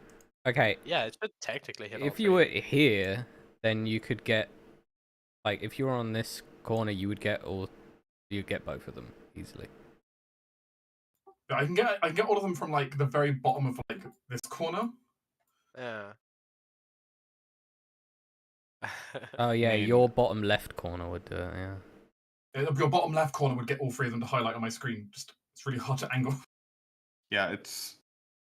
okay, Yeah, it should technically hit. all if you were three. here, then you could get, like, if you were on this corner, you'd get both of them easily. I can get all of them from like the very bottom of like this corner. Yeah. Oh yeah, Main. your bottom left corner would do it. Yeah. Your bottom left corner would get all three of them to highlight on my screen. Just it's really hard to angle. Yeah, it's.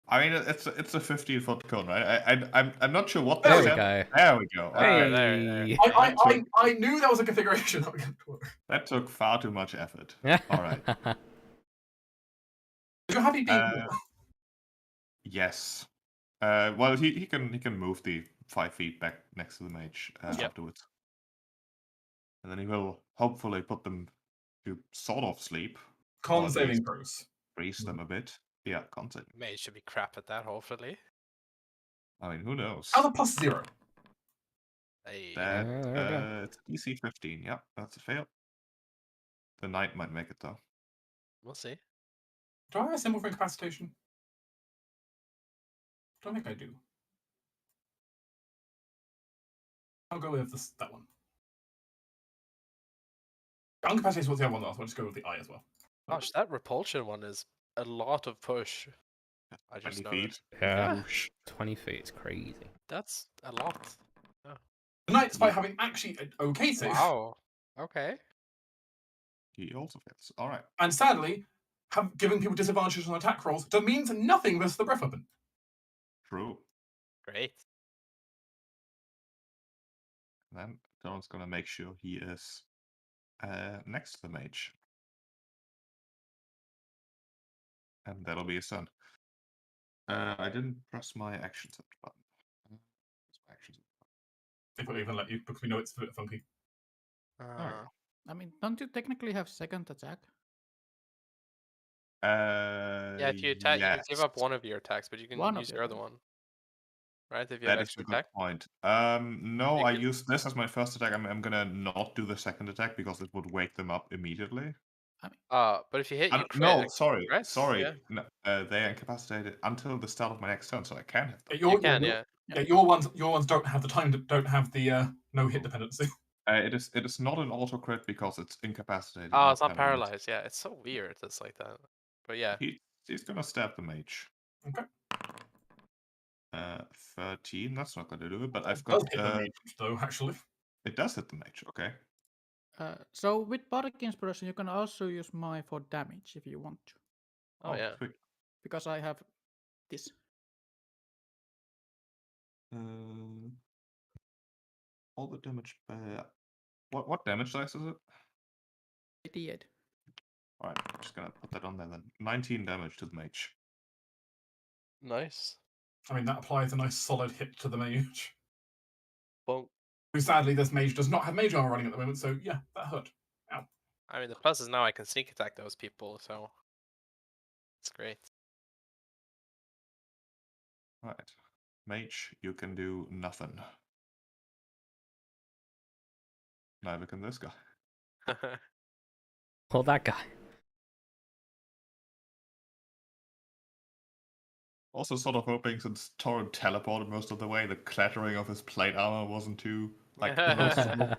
I mean, it's a 15-foot cone, right? I'm not sure what There they we said. go. There we go. Hey. Okay. there. I knew there was a configuration that would work. That took far too much effort. All right. You're happy being Yes. Well, he can move the 5 feet back next to the mage Yep. afterwards, and then he will hopefully put them to sort of sleep, con or at saving least throws. freeze them a bit. Yeah, concept. Mage should be crap at that, hopefully. I mean, who knows? How's a +0? Hey. That there we go. it's DC 15. Yeah, that's a fail. The knight might make it though. We'll see. Do I have a symbol for incapacitation? I don't think I do. I'll go with that one. Incapacitation was the other one last. I'll just go with the eye as well. Gosh, that repulsion one is a lot of push. I 20 just know feet. Yeah. Whoosh. 20 feet is crazy. That's a lot. The knight, despite having actually an okay save, Wow. Okay. He also fails. All right. and sadly, giving people disadvantages on attack rolls means nothing versus the breath weapon. True. Great. Then Donald's gonna make sure he is next to the mage. And that'll be his turn. I didn't press my actions button. Actions. They won't even let you because we know it's a bit funky. I mean, don't you technically have second attack? Yeah, if you attack, you can give up one of your attacks, but you can use your other one. Right? If you have That is extra a good attack. point. No, I use this as my first attack. I'm gonna not do the second attack because it would wake them up immediately. But if you hit, you crit. No, sorry. Yeah. No, they are incapacitated until the start of my next turn, so I can hit them. You can, yeah. Your ones don't have the time. Don't have the no hit dependency. It is not an auto crit because it's incapacitated. Oh, it's not paralyzed. Yeah, it's so weird. It's like that. But yeah, he's gonna stab the mage. Okay. 13. That's not gonna do it. But I've does got hit the mage, though. Actually, it does hit the mage. Okay. So with Bardic Inspiration, you can also use my for damage if you want to. Oh yeah. Sweet. Because I have this. All the damage. What damage dice is it? 88. Alright, I'm just gonna put that on there then. 19 damage to the mage. Nice. I mean that applies a nice solid hit to the mage. Bonk. Who sadly, this mage does not have mage armor running at the moment, so yeah, that hurt. Ow. I mean, the plus is now I can sneak attack those people, so it's great. Right. Mage, you can do nothing. Neither can this guy. Well, that guy. Also sort of hoping since Torrent teleported most of the way, the clattering of his plate armor wasn't too noticeable.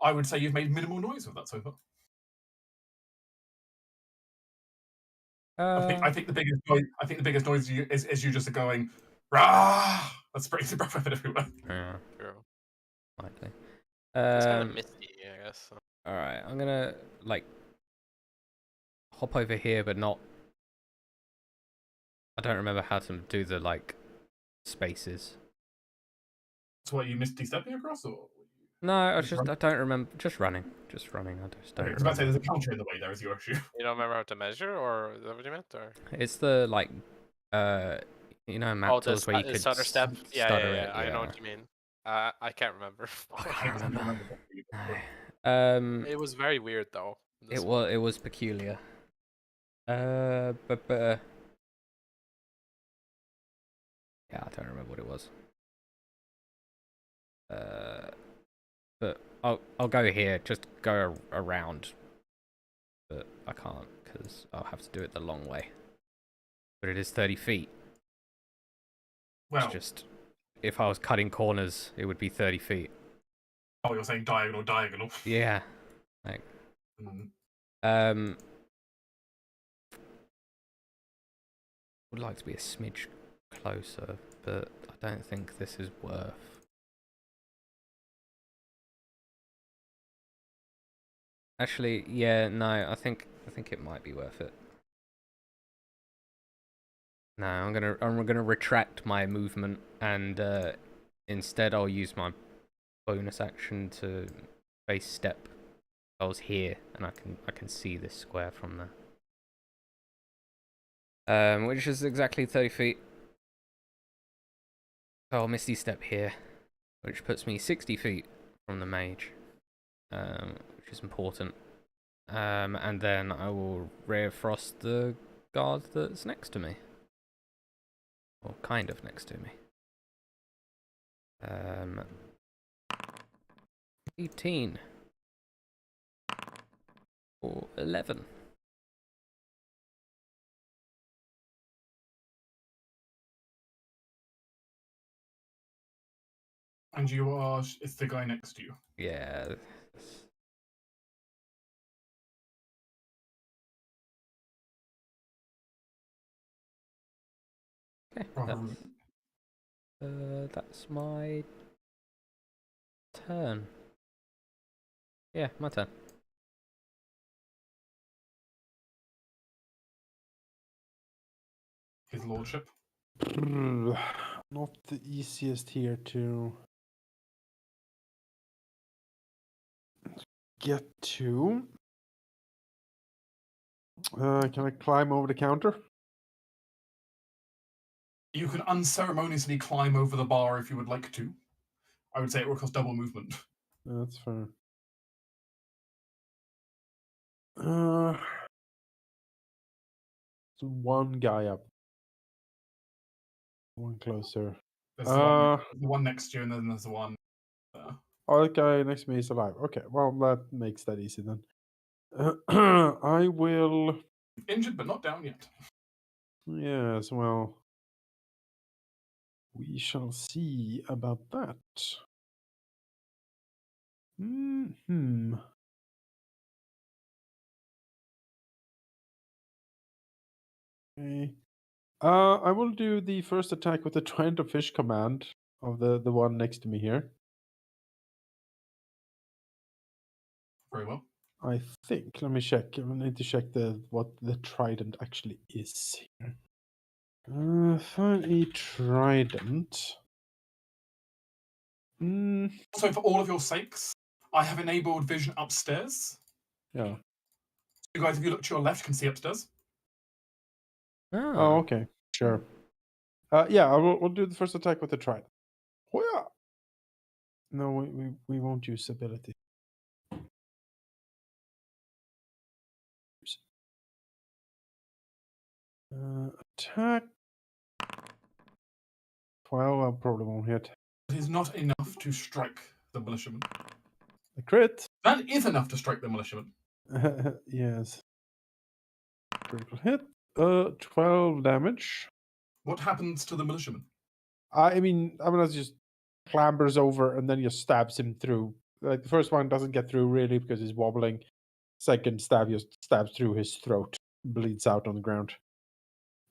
I would say you've made minimal noise with that so far. I think the biggest noise is you just going rah. That's pretty breath weapon everywhere. Yeah, True. likely. It's kind of misty, I guess. So. All right, I'm gonna hop over here, but not. I don't remember how to do the spaces. So what, you misty stepping across, or? No, I don't remember. Just running. I just don't remember. I was about to say there's a counter in the way there is your issue. You don't remember how to measure, or is that what you meant, or? It's the map tools where you could stutter step. Stutter it, I know what you mean. I can't remember. I can't remember. It was very weird though. It was peculiar. But yeah, I don't remember what it was. But I'll go here. Just go around. But I can't because I'll have to do it the long way. But it is 30 feet. Well, it's just if I was cutting corners, it would be 30 feet. Oh, you're saying diagonal. Yeah. Would like to be a smidge closer, but I don't think this is worth. Actually, yeah, no, I think it might be worth it. No, I'm gonna retract my movement, and instead I'll use my bonus action to base step. I was here, and I can see this square from there. Which is exactly 30 feet. So I'll misty step here, which puts me 60 feet from the mage, which is important. And then I will Ray of Frost the guard that's next to me. Or kind of next to me. 18. Or 11. And it's the guy next to you. Yeah. Okay, that's my turn. Yeah, my turn. His lordship. Not the easiest here to get to. Can I climb over the counter? You can unceremoniously climb over the bar if you would like to. I would say it will cost double movement. That's fair. So one guy up. One closer. There's the one next to you, and then there's the one there. Oh, that guy next to me is alive. Okay, well, that makes that easy then. I will... Injured, but not down yet. Yes, well... We shall see about that. Hmm. Okay. I will do the first attack with the Trident of Fish command of the one next to me here. Very well. I think. Let me check. I need to check what the trident actually is here. Find a trident. So for all of your sakes, I have enabled vision upstairs. Yeah. You guys, if you look to your left, can see upstairs. Oh, okay. Sure. Yeah, we'll do the first attack with the trident. Hoya! No, we won't use ability. Attack. Well, I probably won't hit. It is not enough to strike the militiaman. A crit. That is enough to strike the militiaman. Yes. Critical hit. 12 damage. What happens to the militiaman? I mean, just clambers over and then just stabs him through. Like the first one doesn't get through really because he's wobbling. Second stab just stabs through his throat, bleeds out on the ground.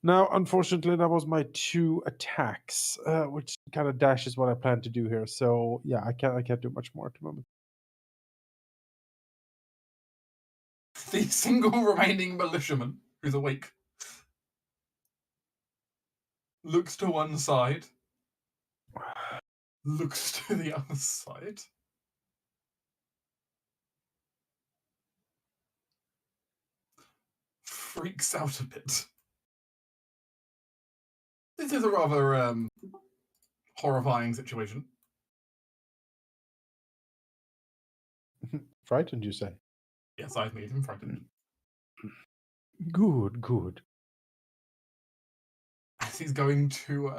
Now, unfortunately, that was my 2 attacks, which kind of dashes what I plan to do here. So yeah, I can't do much more at the moment. The single remaining militiaman who's awake looks to one side, looks to the other side. Freaks out a bit. This is a rather horrifying situation. Frightened, you say? Yes, I've made him frightened. Good. As he's going to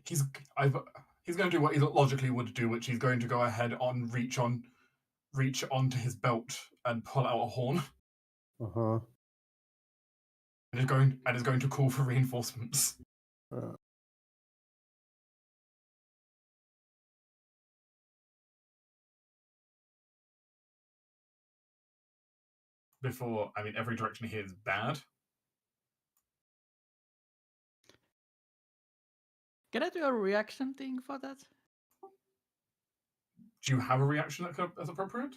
he's going to do what he logically would do, which he's going to go ahead on reach onto his belt and pull out a horn. Uh-huh. And is going to call for reinforcements. Before, every direction here is bad. Can I do a reaction thing for that? Do you have a reaction that's appropriate?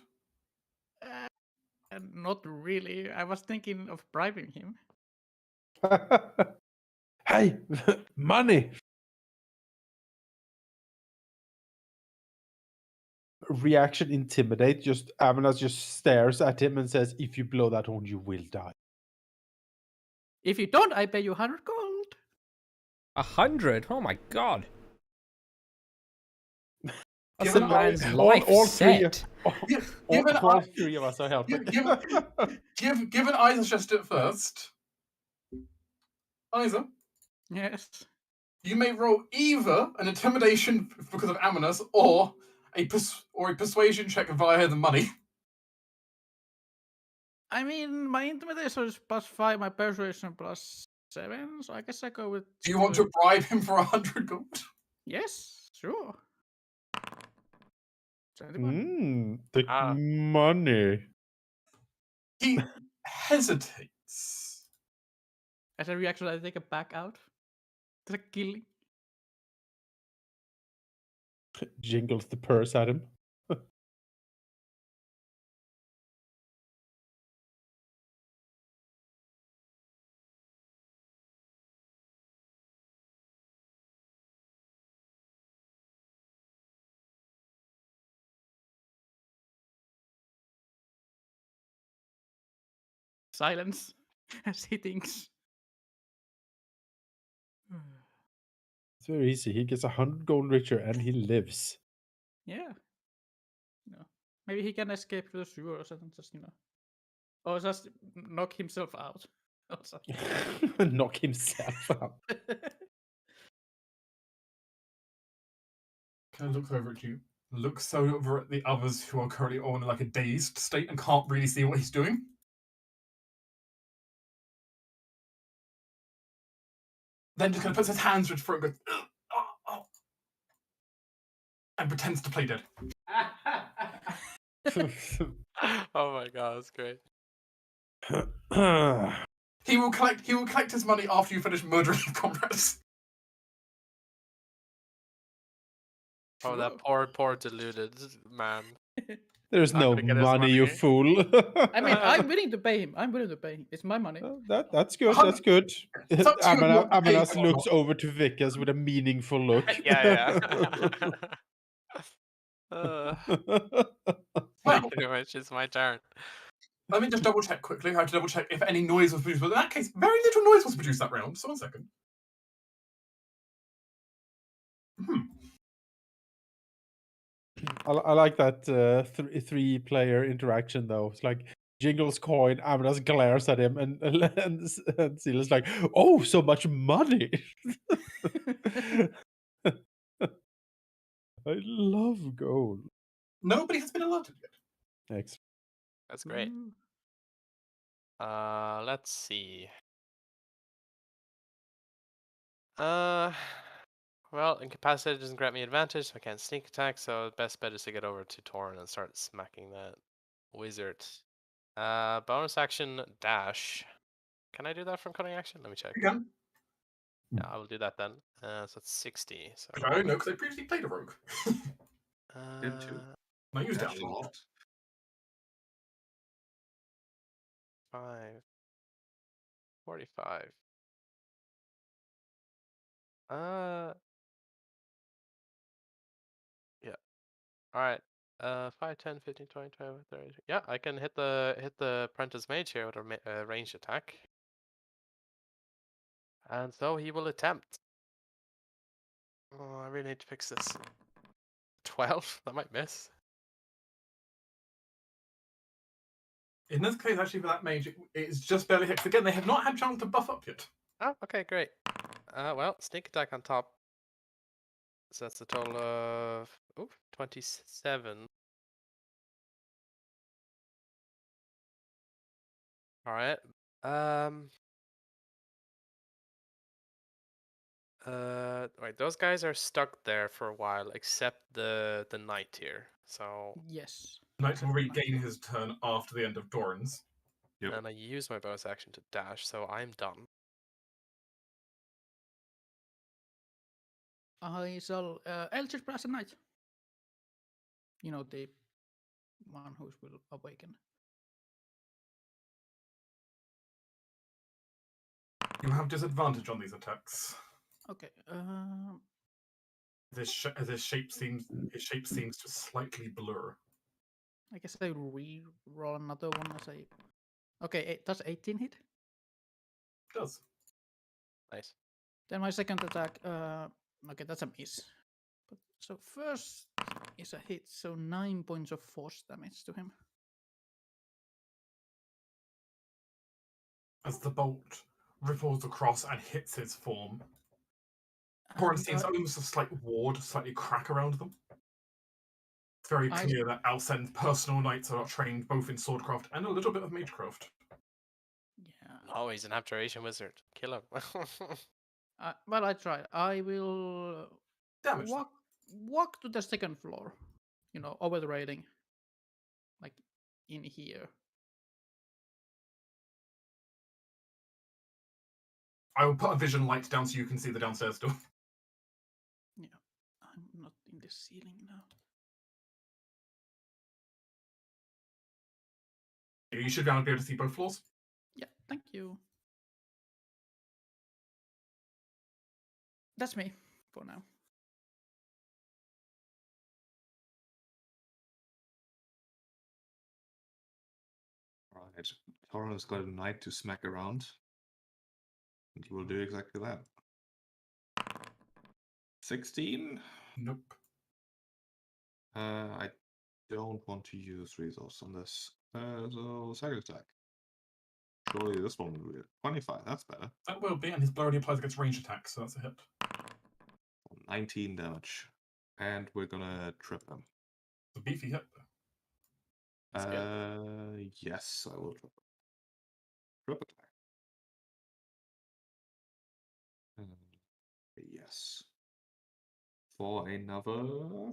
Not really. I was thinking of bribing him. Hey, money! Reaction intimidate. Just Amanas just stares at him and says, "If you blow that horn, you will die." If you don't, I pay you 100 gold. 100? Oh my god! That's Given a man's I- life all set. All 3 of us are helping. Given Isa just at first, Isa, Yes. you may roll either an intimidation because of Amanas or a persuasion check via the money. My intimidation is +5, my persuasion +7, so I guess I go with... Do you want to bribe him for 100 gold? Yes, sure. 21. The money. He hesitates. As a reaction, I take a back out. That's a killing. Jingles the purse at him. silence as he thinks. It's very easy. He gets 100 gold richer and he lives. Yeah. Maybe he can escape to the sewers and just, or just knock himself out. Knock himself out. Kind of looks over at you. Looks over at the others who are currently all in like a dazed state and can't really see what he's doing. Then just kind of puts his hands to his throat and goes, oh, and pretends to play dead. Oh my god, that's great. He will collect his money after you finish murdering your comrades. Oh, that poor deluded man. There's no money, you fool. I mean, I'm willing to pay him. It's my money. That's good. That's good. Amanas or looks not. over to Vickers with a meaningful look. Yeah. Thank you very much. It's my turn. Let me just double check quickly. I have to double check if any noise was produced. But in that case, very little noise was produced that round. So 1 second. I like that 3-player interaction though. It's like Jingle's coin, Amanas glares at him, and Sila's like, "Oh, so much money!" I love gold. Nobody has been alerted yet. Excellent. That's great. Let's see. Well, incapacitated doesn't grant me advantage, so I can't sneak attack. So best bet is to get over to Torin and start smacking that wizard. Bonus action dash. Can I do that from cutting action? Let me check. You can. Yeah, I will do that then. So it's 60. So I don't know because I previously played a rogue. Did too. I used it Dash a lot. lot. 5. 45. Yeah. All right. 5, 10, 15, 20, 25, 30. Yeah, I can hit the apprentice mage here with a ranged attack. And so he will attempt. Oh, I really need to fix this. 12? That might miss. In this case, actually, for that mage, it's just barely hit. Again, they have not had a chance to buff up yet. Oh, okay, great. Well, sneak attack on top. So that's a total of 27. All right. Right. Those guys are stuck there for a while, except the knight here. So yes, Knight will regain his turn after the end of Doran's. Yep. And I use my bonus action to dash, so I'm done. I shall Eldritch Blast at Night. You know, the one who will awaken. You have disadvantage on these attacks. Okay. His shape seems to slightly blur. I guess I re-roll another one as I. Okay, does 18 hit? It does. Nice. Then my second attack. Okay, that's a miss. But so first is a hit, so 9 points of force damage to him. As the bolt ripples across and hits his form, Doran seems almost a slight ward, slightly crack around them. It's very clear that Alcen's personal knights are trained both in swordcraft and a little bit of magecraft. Yeah. Oh, he's an abjuration wizard. Kill him. Well, I try. I will Damage. walk to the second floor. You know, over the railing, like in here. I will put a vision light down so you can see the downstairs door. Yeah, I'm not in the ceiling now. You should be able to see both floors. Yeah, thank you. That's me for now. Right. Toron has got a knight to smack around. And he will do exactly that. 16? Nope. I don't want to use resource on this. So second attack. Surely this one will be 25. That's better. That will be, and his blow only applies against range attacks, so that's a hit. 19 damage. And we're gonna trip him. It's a beefy hit. Yes, I will trip him. Trip attack. Yes. For another...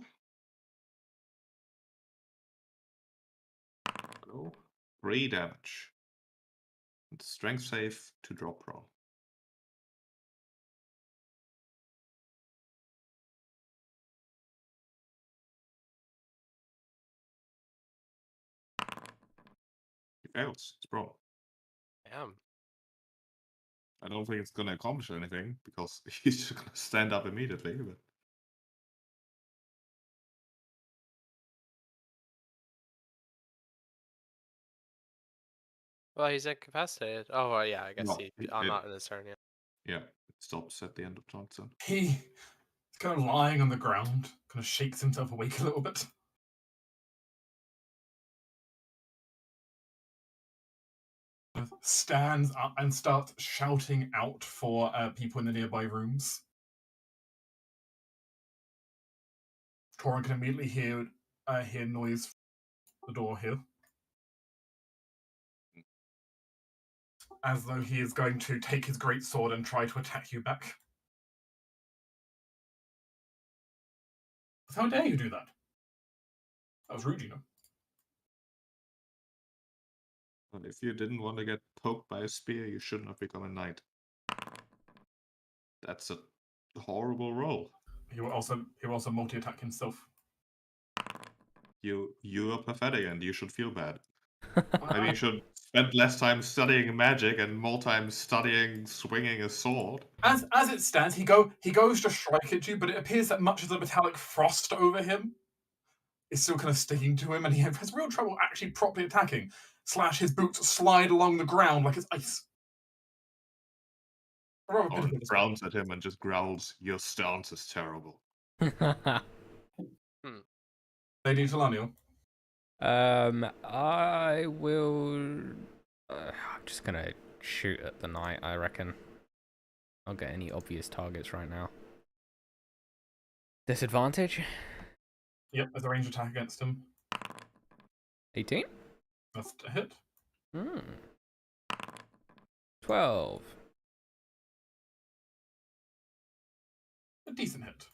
No. 3 damage. And strength save to drop prone. He fails. It's prone. Damn. I don't think it's gonna accomplish anything because he's just gonna stand up immediately. But... Well, he's incapacitated. Oh, well, yeah, I guess No, I'm not in his turn yet. Yeah, it stops at the end of Johnson. He's kind of lying on the ground, kind of shakes himself awake a little bit. Stands up and starts shouting out for people in the nearby rooms. Toron can immediately hear noise from the door here. As though he is going to take his great sword and try to attack you back. How dare you do that? That was rude, you know. Well, if you didn't want to get poked by a spear, you shouldn't have become a knight. That's a horrible roll. He will also multi-attack himself. You are pathetic and you should feel bad. Maybe you should spend less time studying magic and more time studying swinging a sword. As it stands, he goes to strike at you, but it appears that much of the metallic frost over him is still kind of sticking to him, and he has real trouble actually properly attacking. / his boots slide along the ground like it's ice. Toron frowns at him and just growls, "Your stance is terrible." Lady Talaniel. I will. I'm just gonna shoot at the knight, I reckon. I'll get any obvious targets right now. Disadvantage? Yep, there's a range attack against him. 18? That's a hit. 12. A decent hit.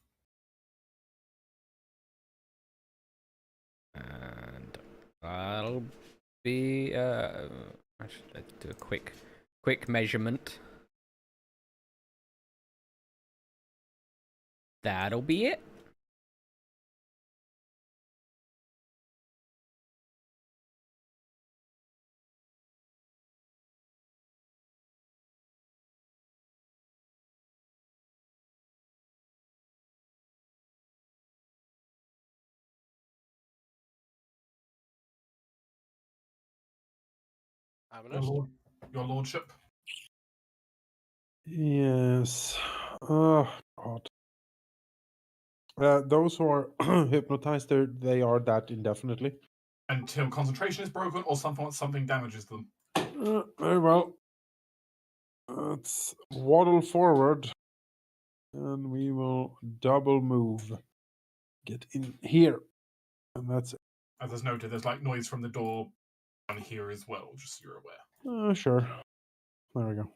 And that'll be I should do a quick measurement. That'll be it. Your lordship. Yes. Oh God. Those who are hypnotized, they are that indefinitely. Until concentration is broken or something damages them. Very well. Let's waddle forward. And we will double move. Get in here. And that's it. As is noted, there's like noise from the door down here as well, just so you're aware. Sure. There we go.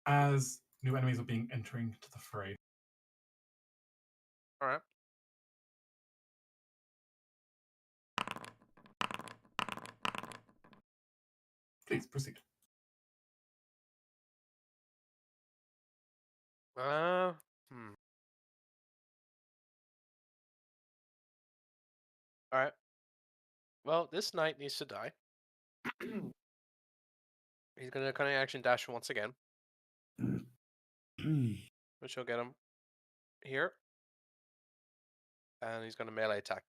As new enemies are being entering to the fray. All right. Please proceed. All right. Well, this knight needs to die. He's gonna cunning action dash once again, which will get him here, and he's gonna melee attack.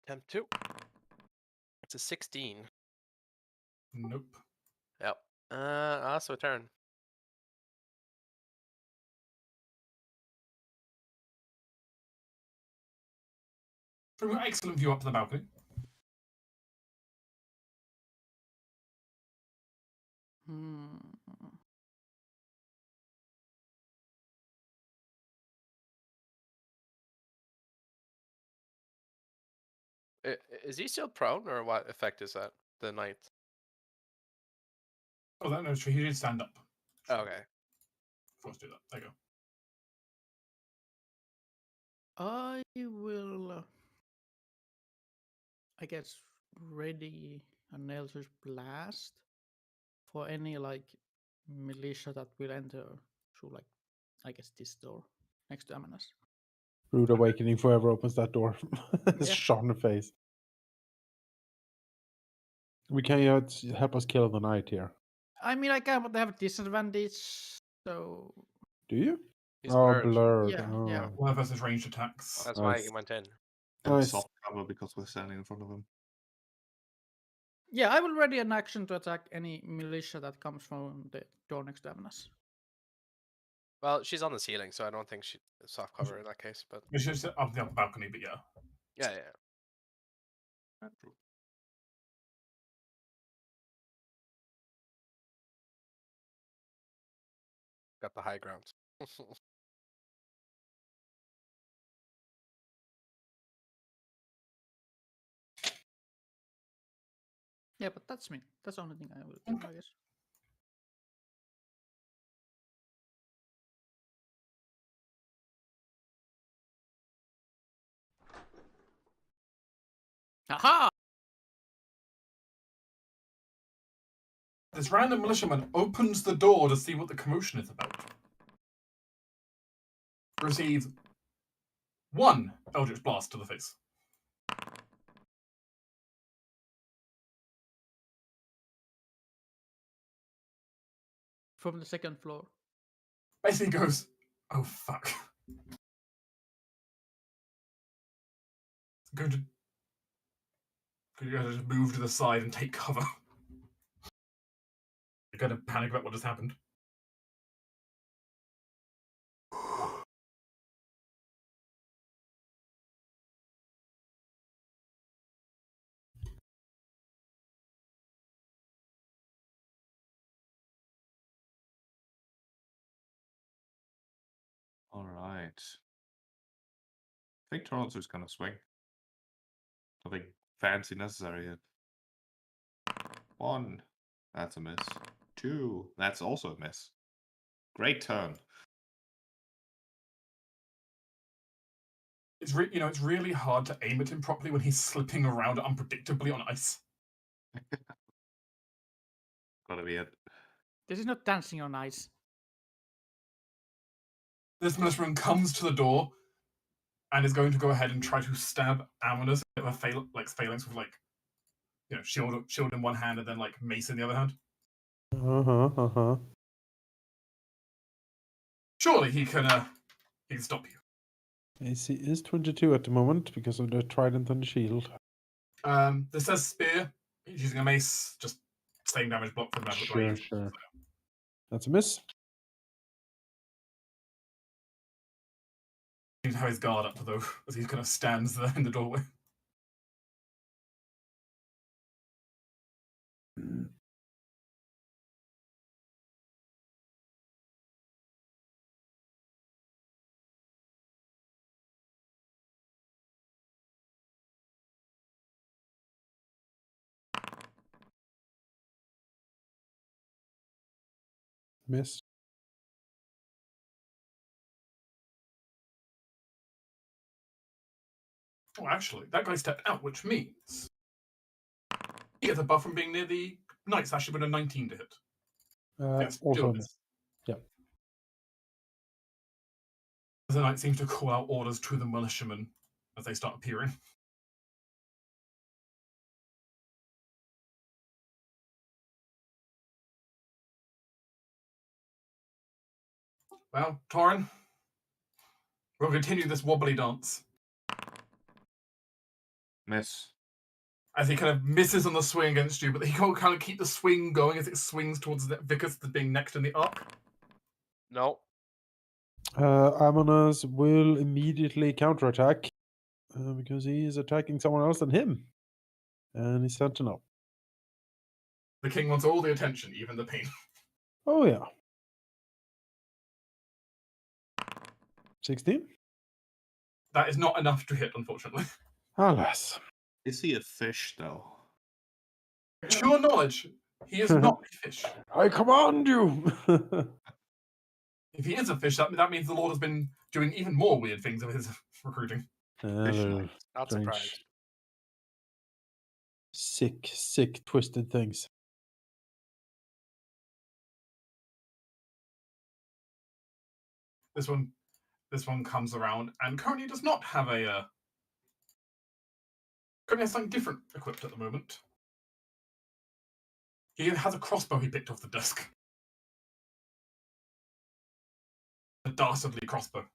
Attempt 2. It's a 16. Nope. Yep. Also a turn. From an excellent view up to the balcony. Is he still prone, or what effect is that? The knight. Oh, that no, true. He did stand up. Okay. Forced to do that. There you go. I will, I guess, ready an Eldritch Blast for any like militia that will enter through like, I guess, this door next to Amanas. Rude awakening forever opens that door. Yeah. Shot in the face. We can help us kill the knight here. I mean, I kind of have a disadvantage, so Do you? He's Oh, blurred. blurred. Yeah, Oh. yeah. One versus ranged attacks. That's why Nice. he went in. And Nice. soft cover because we're standing in front of him. Yeah, I will ready an action to attack any militia that comes from the door next to Amanas. Well, she's on the ceiling, so I don't think she soft cover in that case. But We should sit up the upper balcony, but yeah. yeah. True. Got the high ground. Yeah, but that's me. That's the only thing I will do, I guess. Aha! This random militiaman opens the door to see what the commotion is about. Receives 1 Eldritch Blast to the face. From the second floor. Basically goes, oh fuck. Going to just move to the side and take cover. You're going to panic about what just happened. All right. I think Toronto's gonna swing. Nothing fancy necessary yet. 1. That's a miss. 2. That's also a miss. Great turn. It's it's really hard to aim at him properly when he's slipping around unpredictably on ice. Gotta be it. This is not dancing on ice. This militiaman comes to the door and is going to go ahead and try to stab Amanas with a phalanx with shield in one hand and then mace in the other hand. Surely he can stop you. AC is 22 at the moment because of the trident and the shield. This says spear. He's using a mace, just same damage block from that. Sure. That's a miss. He seems to have his guard up though, as he kind of stands there in the doorway. Miss. Oh, actually, that guy stepped out, which means he gets a buff from being near the knights. Actually, with a 19 to hit. Yes, Also still miss. Yep. The knight seems to call out orders to the militiaman as they start appearing. Well, Torin, we'll continue this wobbly dance. Miss. As he kind of misses on the swing against you, but he can't kind of keep the swing going as it swings towards Vickers being next in the arc. No. Amonas will immediately counterattack because he is attacking someone else than him. And he's sentinel. The king wants all the attention, even the pain. Oh, yeah. 16? That is not enough to hit, unfortunately. Alas. Is he a fish, though? To your knowledge, he is not a fish. I command you! If he is a fish, that means the Lord has been doing even more weird things with his recruiting. Not strange. surprised. Sick, twisted things. This one comes around and currently does not have a currently has something different equipped at the moment. He has a crossbow he picked off the desk. A dastardly crossbow.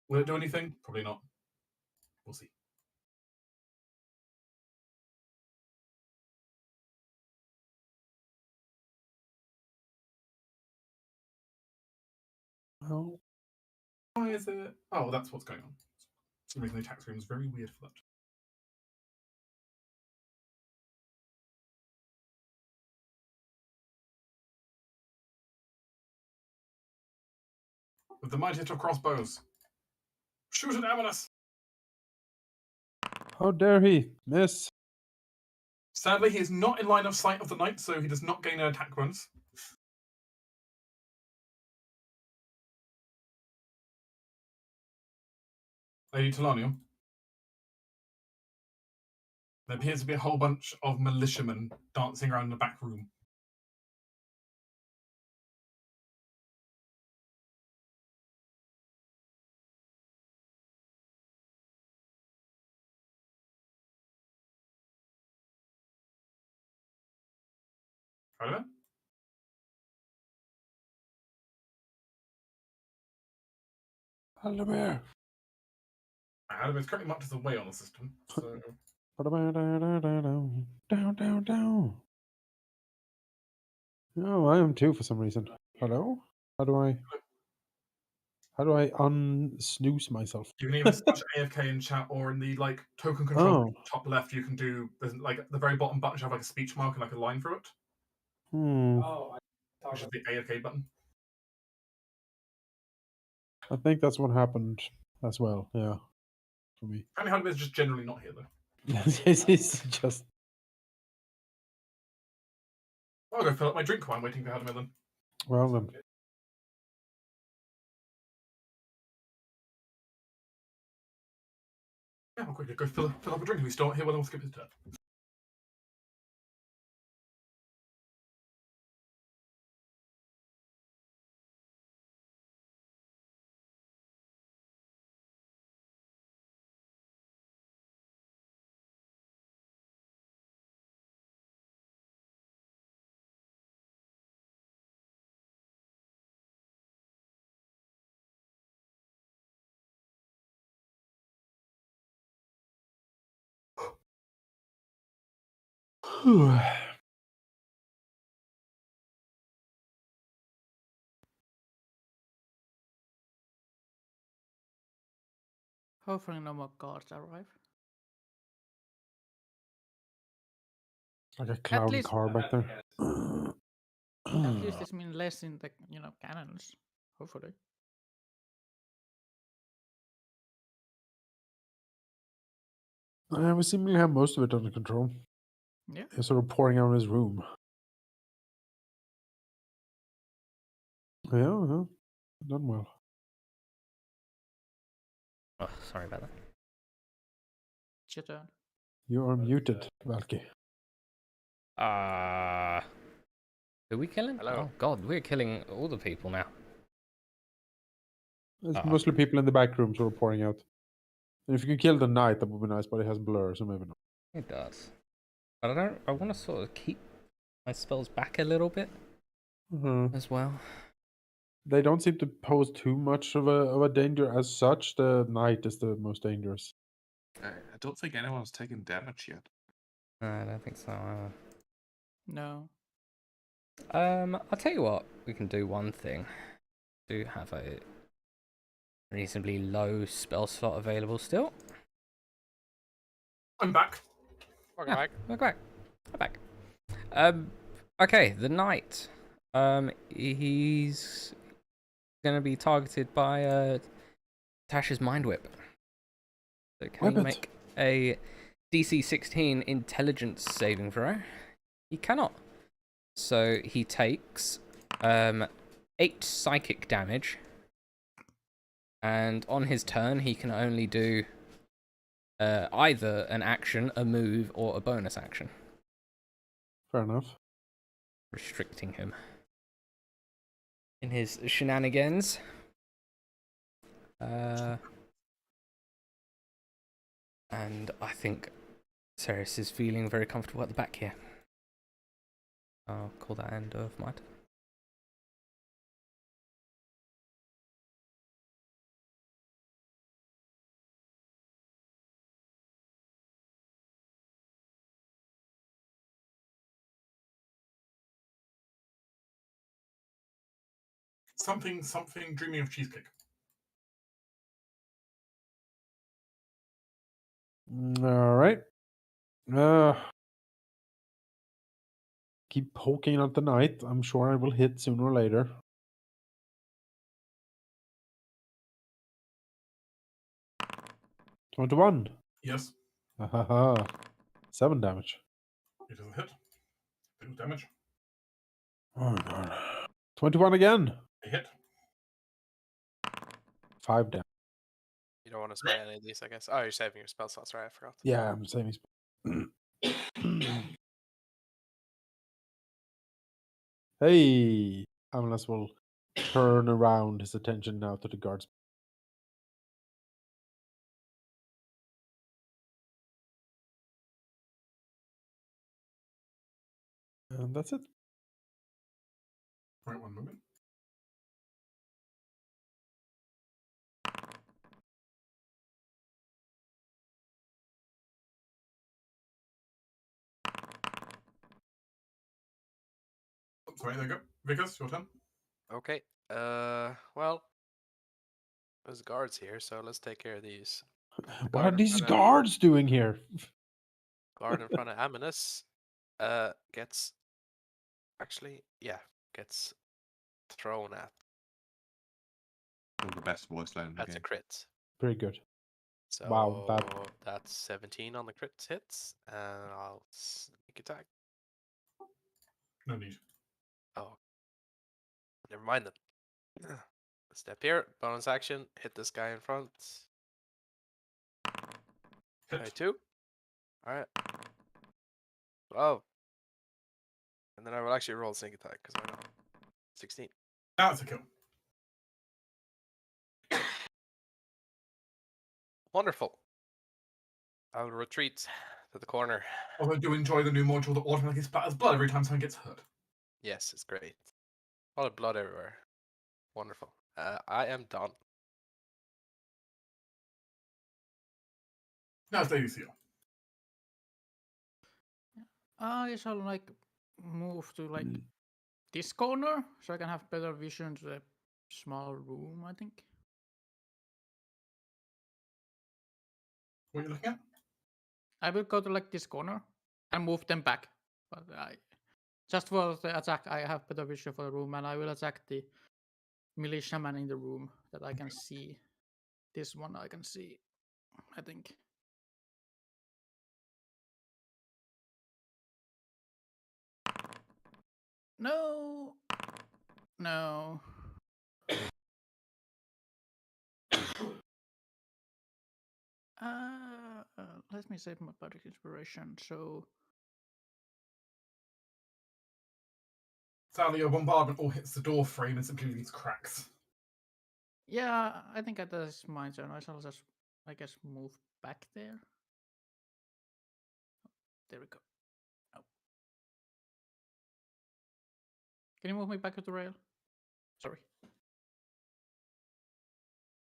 Will it do anything? Probably not. We'll see. Oh. Why is it? Oh, that's what's going on. For some reason the attack screen is very weird for that. With the mightiest of crossbows. Shoot at Amonas! How dare he? Miss. Sadly, he is not in line of sight of the knight, so he does not gain an attack bonus. Lady Telonium. There appears to be a whole bunch of militiamen dancing around the back room. Halldamir? Halldamir. Halldamir is currently marked as away on the system, so... Down. Oh, I am too for some reason. Hello? How do I unsnooze myself? You can either slash AFK in chat or in the token control top left you can do there's at the very bottom button you have a speech mark and a line through it. Which is the AFK button. I think that's what happened as well, yeah. For me. Apparently Halldamir is just generally not here though. It's just I'll go fill up my drink while I'm waiting for Halldamir then. well then. Yeah, I'll quickly go fill up a drink if we still not here when I'll skip his turn. Hopefully no more guards arrive. Like a clown car back there. At least this means less in the cannons. Hopefully. We seemingly have most of it under control. Yeah. They're sort of pouring out in his room. Yeah. Done well. Oh, sorry about that. It's your turn. You are muted, Valky. Who we killing? Hello. Oh god, we're killing all the people now. It's mostly people in the back rooms who are pouring out. And if you can kill the knight, that would be nice, but it has blur, so maybe not. It does. But I want to sort of keep my spells back a little bit as well. They don't seem to pose too much of a danger as such. The knight is the most dangerous. I don't think anyone's taken damage yet. No, I don't think so. No. I'll tell you what. We can do one thing. Do have a reasonably low spell slot available still. I'm back. Welcome back. Welcome back. I'm back. Okay, the knight. He's gonna be targeted by Tash's mind whip. So can he make a DC 16 intelligence saving throw? He cannot. So he takes 8 psychic damage, and on his turn he can only do either an action, a move, or a bonus action. Fair enough. Restricting him in his shenanigans. And I think Ceres is feeling very comfortable at the back here. I'll call that end of my turn. Something dreaming of cheesecake. All right. Keep poking at the knight. I'm sure I will hit sooner or later. $21. Yes. 7 damage. It doesn't hit. 2 damage. Oh god. 21 again. A hit. 5 damage. You don't want to spray any of these, I guess. Oh, you're saving your spell slots, right? I forgot. Yeah, I'm saving. Hey, Amalas will turn around his attention now to the guards. And that's it. Right, one moment. Oh, sorry, there you go. Vickers, your turn. Okay. Well, there's guards here, so let's take care of these. What are these guards doing here? Guard in front of Aminus gets thrown at. The best voice line in the That's game. a crit. Pretty good. So Wow, that's 17 on the crit hits, and I'll sneak attack. No need. Oh, never mind then. Step here, bonus action, hit this guy in front. Hit. 22. Alright. Oh. And then I will actually roll sneak attack, because why not? 16. That's a kill. Wonderful. I will retreat to the corner. Although I do enjoy the new module that automatically splatters blood every time someone gets hurt. Yes, it's great. A lot of blood everywhere. Wonderful. I am done. Now it's Lady Seal. I shall move to this corner so I can have better vision to the small room, I think. What are you looking at? I will go to this corner and move them back. But just for the attack, I have better vision for the room, and I will attack the militia man in the room that I can see. This one I can see, I think. No. No. Let me save my bardic inspiration. So Sadly, a bombardment all hits the door frame and simply leaves cracks. Yeah, I think that is my turn. I shall just, I guess, move back there. There we go. Oh. Can you move me back to the rail? Sorry.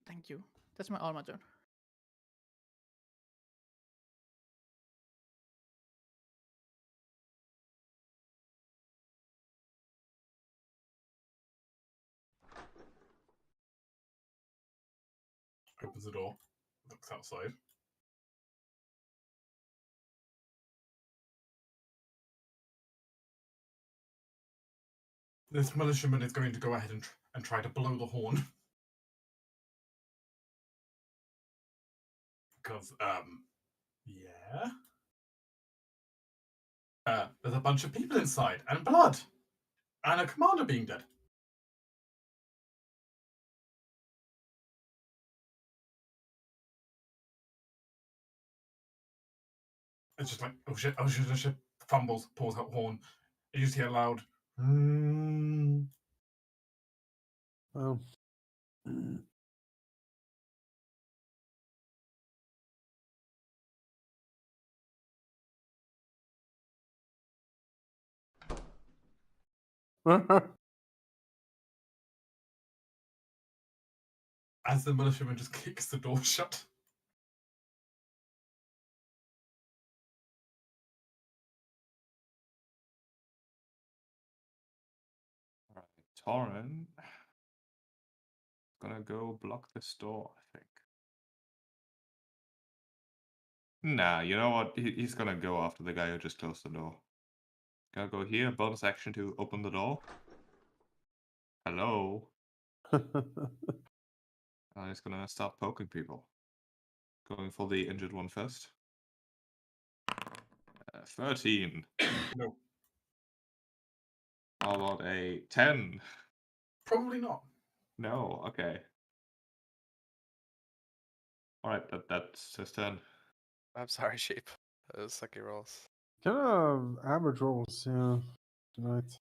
Thank you. That's all my turn. Opens the door, looks outside. This militiaman is going to go ahead and try to blow the horn. Because, yeah. There's a bunch of people inside, and blood, and a commander being dead. It's just like, oh shit, oh shit, oh shit. Fumbles, pulls out horn. You just hear loud. Well. As the militiaman just kicks the door shut. Torren gonna go block this door, I think. Nah, you know what? He's gonna go after the guy who just closed the door. Gonna go here, bonus action to open the door. Hello. He's gonna start poking people. Going for the injured one first. 13. No. How about a 10? Probably not. No, okay. Alright, that's his turn. I'm sorry, sheep. Those sucky rolls. Kind of average rolls, yeah, tonight.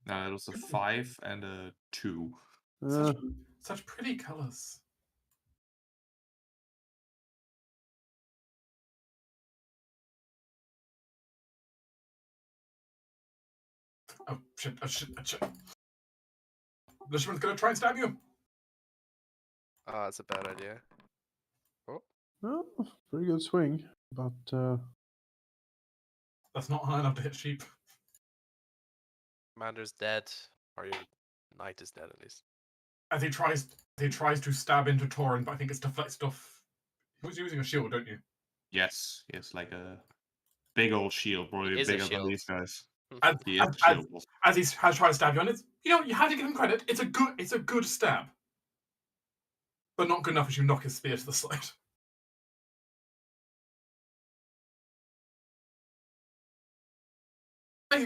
No, it was a 5 and a 2. Such pretty colors. Oh shit, oh shit, oh shit. Militiaman's gonna try and stab you. Ah, that's a bad idea. Oh. Well, pretty good swing, but That's not high enough to hit sheep. Commander's dead. Or your knight is dead at least. As he tries to stab into Torren, but I think it's deflected off. He was using a shield, don't you? Yes, he has like a big old shield, probably Is a bigger than shield. these guys. As, He is as, a shield. as he has tried to stab you, and it's, you know, you have to give him credit. It's a good stab, but not good enough as you knock his spear to the side.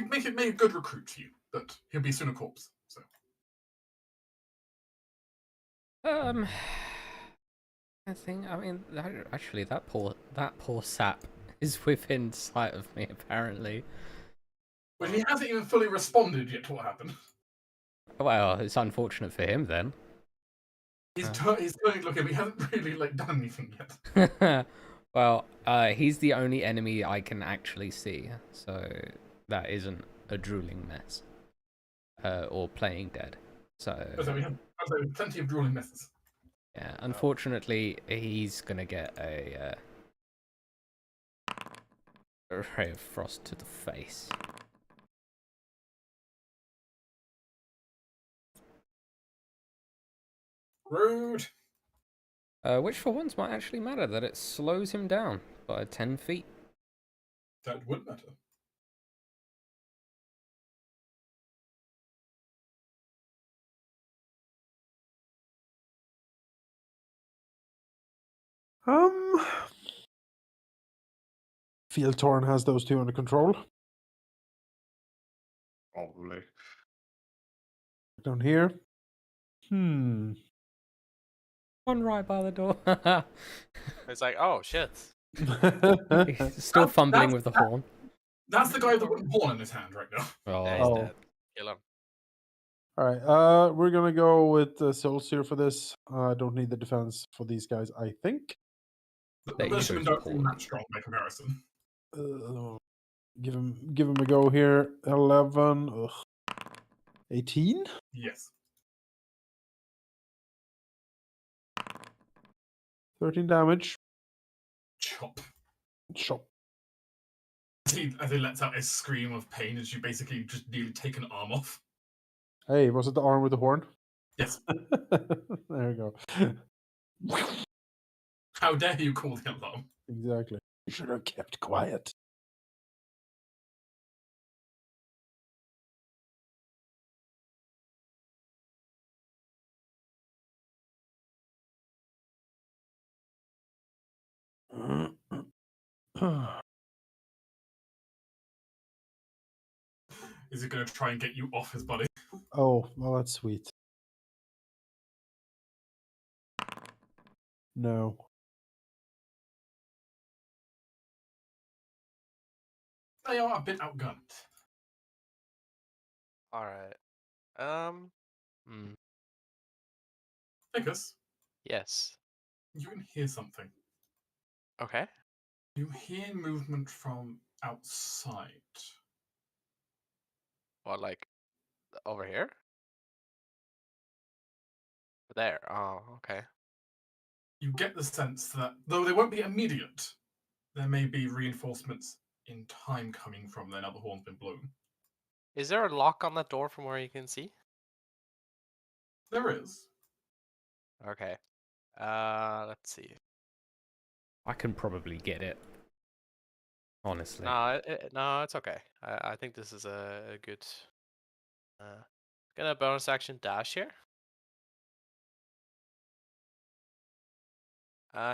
Make it a good recruit for you, but he'll be soon a corpse. So. I think. I mean, actually, that poor sap is within sight of me. Apparently. But he hasn't even fully responded yet to what happened. Well, it's unfortunate for him then. He's turning to look at him. He hasn't really done anything yet. Well, he's the only enemy I can actually see, so that isn't a drooling mess. Or playing dead. So we have plenty of drooling messes. Yeah, unfortunately, he's gonna get a ray of frost to the face. Rude. Which for once might actually matter, that it slows him down by 10 feet. That would matter. feel Torn has those two under control. Probably. Down here. One right by the door. It's like, oh shit. He's still fumbling with the horn. That's the guy with the wooden horn in his hand right now. Yeah, he's dead. Kill him. All right. We're gonna go with Souls here for this. I don't need the defense for these guys, I think. The They Militiamen chose don't seem poorly. that strong by comparison. Give him a go here. 11. Ugh. 18? Yes. 13 damage. Chop. Chop. As he lets out a scream of pain as you basically just nearly take an arm off. Hey, was it the arm with the horn? Yes. There we go. How dare you call the alarm? Exactly. You should have kept quiet. Is he going to try and get you off his body? Oh, well, that's sweet. No. They are a bit outgunned. All right. Ficus, Yes. you can hear something. Okay. You hear movement from outside. What, like over here? There. Oh, okay. You get the sense that, though they won't be immediate, there may be reinforcements in time coming from there now the horn's been blown. Is there a lock on that door from where you can see? There is. Okay. Let's see. I can probably get it. Honestly. No, no, it's okay. I think this is a good. Gonna bonus action dash here.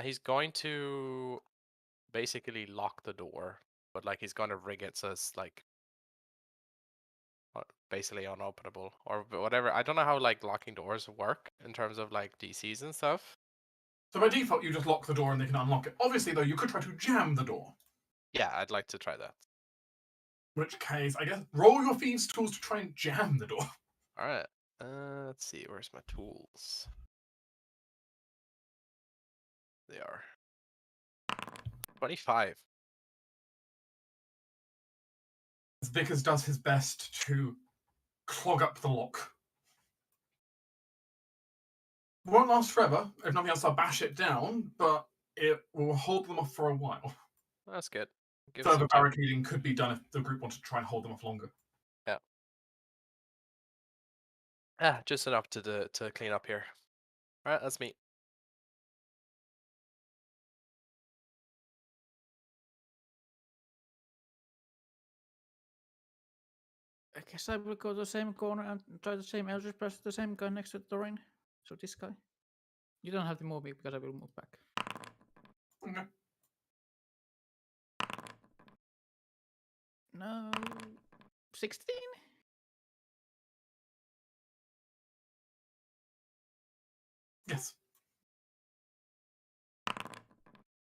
He's going to basically lock the door, but like he's gonna rig it so it's like basically unopenable or whatever. I don't know how like locking doors work in terms of like DCs and stuff. So by default, you just lock the door and they can unlock it. Obviously, though, you could try to jam the door. Yeah, I'd like to try that. In which case, I guess, roll your thieves' tools to try and jam the door. All right. Let's see. Where's my tools? They are 25. As Vickers does his best to clog up the lock. It won't last forever. If nothing else, I'll bash it down, but it will hold them off for a while. That's good. Give Further some time. barricading could be done if the group wanted to try and hold them off longer. Yeah. Just enough to clean up here. All right, that's me. I guess I will go to the same corner and try the same Eldritch Blast, the same guy next to the door. So this guy. You don't have to move me because I will move back. Okay. No. 16? Yes.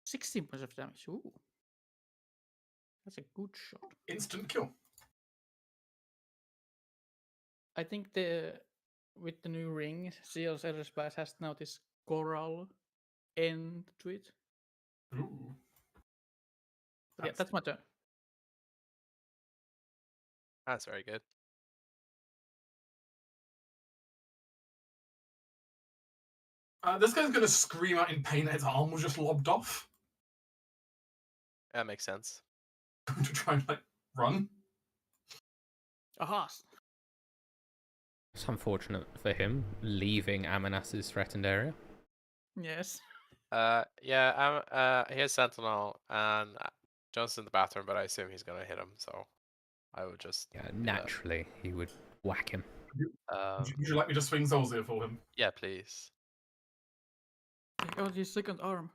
16 points of damage. Ooh. That's a good shot. Instant kill. I think with the new ring, Seal's Eldritch Blast has now this coral end to it. Ooh. But yeah, that's my turn. That's very good. This guy's going to scream out in pain that his arm was just lobbed off. That makes sense. Going to try and, like, run. Aha! It's unfortunate for him, leaving Amanas's threatened area. Yes. Yeah, he has Sentinel, and John's in the bathroom, but I assume he's gonna hit him, so I would just... Yeah, naturally, he would whack him. Would you like me to swing Zolzir for him? Yeah, please. He got his second arm.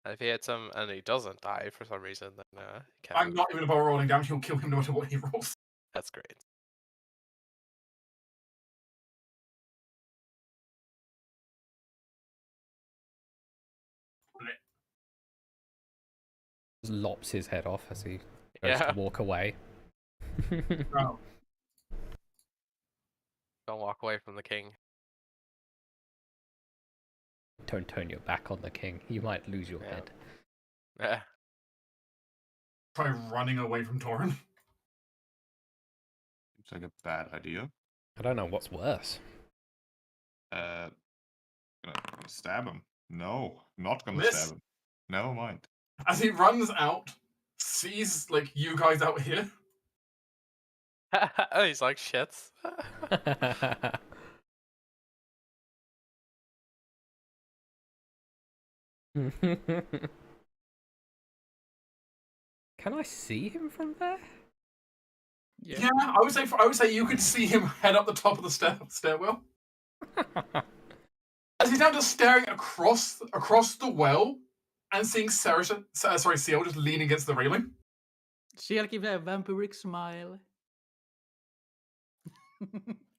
And if he hits him and he doesn't die for some reason, then he can't I'm move. not even about rolling damage. He'll kill him no matter what he rolls. That's great. Just lops his head off as he goes to walk away. Oh. Don't walk away from the king. Don't turn your back on the king. You might lose your head. Yeah. Try running away from Torin. Seems like a bad idea. I don't know what's worse. Gonna stab him. No, not gonna Miss. stab him. Never mind. As he runs out, sees like you guys out here. Oh, he's like, shit. Can I see him from there? Yeah, I would say you could see him head up the top of the stairwell. As he's now just staring across the well and seeing Ciel just leaning against the railing. Ciel gives a vampiric smile.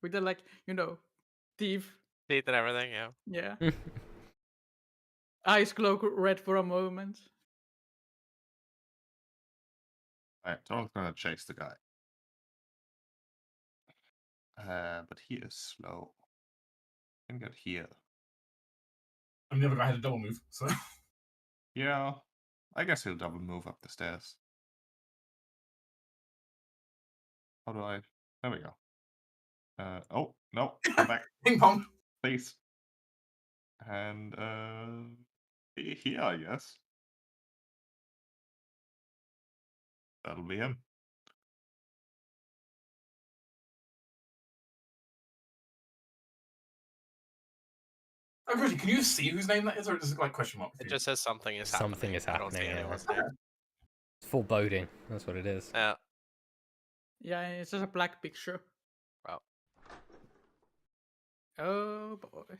With the teeth. Teeth and everything, yeah. Yeah. Eyes glow red for a moment. Alright, Torin's gonna chase the guy. But he is slow. Can get here. And the other guy had a double move, so Yeah, I guess he'll double move up the stairs. How do I? There we go. Oh no, come back, ping pong. please. And here, I guess. That'll be him. Oh, Chrissy, can you see whose name that is, or is it like question mark? It just says something is happening. Something is I don't see happening, yeah. anyone's name. It's foreboding. That's what it is. Yeah. Yeah, it's just a black picture. Wow. Oh boy.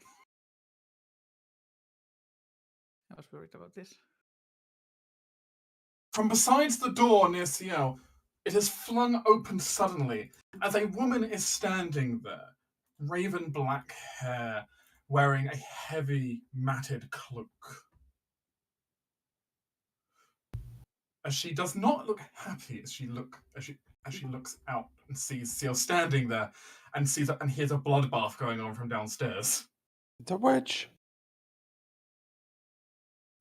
I was worried about this. From beside the door near Ciel, it is flung open suddenly as a woman is standing there, raven black hair, wearing a heavy matted cloak. As she does not look happy as she looks out and sees Ciel standing there and hears a bloodbath going on from downstairs. It's a witch.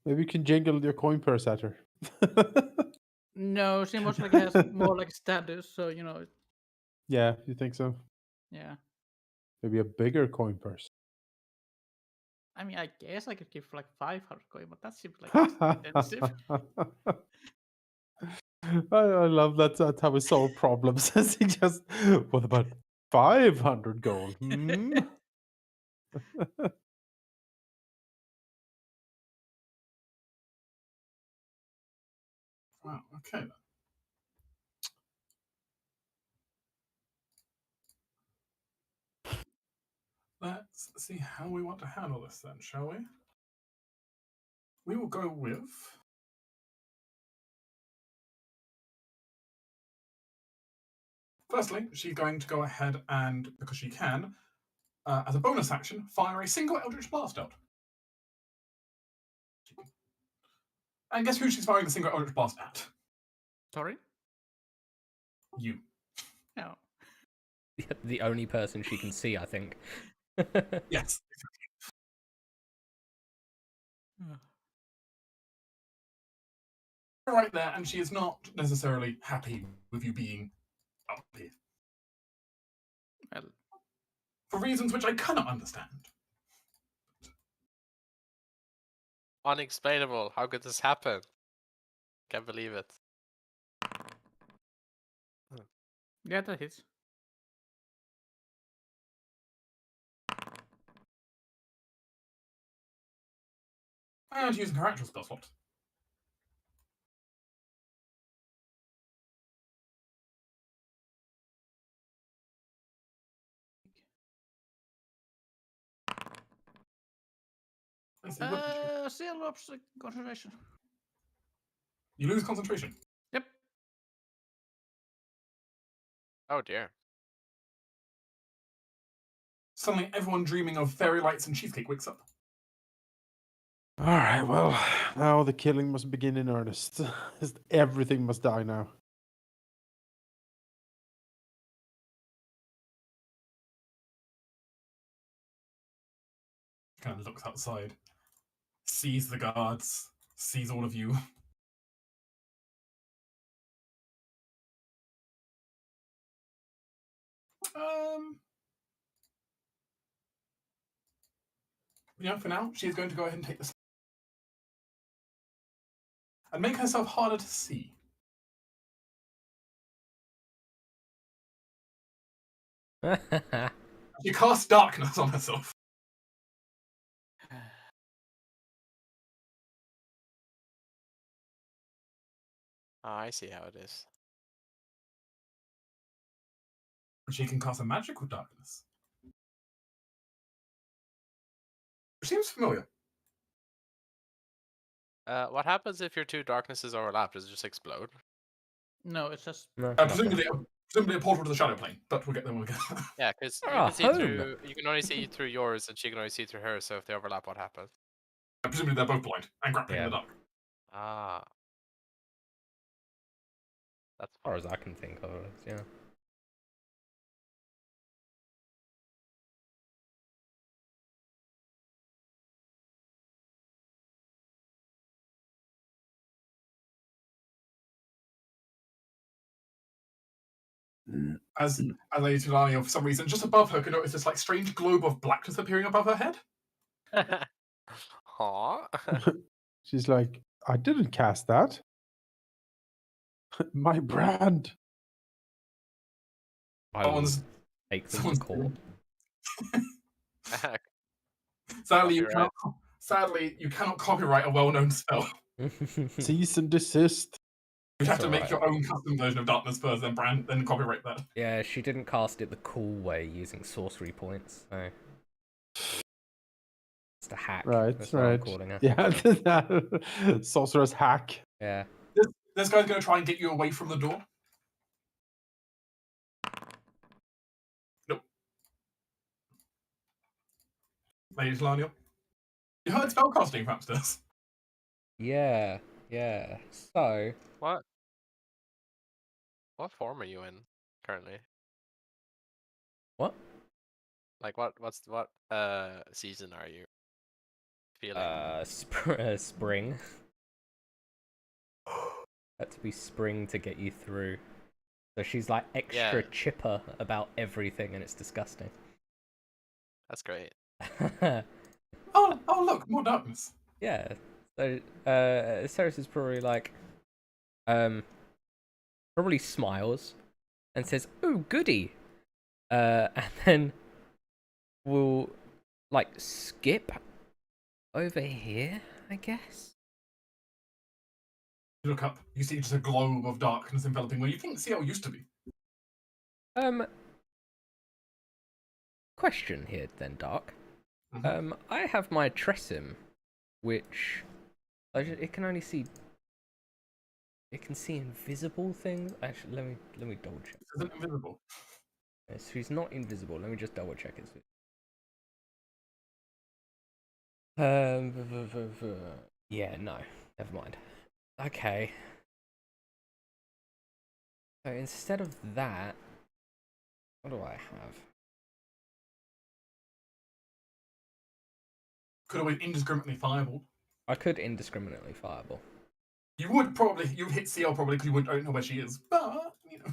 Maybe you can jingle your coin purse at her. No, she most likely has more like status, so Yeah, you think so? yeah. Maybe a bigger coin purse. I mean, I guess I could give like 500 coin, but that seems like expensive. I love that. That's how we solve problems. He just, what about 500 gold? Hmm? Wow, okay then. Let's see how we want to handle this then, shall we? We will go with... Firstly, she's going to go ahead and, because she can, as a bonus action, fire a single Eldritch Blast out. And guess who she's firing the single Eldritch Blast at? Sorry? You. No. The only person she can see, I think. Yes. Right there, and she is not necessarily happy with you being up here. Well, for reasons which I cannot understand. Unexplainable. How could this happen? Can't believe it. yeah, that hits. And using her actual spell slot. Ciel drops concentration. You lose concentration. Yep. Oh dear. Suddenly, everyone dreaming of fairy lights and cheesecake wakes up. All right, well, now the killing must begin in earnest. Everything must die now. kind of looks outside, sees the guards, sees all of you. For now, she's going to go ahead and take this and make herself harder to see. She casts darkness on herself. Oh, I see how it is. She can cast a magical darkness. Seems familiar. What happens if your two darknesses overlap? Does it just explode? No, it's just Presumably a portal to the shadow plane, but we'll get there when we get there. Yeah, because you can see through. You can only see through yours, and she can only see through hers. So if they overlap, what happens? Presumably they're both blind and grappling in the dark. Ah, that's as far as I can think of it. Yeah. As Lady Tulania, for some reason, just above her, can notice this like strange globe of blackness appearing above her head. She's like, I didn't cast that. My brand. I will take them to court. Sadly, you cannot copyright a well-known spell. Cease and desist. You'd have to make your own custom version of Darkness first, then copyright that. Yeah, she didn't cast it the cool way using sorcery points, so it's a hack. Right, That's what I'm calling her. Yeah, sorcerer's hack. Yeah. This guy's going to try and get you away from the door. Nope. Lady Laniel. You heard spellcasting from upstairs. Yeah. So what form are you in currently? What? Like what season are you feeling? Spring. Had to be spring to get you through. So she's like extra chipper about everything, and it's disgusting. That's great. Oh, look, more darkness. Yeah. So Ceres is probably like, probably smiles and says, "Oh, goody," and then we'll like skip over here, I guess. You look up, you see just a globe of darkness enveloping where you think Ciel used to be. Question here then, Dark. Mm-hmm. I have my Tressim, which it can only see. It can see invisible things. Actually, let me double check. It isn't invisible. So he's not invisible. Let me just double check his. Yeah, no, never mind. Okay. So instead of that, what do I have? Could have been indiscriminately fireball. I could indiscriminately fireball. You would hit Ciel probably because you don't know where she is, but you know.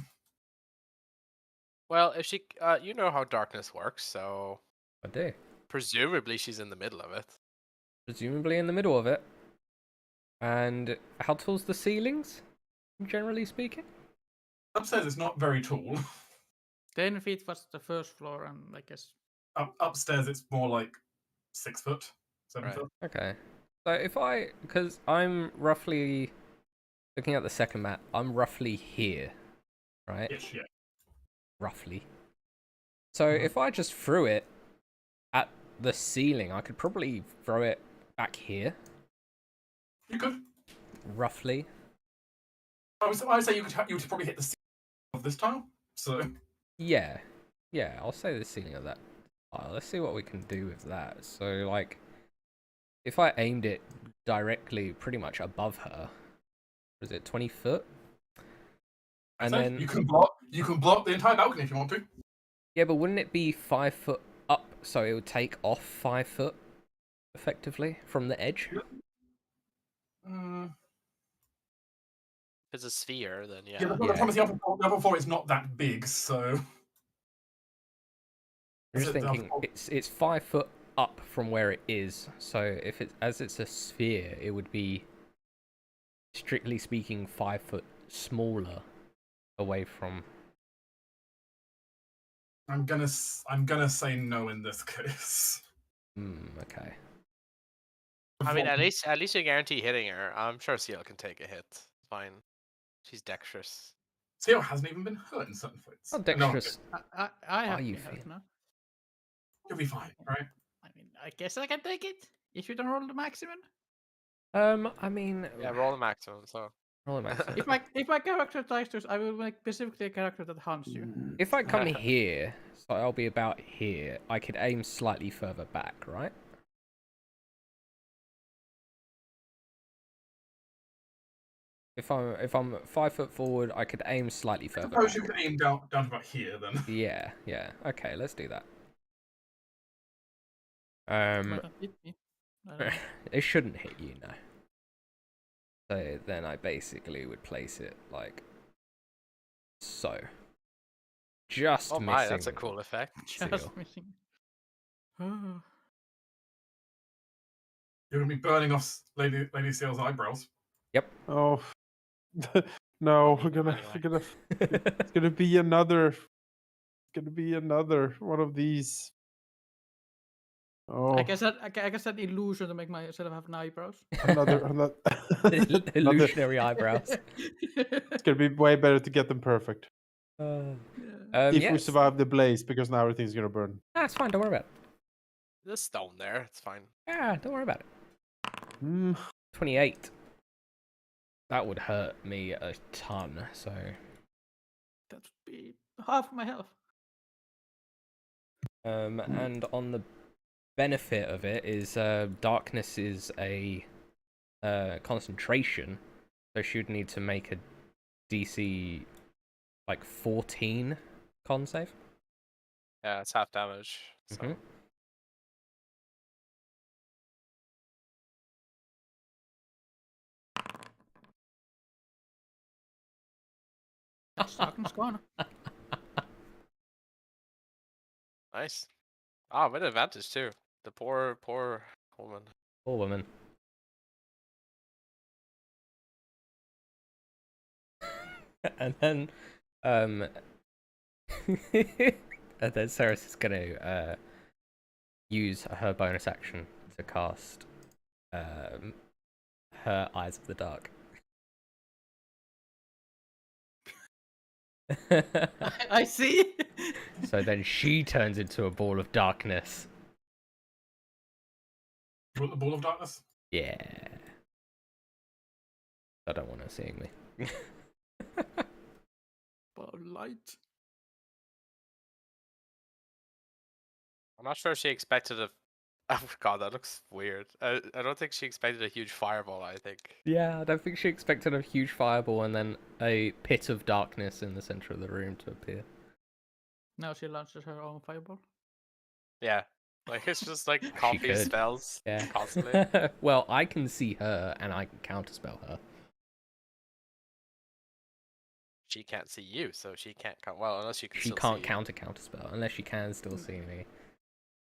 Well, if she, you know how darkness works, so I do. Presumably she's in the middle of it. Presumably in the middle of it. And how tall's the ceilings, generally speaking? Upstairs it's not very tall. 10 feet was the first floor, and I guess upstairs it's more like 6 foot, 7 foot. Okay. So because I'm roughly looking at the second map, I'm roughly here, right? Yes, yeah. Roughly. So if I just threw it at the ceiling, I could probably throw it back here. You could. Roughly. I would say you would probably hit the ceiling of this tile. So. Yeah, I'll say the ceiling of that tile. Let's see what we can do with that. So like, if I aimed it directly, pretty much above her, was it 20 foot? And then you can block the entire balcony if you want to. Yeah, but wouldn't it be 5 foot up? So it would take off 5 foot. effectively, from the edge. Mm, If it's a sphere, then yeah, yeah. the problem is the upper floor is not that big, so. I'm just thinking it's 5 foot up from where it is, so if it's a sphere, it would be, strictly speaking, 5 foot smaller away from. I'm gonna say no in this case. Okay. I mean, at least you guarantee hitting her. I'm sure Seal can take a hit. Fine. She's dexterous. Seal hasn't even been hurt in certain fights. How dexterous I have are you been hurt feeling? now. You'll be fine, right? I mean, I guess I can take it if you don't roll the maximum. I mean, Yeah, roll the maximum. So. roll the maximum. If my character tries to, I will make specifically a character that hunts you. If I come here, so I'll be about here, I could aim slightly further back, right? If I'm 5 foot forward, I could aim slightly further Suppose back. you could aim down to about here, then. Yeah. Okay, let's do that. Might not hit me. I don't know. It shouldn't hit you, no. So then I basically would place it like so. Just Oh missing. my, that's a cool effect. Seal. Just missing. Oh. You're gonna be burning off Lady Seal's eyebrows. Yep. Oh no, Anyway. it's gonna be another one of these. Oh, I guess that illusion to make myself have eyebrows. another Illusionary eyebrows. It's gonna be way better to get them perfect. If we Yes. survive the blaze, because now everything's gonna burn. That's fine, don't worry about it. There's stone there. It's fine. Yeah, don't worry about it. Mm, 28. That would hurt me a ton, so. That would be half my health. And on the benefit of it is darkness is a concentration, so she would need to make a DC like 14 con save. Yeah, it's half damage. So. Mhm. Darkness gone. Nice. Ah, with advantage too. The poor woman. Poor woman. And then and then Ceres is gonna use her bonus action to cast her Eyes of the Dark. I see. So then she turns into a ball of darkness. You want the ball of darkness? Yeah. I don't want her seeing me. Light. I'm not sure if she expected a. Oh god, that looks weird. I don't think she expected a huge fireball. I think. Yeah, I don't think she expected a huge fireball and then a pit of darkness in the center of the room to appear. Now she launches her own fireball. Yeah, like it's just like copy could. spells. Yeah. Constantly. Well, I can see her and I can counterspell her. She can't see you, so she can't. Well, unless you can. She still can't see you. counterspell unless she can still see me.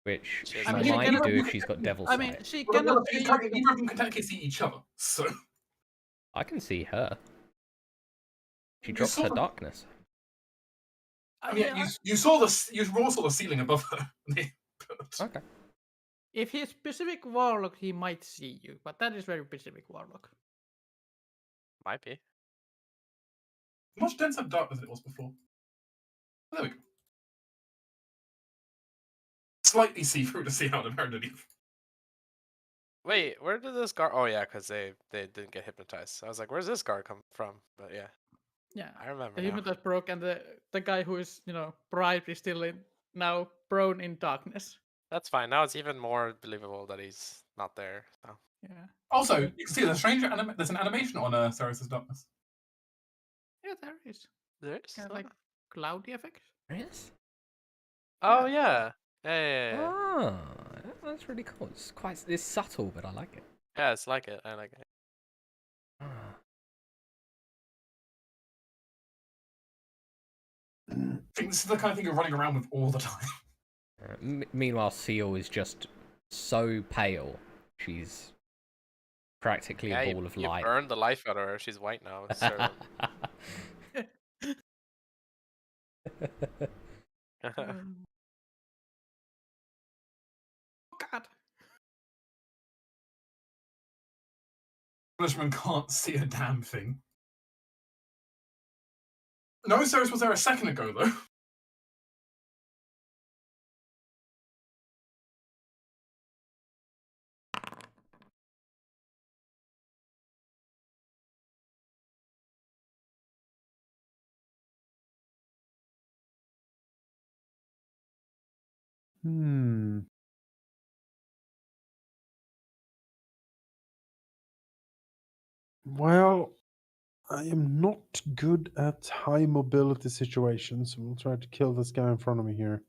Which She has she no might idea. do if she's got devil sight. I mean, she Well, cannot neither see. of them can technically see each other, so. I can see her. She You drops saw her them. darkness. I mean, you saw you raw saw the ceiling above her. Okay. If he's specific warlock, he might see you, but that is very specific warlock. Might be. Much denser darkness than it was before. There we go. Slightly see through to see how the did. Wait, where did this guard? Oh yeah, because they didn't get hypnotized. I was like, where's this guard come from? But yeah, Yeah. I remember The now. human that broke, and the guy who is bribed is still now prone in darkness. That's fine. Now it's even more believable that he's not there. So. Yeah. Also, you can see there's a strange there's an animation on Ceres' darkness. Yeah, there is. There is. Kind of like cloudy effect. Yes. Oh yeah. Yeah. Oh, That's really cool. It's subtle, but I like it. Yeah, it's like it. I like it. I think this is the kind of thing you're running around with all the time. Meanwhile, Seal is just so pale. She's practically a ball of you light. burned the life out of her. She's white now. God. Englishman can't see a damn thing. No, Ceres was there a second ago, though. Well, I am not good at high mobility situations, so we'll try to kill this guy in front of me here.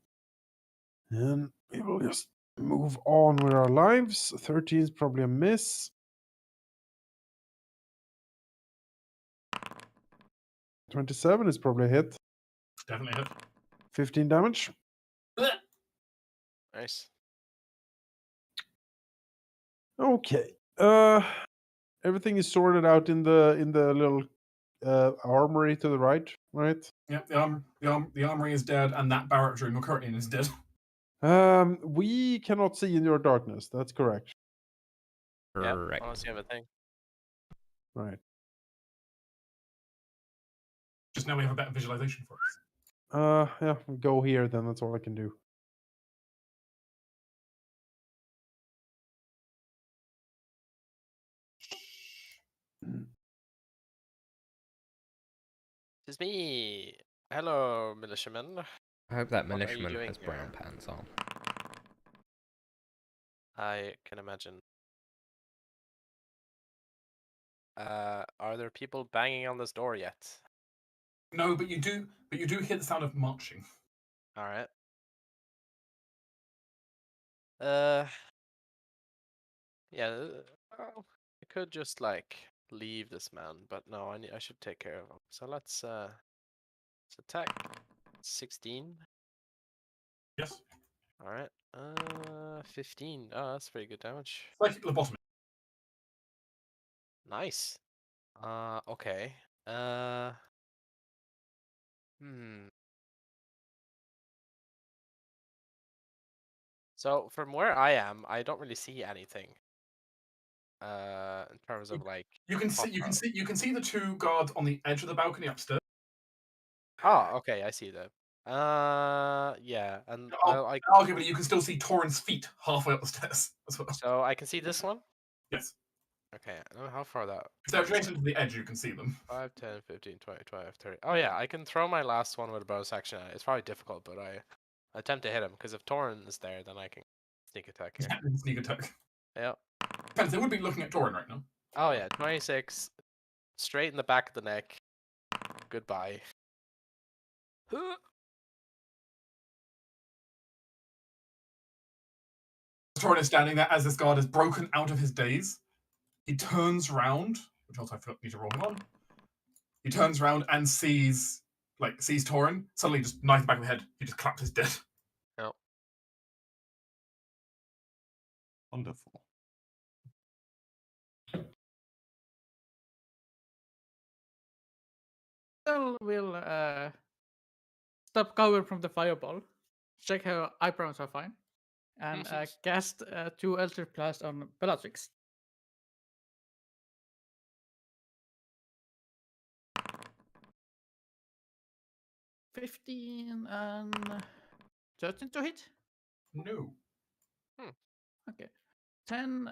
And we will just move on with our lives. 13 is probably a miss. 27 is probably a hit. Definitely hit. 15 damage. Nice. Okay. Everything is sorted out in the little armory to the right, right? Yeah, the armory is dead, and that barrack room you're currently in is dead. We cannot see in your darkness. That's correct. Correct. Yeah, unless you have a thing. Right. Just now we have a better visualization for us. Yeah, go here then. That's all I can do. It's me. Hello, militiaman. I hope that What are you militiaman doing has here? brown pants on. I can imagine. Are there people banging on this door yet? No, but you do hear the sound of marching. All right. Yeah. Well, I could just like leave this man, but no, I should take care of him. So let's attack. 16. Yes. All right. 15. Oh, that's pretty good damage. Like the bottom. Nice. Okay. Hmm. So from where I am, I don't really see anything. In terms of like. You can see the two guards on the edge of the balcony upstairs. Oh, okay, I see that. Yeah, and Arguably, you can still see Torrent's feet halfway up the stairs as well. So I can see this one. Yes. Okay, I don't know how far that. If they're adjacent to the edge, you can see them. 5, 10, 15, 20, 25, 30. Oh yeah, I can throw my last one with a bonus action. It's probably difficult, but I attempt to hit him because if Torrent is there, then I can sneak attack here. Yeah, sneak attack. Yep. Depends. They would be looking at Torrent right now. Oh yeah, 26, straight in the back of the neck. Goodbye. Torrent is standing there as this guard is broken out of his daze. He turns round, which also I need to roll one. He turns round and sees Torrent. Suddenly, just knife the back of the head. He just clapped his dead. Yep. Wonderful. We'll stop cover from the fireball, check her eyebrows are fine, and cast 2 Eldritch Blast on Bellatrix. $15 and 13 to hit? No. Okay. 10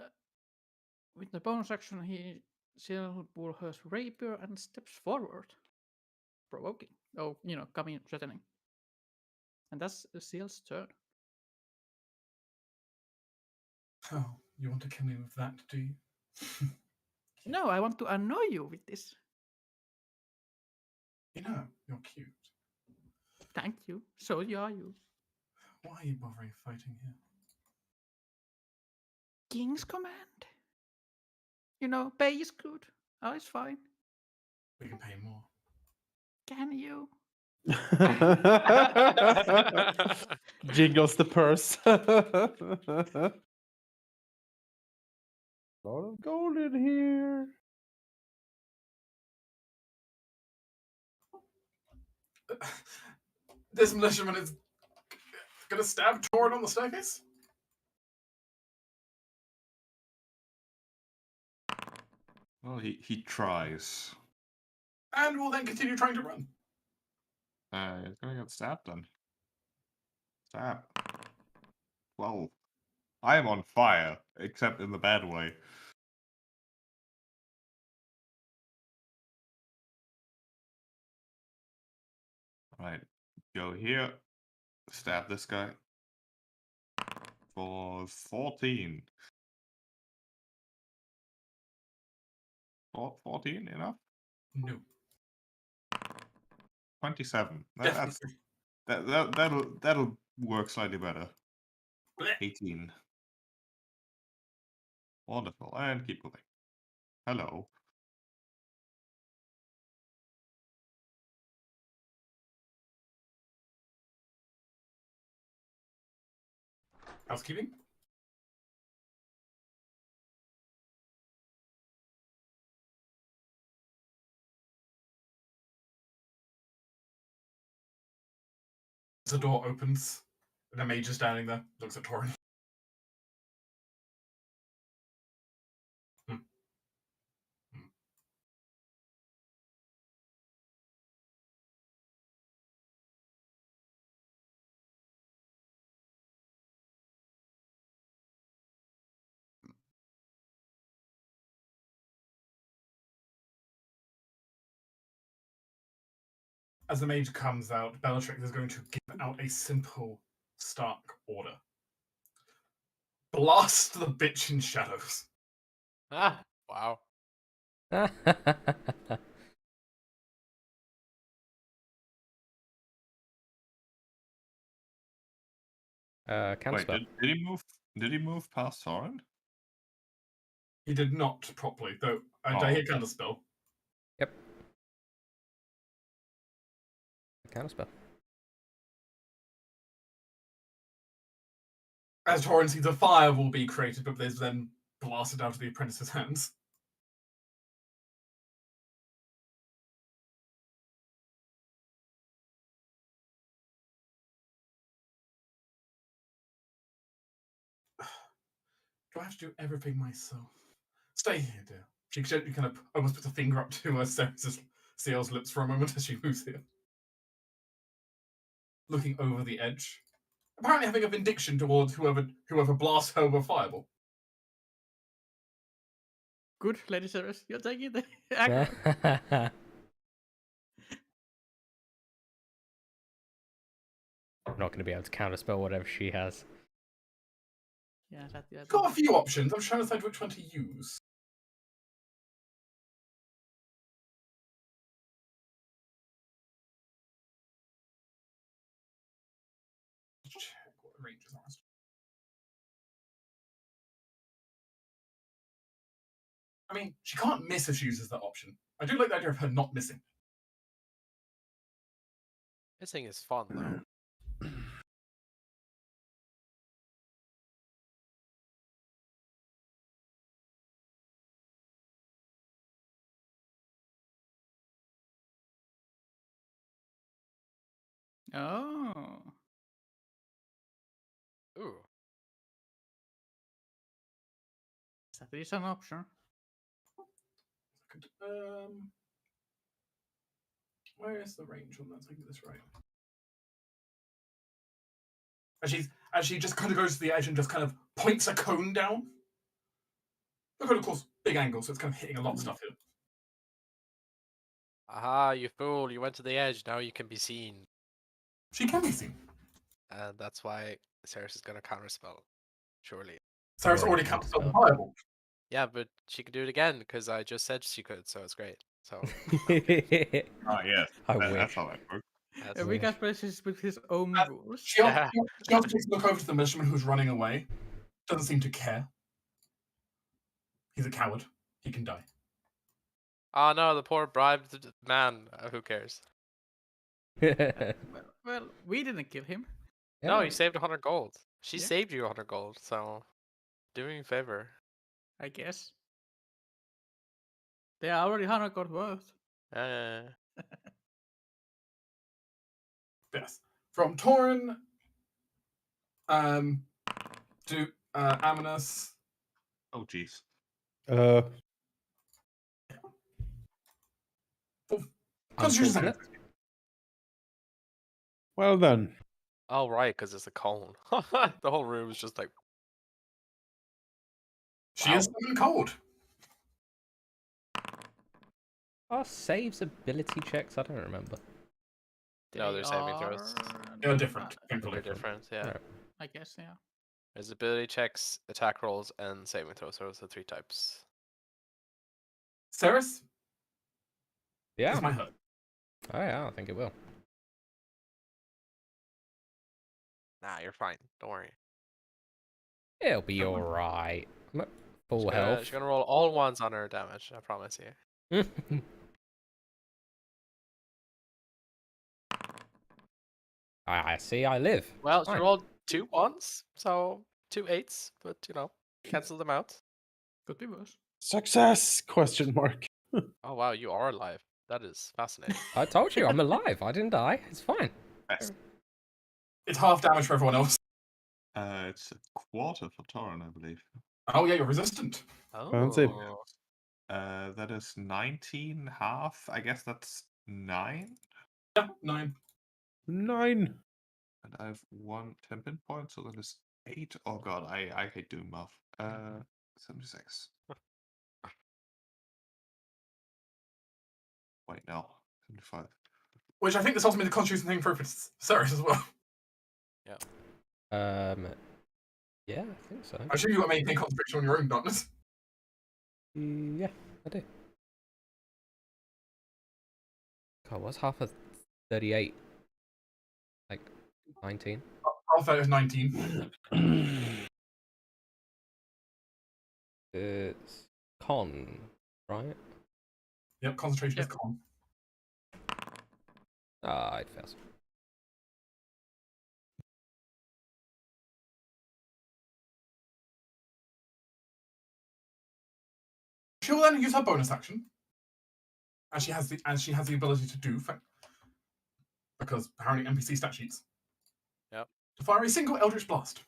with the bonus action, Seal pulls her rapier and steps forward, provoking. Oh, coming, threatening. And that's Seal's turn. Oh, you want to kill me with that, do you? No, I want to annoy you with this. You know, you're cute. Thank you. So are you. Why are you bothering fighting here? King's command. You know, pay is good. Oh, it's fine. We can pay more. Can you? Jingles the purse. A lot of gold in here. This militiaman is gonna stab Torin on the staircase? Well, he tries. And will then continue trying to run. He's gonna get stabbed then. Stab. 12. I am on fire, except in the bad way. Right. Go here. Stab this guy. For 14. 14 enough? No. 27. Definitely. That'll work slightly better. Blech. 18. Wonderful. And keep going. Hello. Housekeeping? The door opens, and a mage is standing there, looks at Torin. As the mage comes out, Bellatrix is going to give out a simple, stark order. Blast the bitch in shadows. Ah, wow. Wait, Counterspell. did he move? Did he move past Soren? He did not properly, though. I Oh. hear counterspell. Yep. Counterspell. As Torin sees a fire will be created, but there's then blasted out of the apprentice's hands. Do I have to do everything myself? Stay here, dear. She gently kind of almost puts a finger up to her Seal's lips for a moment as she moves here. Looking over the edge. Apparently having a vindication towards whoever blasts her with fireball. Good, Lady Ceres. You're taking the aggro. I'm not going to be able to counterspell whatever she has. Yeah, Got a few options. I'm trying to decide which one to use. Check what the ranges are. I mean, she can't miss if she uses that option. I do like the idea of her not missing. Missing is fun, though. Oh. Ooh. That is an option. Where is the range on that? So I get this right. As she just kind of goes to the edge and just kind of points a cone down. Look at, of course, big angle, so it's kind of hitting a lot of stuff here. Aha, you fool. You went to the edge. Now you can be seen. She can be seen. And that's why Ceres is going to counterspell. Surely. Ceres already counterspelled the fireball. Yeah, but she could do it again because I just said she could, so it's great. So. Oh, yes. I That's wish. how that works. Every guy plays with his own rules. She also takes a look over to the militiaman who's running away. Doesn't seem to care. He's a coward. He can die. Oh no, the poor bribed man. Who cares? Well, we didn't kill him. No, Yeah. you saved 100 gold. She Yeah. saved you 100 gold, so do me a favor. I guess. They are already 100 gold worth. Yes. From Torin to Aminus. Oh, jeez. Constitution Unfortunate. saving. Well then. Oh right, because it's a cone. The whole room is just like. She is summoned cold. Are saves ability checks? I don't remember. No, they're saving throws. They're different. They're different, yeah. Right. I guess, yeah. There's ability checks, attack rolls, and saving throws. Those are the 3 types. Ceres? Yeah. This might hurt. Oh yeah, I think it will. Nah, you're fine. Don't worry. It'll be alright. I'm at full health. She's gonna roll all ones on her damage, I promise you. I see. I live. Well, she Fine. rolled 2 ones, so 2 8s, but cancel them out. Could be worse. Success? Question mark. Oh wow, you are alive. That is fascinating. I told you I'm alive. I didn't die. It's fine. Best. It's half damage for everyone else. It's a quarter for Torin, I believe. Oh yeah, you're resistant. Fancy. Oh. That is 19 half. I guess that's 9. Yeah, 9. 9. And I have 1 10 point, so that is 8. Oh god, I hate doing math. 76. Wait, no. 75. Which I think this also made the constitution thing for Ceres as well. Yeah, I think so. I'm sure you got maintain concentration on your own darkness. Yeah, I do. God, what's half of 38? Like 19? Half that is 19. It's con, right? Yep, concentration is con. Ah, it fails. She will then use her bonus action, and she has the ability to do, because apparently NPC stat sheets. Yep. To fire a single Eldritch Blast.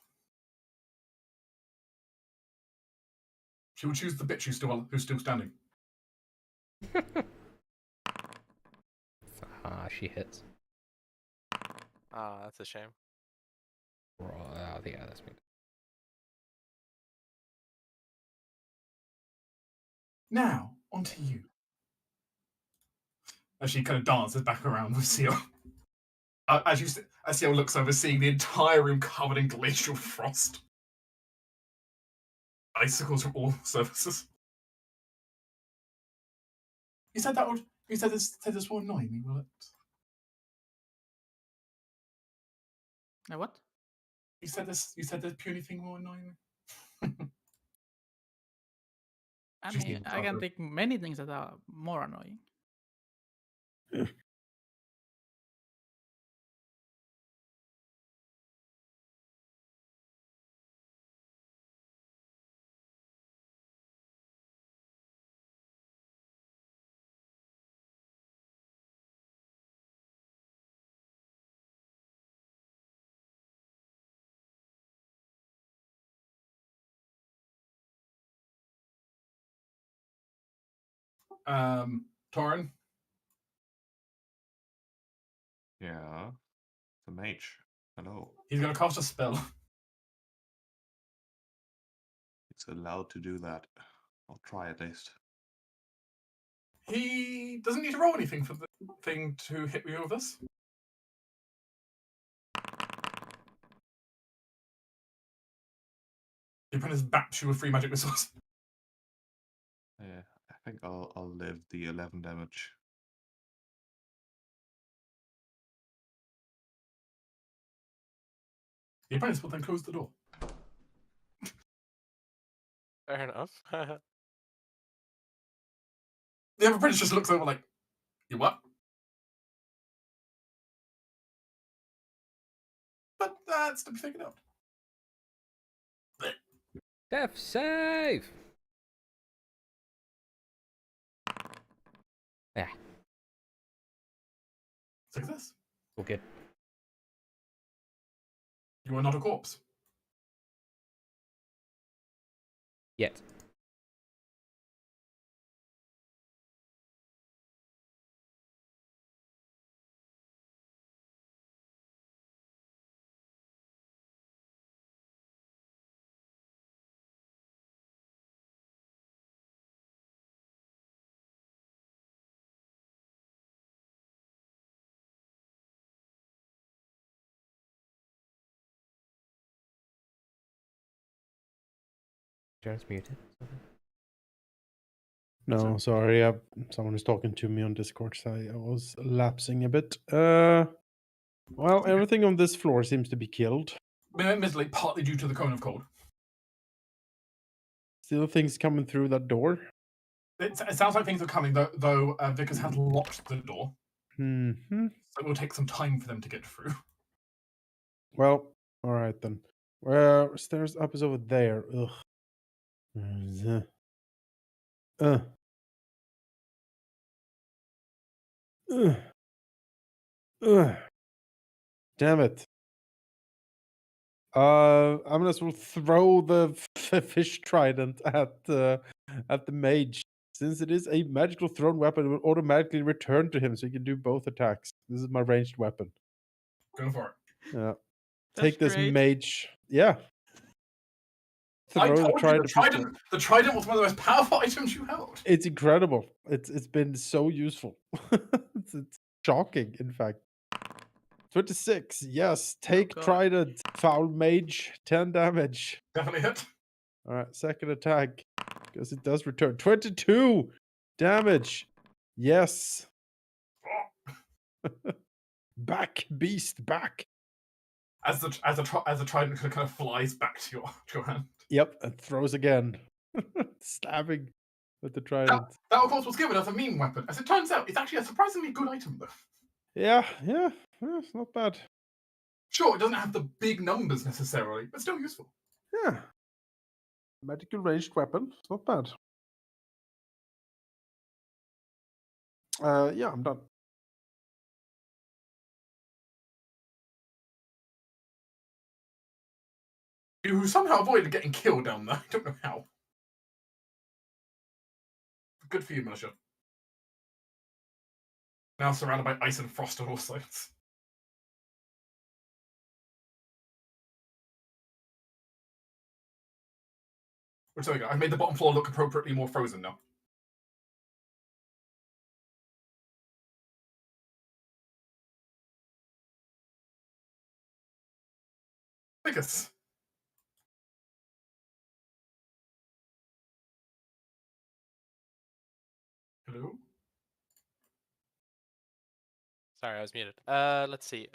She will choose the bitch who's still standing. Ah, she hits. Ah, that's a shame. Right, yeah, that's me. Now, onto you. As she kind of dances back around with Seal. As Seal looks over, seeing the entire room covered in glacial frost. Icicles from all surfaces. You said this will annoy me, will it? Now what? You said this puny thing will annoy me? I She's mean, even I can tougher. think many things that are more annoying. Torin? Yeah. The mage. Hello. He's going to cast a spell. It's allowed to do that. I'll try at least. He doesn't need to roll anything for the thing to hit you with this. The opponent baps you with 3 magic missiles. Yeah, I think I'll live the 11 damage. The opponents will then close the door. Fair enough. The other prince just looks over like, you what? But that's to be figured out. Death save! Yeah. Success. All good. You are not a corpse. Yet. Jones muted. No, sorry. Someone is talking to me on Discord, so I was lapsing a bit. Well, everything on this floor seems to be killed. Admittedly, partly due to the cone of cold. Still things coming through that door. It sounds like things are coming, though Vickers has locked the door. Mm-hmm. So it will take some time for them to get through. Well, all right then. Where stairs up is over there. Ugh. Uh. Damn it. I'm gonna sort of throw the fish trident at the mage. Since it is a magical thrown weapon, it will automatically return to him, so he can do both attacks. This is my ranged weapon. Go for it. Yeah. That's Take this great. mage. Yeah. I Throw the told you trident. the trident was one of the most powerful items you held. It's incredible. It's been so useful. It's shocking, in fact. 26. Yes. Take God. trident. Foul mage. 10 damage. Definitely hit. All right. Second attack. Because it does return. 22 damage. Yes. Back, beast, back. As the trident kind of flies back to your hand. Yep, and throws again. Stabbing with the trident. That of course was given as a meme weapon. As it turns out, it's actually a surprisingly good item though. Yeah, it's not bad. Sure, it doesn't have the big numbers necessarily, but still useful. Yeah. Magical ranged weapon. It's not bad. Yeah, I'm done. You somehow avoided getting killed down there. I don't know how. Good for you, Militia. Now surrounded by ice and frost on all sides. Which, there we go. I've made the bottom floor look appropriately more frozen now. Vicus. Hello? Sorry, I was muted. Let's see.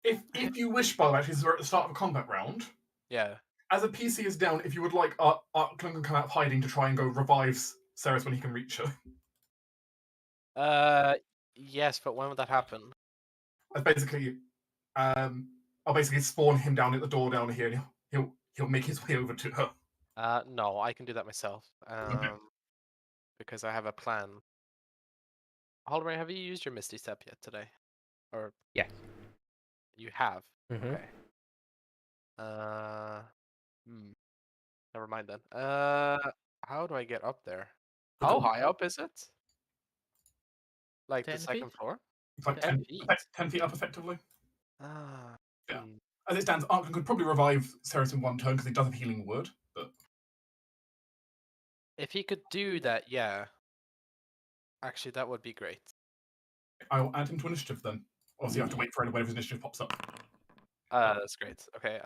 If you wish, by the way, actually, we're at the start of a combat round. Yeah. As a PC is down, if you would like, Clunk can come out of hiding to try and go revive Ceres when he can reach her. Yes, but when would that happen? That's basically, I'll basically spawn him down at the door down here, and he'll make his way over to her. No, I can do that myself. Okay. Because I have a plan. Halldamir, have you used your Misty Step yet today? Or Yeah. You have? Mm-hmm. Okay. Never mind then. How do I get up there? How high up is it? Like the 10 second feet? floor? It's like 10 10 feet. 10 feet up, effectively. Ah. Yeah. As it stands, Arklin could probably revive Ceres in one turn because he does have healing word. But if he could do that, yeah. Actually, that would be great. I will add him to initiative then. Obviously, you have to wait for whenever his initiative pops up. That's great. Okay.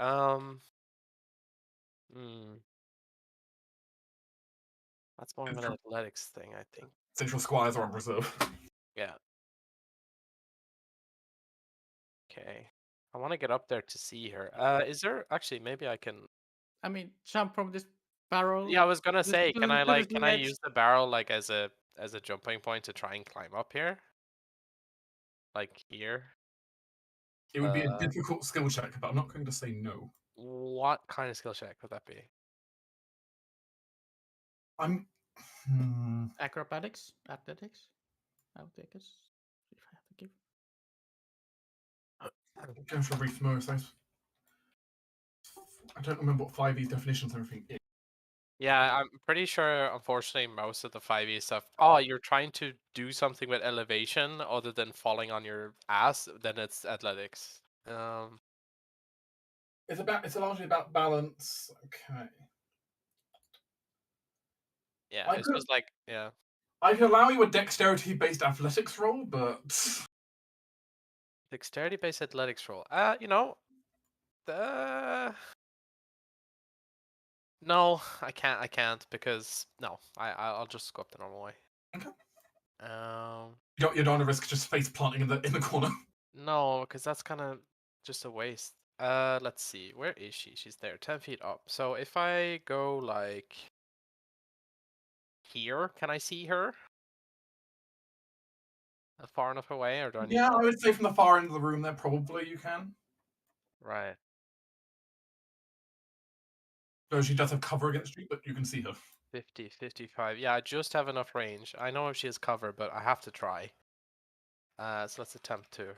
That's more of an athletics thing, I think. Central Squires are on reserve. Yeah. Okay. I want to get up there to see her. Is there actually maybe I can? I mean, jump from this barrel. Yeah, I was gonna say, can I ledge. use the barrel like as a jumping point to try and climb up here? Like here? It would be a difficult skill check, but I'm not going to say no. What kind of skill check would that be? Acrobatics, athletics. Athletics. If I have to give. Go for a brief motorcycle. I don't remember what 5e definitions and everything is. Yeah, I'm pretty sure, unfortunately, most of the 5e stuff. Oh, you're trying to do something with elevation other than falling on your ass, then it's athletics. It's largely about balance. Okay. Yeah, it's just like, yeah. I can allow you a dexterity-based athletics roll, but Dexterity-based athletics roll. You know, no, I can't because no, I'll just go up the normal way. Okay. You don't want to risk just face planting in the corner. No, because that's kind of just a waste. Let's see, where is she? She's there, 10 feet up. So if I go like here, can I see her? Far enough away, or do I need? Yeah, I would say from the far end of the room there, probably you can. Right. So she does have cover against you, but you can see her. 50, 55. Yeah, I just have enough range. I know if she has cover, but I have to try. So let's attempt to.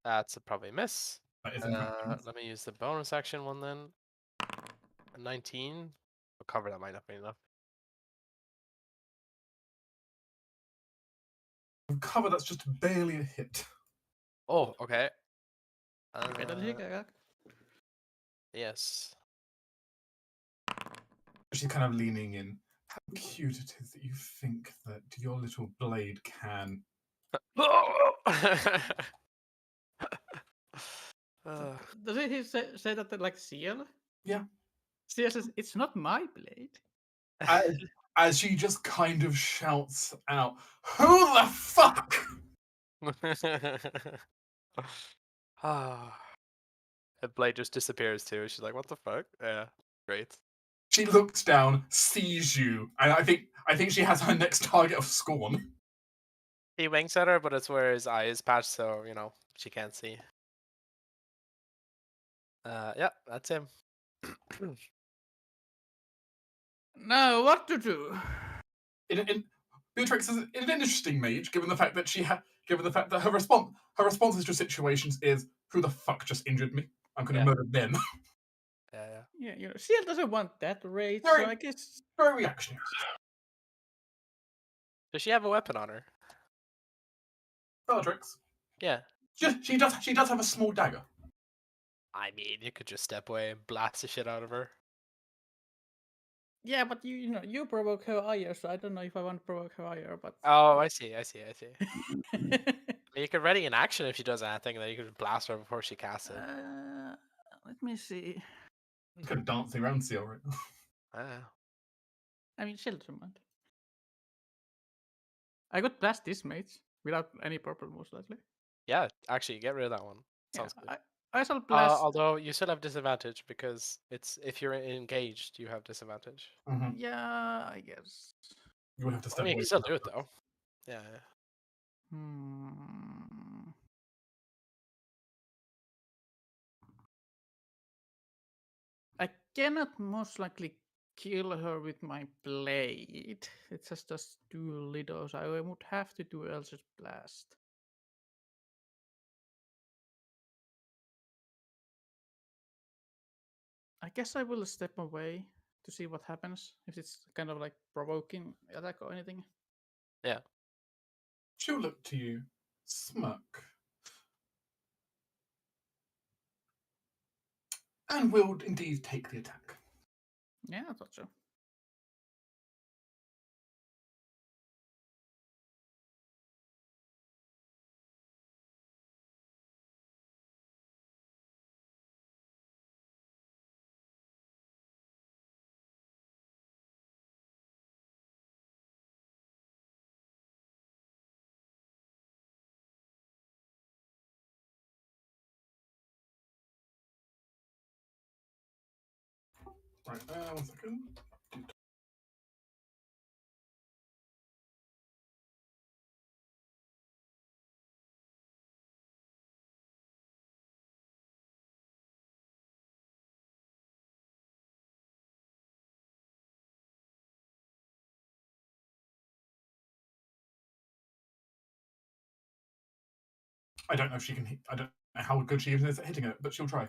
That's probably a miss. That is Let me use the bonus action one then. 19. For cover, that might not be enough. Cover, that's just barely a hit. Oh, okay. Yes. She's kind of leaning in. How cute it is that you think that your little blade can. Does he say that like Seal? Yeah. Seal says, "It's not my blade." As she just kind of shouts out, "Who the fuck?" The blade just disappears too. She's like, "What the fuck?" Yeah, great. She looks down, sees you, and I think she has her next target of scorn. He winks at her, but it's where his eye is patched, so you know she can't see. Yeah, that's him. Now, what to do? Beatrix is an interesting mage, given the fact that her responses to situations is, "Who the fuck just injured me? I'm going to murder them." Yeah, you know, Seal doesn't want that rage, Very, so I guess very reactionary. Does she have a weapon on her? Bellatrix. Yeah. She does have a small dagger. I mean, you could just step away and blast the shit out of her. Yeah, but you provoke her ire, so I don't know if I want to provoke her ire, but... Oh, I see. You could ready in action if she does anything, then you could blast her before she casts it. Let me see. I'm kind of dancing around Seal right now. I mean, she'll doesn't mind. I could blast this mate without any purple, most likely. Yeah, actually, get rid of that one. Sounds good. I shall blast. Although you still have disadvantage because it's if you're engaged, you have disadvantage. Mm-hmm. Yeah, I guess. You will have to step I mean, you away can still do it though. Yeah. I cannot most likely kill her with my blade. It just does too little, so I would have to do Eldritch Blast. I guess I will step away to see what happens, if it's kind of like provoking attack or anything. Yeah. She'll look to you, smirk, and will indeed take the attack. Yeah, I thought so. Right, 1 second. I don't know if she can hit. I don't know how good she is at hitting it, but she'll try.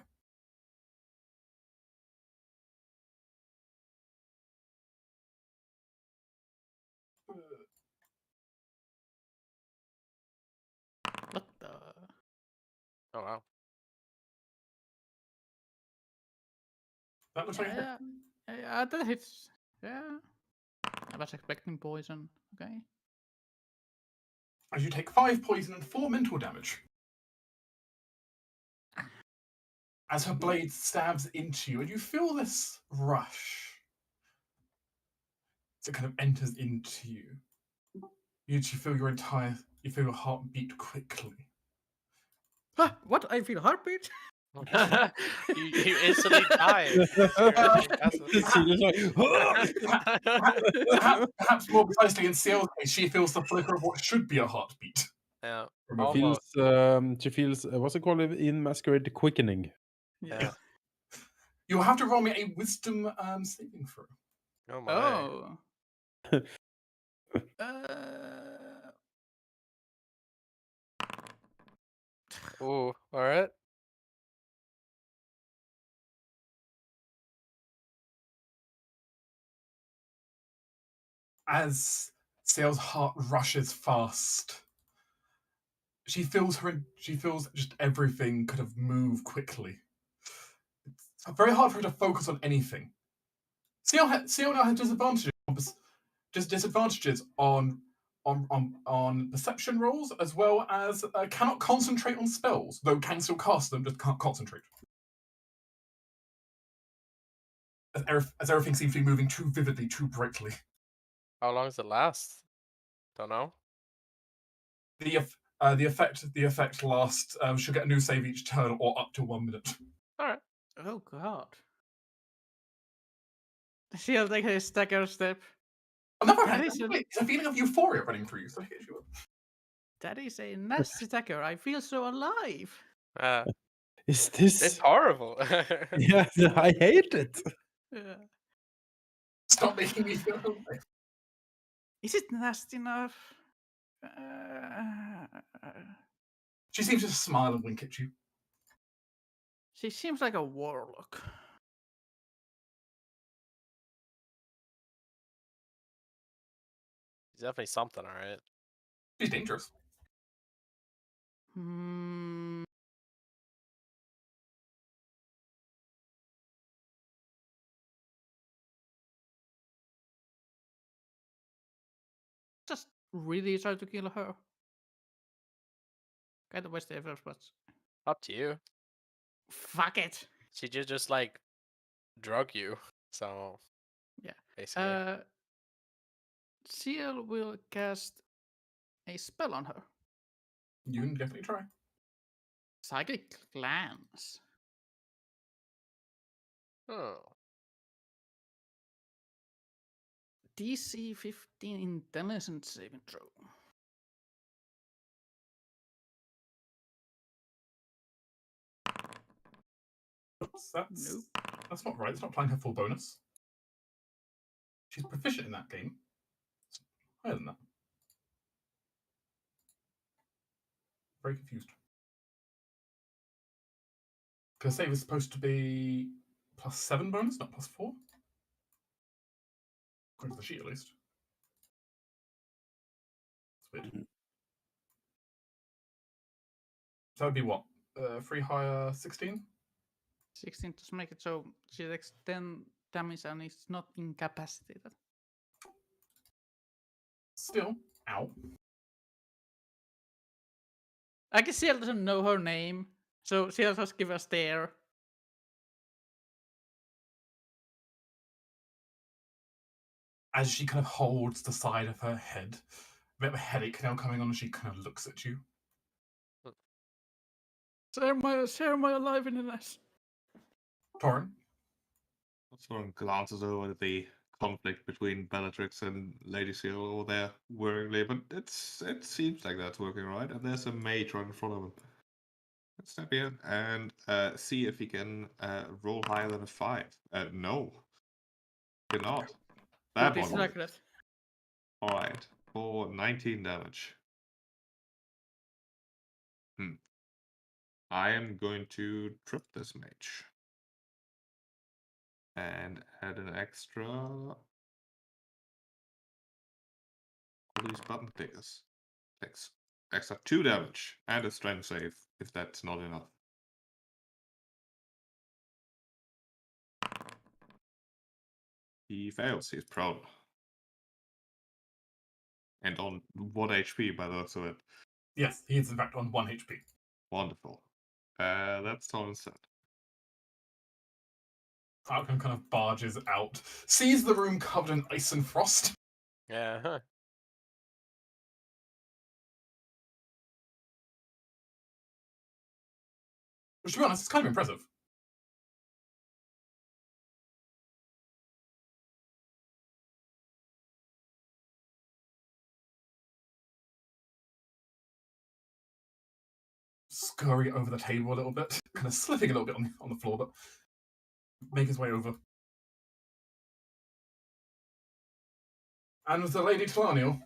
What the? Oh wow. That looks like a hit. Yeah, that hits. Yeah. I was expecting poison. Okay. As you take 5 poison and 4 mental damage. As her blade stabs into you, and you feel this rush. As it kind of enters into you. You feel you feel your heart beat quickly. Huh, what? I feel heartbeat? you instantly die. Perhaps more precisely in Ciel's case, she feels the flicker of what should be a heartbeat. Yeah. She feels what's it called in Masquerade? The quickening. Yeah. You'll have to roll me a wisdom saving throw. Oh my. Oh. Ooh, alright. As Ciel's heart rushes fast, she feels just everything kind of move quickly. It's very hard for her to focus on anything. Ciel now has disadvantages on perception rolls, as well as cannot concentrate on spells, though can still cast them, just can't concentrate. As everything seems to be moving too vividly, too brightly. How long does it last? Don't know. The effect lasts. She'll get a new save each turn, or up to 1 minute. All right. Oh god. She'll take a stagger step. On the other hand, it's a feeling of euphoria running through you. So here's you. That is a nasty stagger. I feel so alive. Is this? It's horrible. Yeah, I hate it. Yeah. Stop making me feel alive. Is it nasty enough? She seems to smile and wink at you. She seems like a warlock. He's definitely something, all right. She's dangerous. Just really try to kill her. Kind of waste the effort, but Up to you. fuck it. She just like drug you, so Yeah. basically. Ciel will cast a spell on her. You can definitely try. Psychic glance. Oh. DC 15 intelligence saving throw. Oops, that's not right. It's not applying her full bonus. She's proficient in that game. It's higher than that. Very confused. Because save is supposed to be +7 bonus, not +4. According to the sheet, at least. It's weird. So that would be what? 3 higher, 16? 16 to make it so she takes 10 damage and is not incapacitated. Still, ow. I guess Ciel doesn't know her name, so Ciel just give a stare. As she kind of holds the side of her head, a bit of a headache now coming on, and she kind of looks at you. Share my aliveness. Torin? Sort of glances over the conflict between Bellatrix and Lady Seal over there worryingly, but it seems like that's working right. And there's a mage right in front of him. Let's step in and see if he can roll higher than a 5. No, cannot. That This one. like that. All right, for 19 damage. I am going to trip this mage and add an extra. All these button clickers. Extra 2 damage and a strength save if that's not enough. He fails. He's prone. And on 1 HP by the looks of it. Yes, he is in fact on 1 HP. Wonderful. That's Tom said. Falcon kind of barges out, sees the room covered in ice and frost. Yeah. Huh. Which, to be honest, is kind of impressive. Scurry over the table a little bit, kind of slipping a little bit on the floor, but make his way over. And the Lady Talaniel,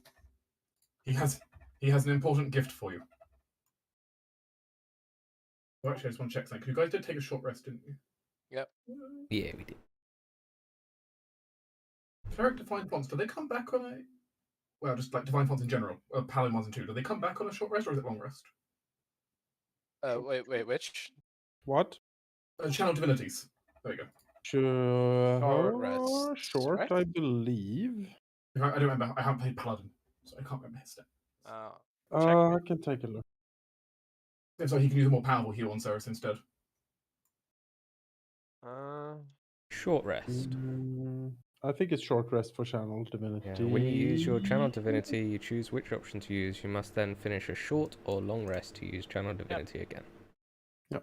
he has an important gift for you. Well, actually, I just want to check something. You guys did take a short rest, didn't you? Yep. Yeah, we did. Cleric Divine Fonts, do they come back on a... Well, just like Divine Fonts in general, Paladin ones and 2, do they come back on a short rest or is it long rest? Wait, which? What? Channel Divinities. There you go. Short, right? I believe. I don't remember. I haven't played Paladin, so I can't remember his stats. I can take a look. So he can use a more powerful heal on Ceres instead. Short rest. I think it's short rest for Channel Divinity. Yeah, when you use your Channel Divinity, you choose which option to use. You must then finish a short or long rest to use Channel Divinity again. Yep.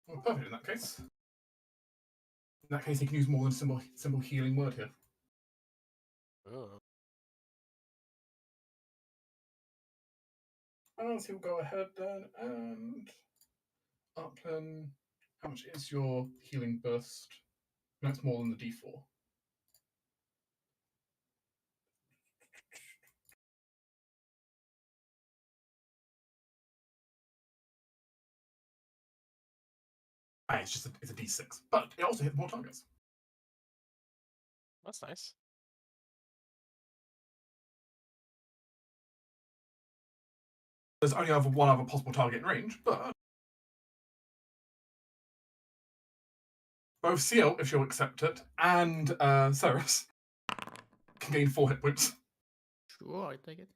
Well, perfect in that case. In that case, he can use more than a simple healing word here. Oh. And he'll go ahead then and up then. How much is your healing burst? No, it's more than the D4. It's a D6, but it also hits more targets. That's nice. There's only one other possible target in range, but both Seal, if she'll accept it, and Ceres can gain 4 hit points. Sure, I take it.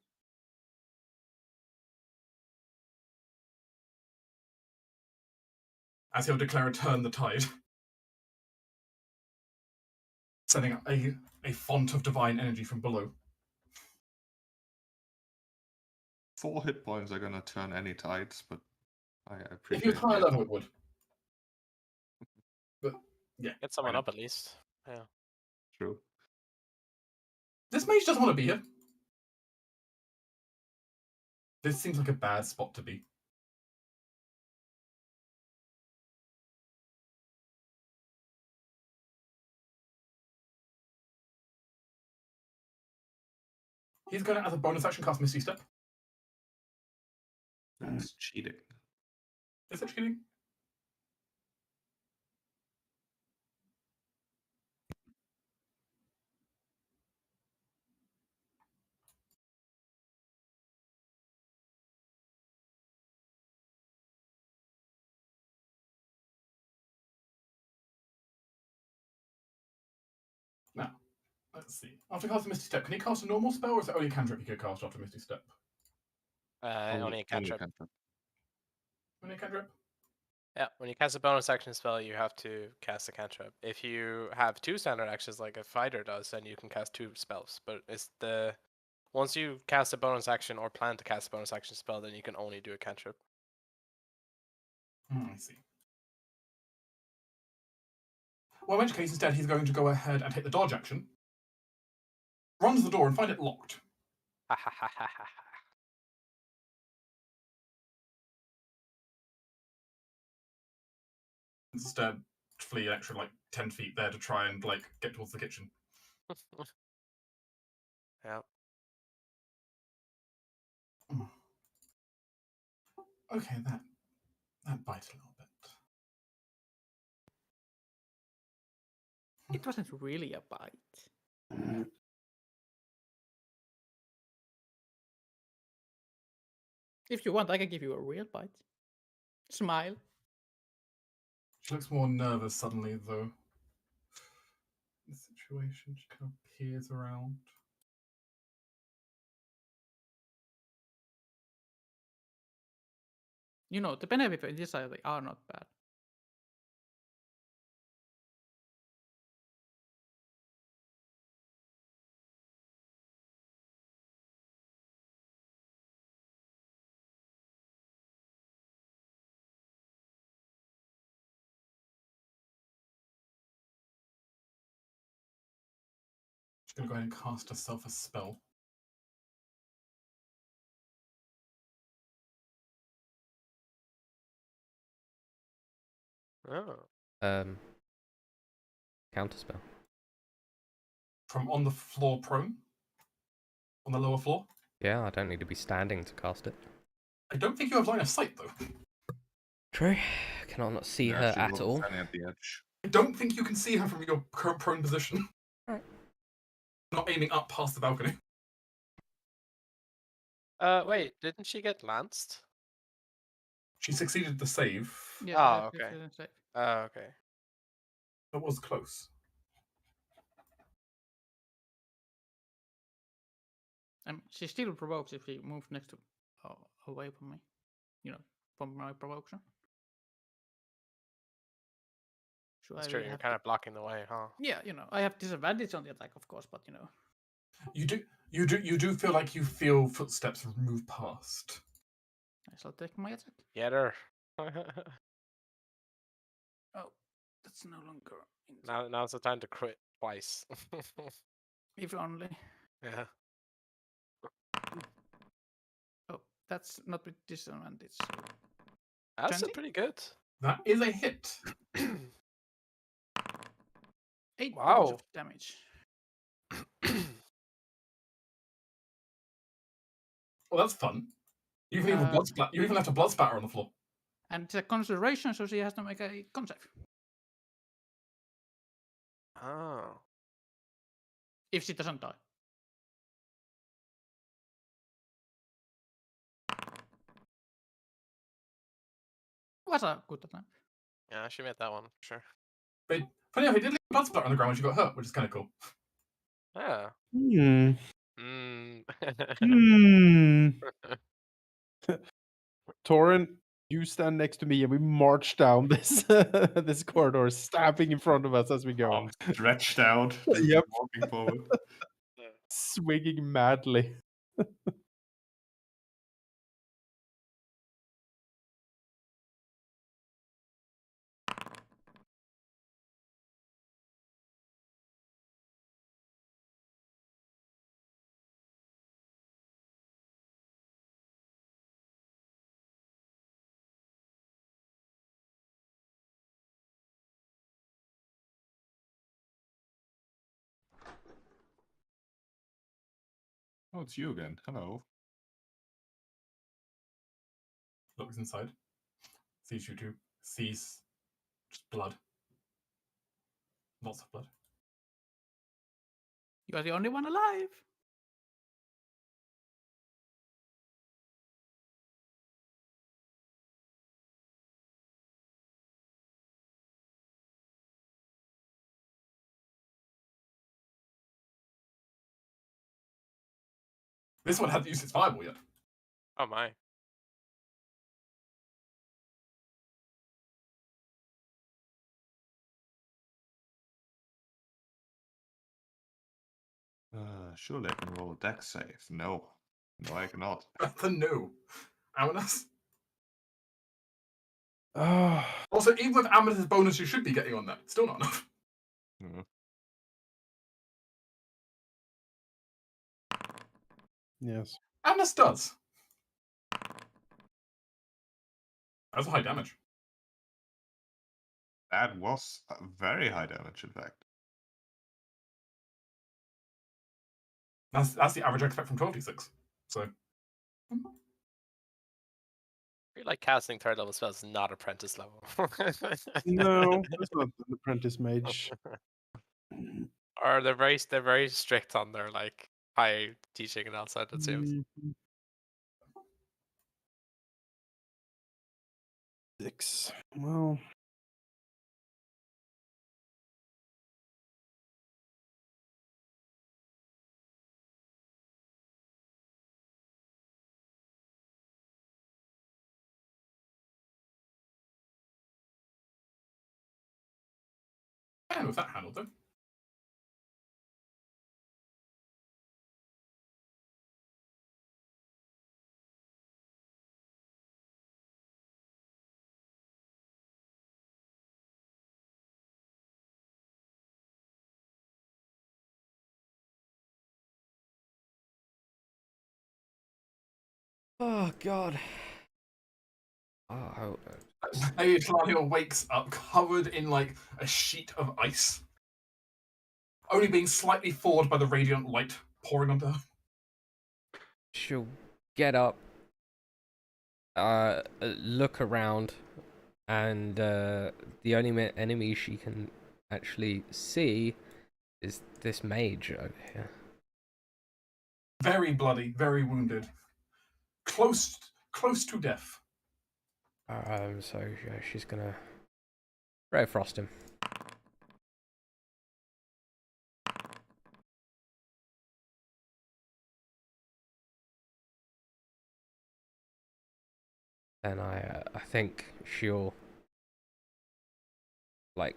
As he'll declare a turn the tide, sending up a font of divine energy from below. 4 hit points are gonna turn any tides, but I appreciate. If he was higher level, it would. But yeah, Get someone up at least. Yeah. True. This mage doesn't want to be here. This seems like a bad spot to be. He's going to, as a bonus action, cast Misty Step. That's cheating. Is it cheating? Now, let's see. After casting Misty Step, can he cast a normal spell, or is it only a cantrip he could cast after Misty Step? Only a cantrip. Only a cantrip? Yeah, when you cast a bonus action spell, you have to cast a cantrip. If you have 2 standard actions like a fighter does, then you can cast 2 spells. But it's once you cast a bonus action or plan to cast a bonus action spell, then you can only do a cantrip. I see. Well, in which case, instead, he's going to go ahead and take the dodge action, run to the door and find it locked. Instead, flee an extra, 10 feet there to try and, get towards the kitchen. Yeah. Okay, that bites a little bit. It wasn't really a bite. If you want, I can give you a real bite. Smile. She looks more nervous suddenly, though. The situation, she kind of peers around. The benefits in this side are not bad. She's going to go ahead and cast herself a spell. Oh. Counterspell. From on the floor prone? On the lower floor? Yeah, I don't need to be standing to cast it. I don't think you have line of sight, though. True. Can I not see her she at wasn't all? standing at the edge. I don't think you can see her from your current prone position. Right. Not aiming up past the balcony. Wait, didn't she get lanced? She succeeded the save. Yeah, okay. Safe. Okay. That was close. She still provokes if she moves next to away from me. From my provocation. So That's I true. really You're have kind to- of blocking the way, huh? Yeah, I have disadvantage on the attack, of course, but You do feel like you feel footsteps move past. I shall take my attack. Get her. Oh, that's no longer. Now's the time to crit twice. If only. Yeah. Oh, that's not with disadvantage. So That's 20? pretty good. That is a hit. 8 points Wow. of damage. Well, that's fun. You even leave a blood splatter. You even left a blood spatter on the floor. And it's a consideration, so she has to make a con save. Oh. If she doesn't die. Was a good attempt. Yeah, she made that one, sure. But funny enough, he did leave a blood splatter on the ground when she got hurt, which is kind of cool. Yeah. Torin, you stand next to me and we march down this this corridor, stabbing in front of us as we go. Arms stretched out, just Yep. walking forward. Swinging madly. Oh, it's you again. Hello. Looks inside. Sees you two. Sees just blood. Lots of blood. You are the only one alive. This one hasn't used its fireball yet. Oh my. Surely I can roll a dex save. No. No, I cannot. The no. Ominous. Also, even with Amethyst bonus, you should be getting on that. Still not enough. Yes. Amethyst does. That's a high damage. That was very high damage, in fact. That's the average I expect from 12d6. So. I feel like casting third level spells is not apprentice level. No, that's not an apprentice mage. Or they're very strict on their like high teaching and outside, it seems. 6. Well. I know if that handled though. Oh God. Oh, Tlaniel wakes up covered in like a sheet of ice, only being slightly thawed by the radiant light pouring onto her. she'll get up, look around, and the only enemy she can actually see is this mage over here. Very bloody, very wounded, close to death. So yeah, she's gonna Ray of Frost him. And I think she'll like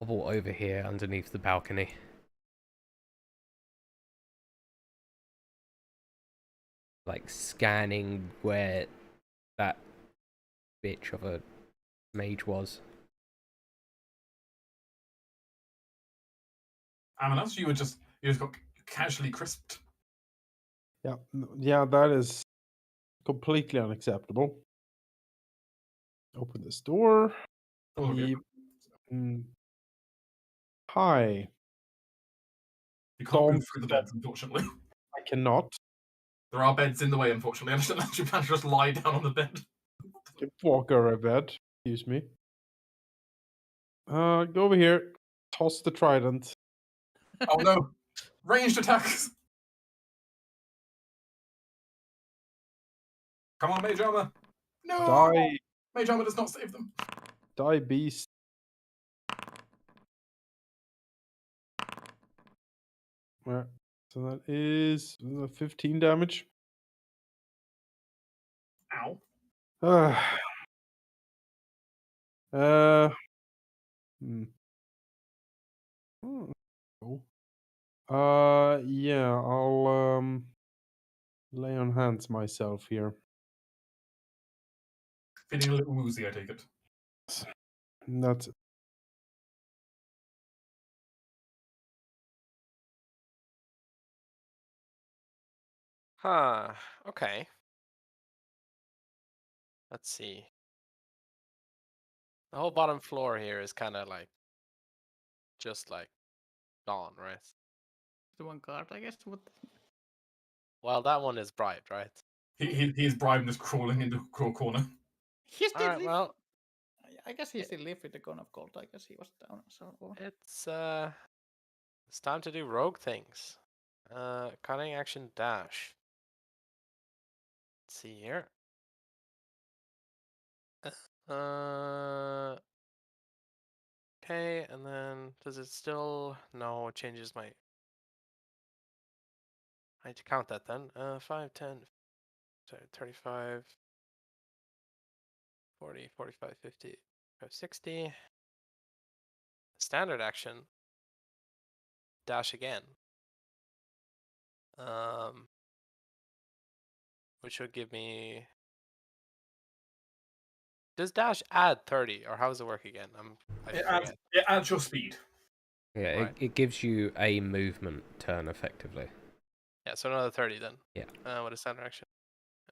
hobble over here underneath the balcony. Like scanning where that bitch of a mage was. Amanas, you just got casually crisped. Yeah, that is completely unacceptable. Open this door. Oh, Hi. You can't move through the beds, unfortunately. I cannot. There are beds in the way, unfortunately. I just don't let you can just lie down on the bed. Walk over a bed. Excuse me. Go over here. Toss the trident. Oh no. Ranged attacks. Come on, Mage Armor. No! Die. Mage Armor does not save them. Die, beast. Yeah. So that is 15 damage. Ow. Hmm. Oh. Yeah, I'll lay on hands myself here. Feeling a little woozy, I take it. That's it. Huh. Okay. Let's see. The whole bottom floor here is kind of like just like gone, right? The one card, I guess. What? Well, that one is bribed, right? He's bribed and is crawling into a corner. He still Alright, live. well, I guess he still lived with the gun of gold. I guess he was down. So. it's time to do rogue things. Cutting action dash. Let's see here. Okay, and then does it still? No, it changes my. I need to count that then. 5, 10, 35, 40, 45, 50, 60. Standard action. Dash again. Which would give me Does dash add 30, or how does it work again? I forget. It adds your speed. Yeah, Right. it gives you a movement turn effectively. Yeah, so another 30 then. Yeah. What is standard action?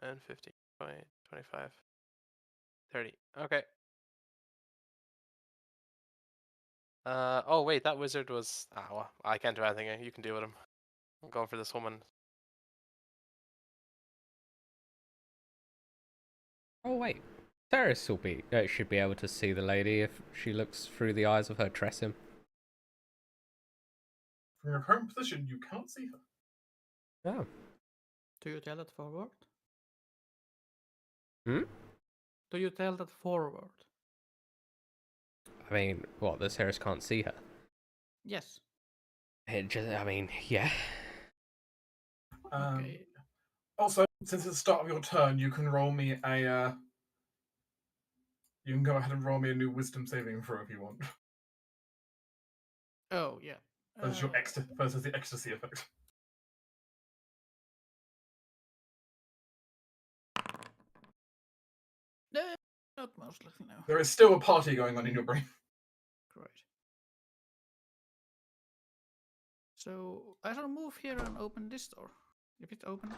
And 50, 20, 25, 30. Okay. Oh wait, that wizard was. Well, I can't do anything. You can deal with him. I'm going for this woman. Oh wait, Ceres will be should be able to see the lady if she looks through the eyes of her Tressim. From your current position, you can't see her. Oh. Do you tell that forward? Hmm? Do you tell that forward? I mean, what? The Ceres can't see her. Yes. It just, I mean, yeah. Okay. Also, since it's the start of your turn, you can roll me a. You can go ahead and roll me a new Wisdom saving throw if you want. Oh yeah. Versus your versus the ecstasy effect. Not most likely, no. There is still a party going on in your brain. Great. So I shall move here and open this door. If it's open.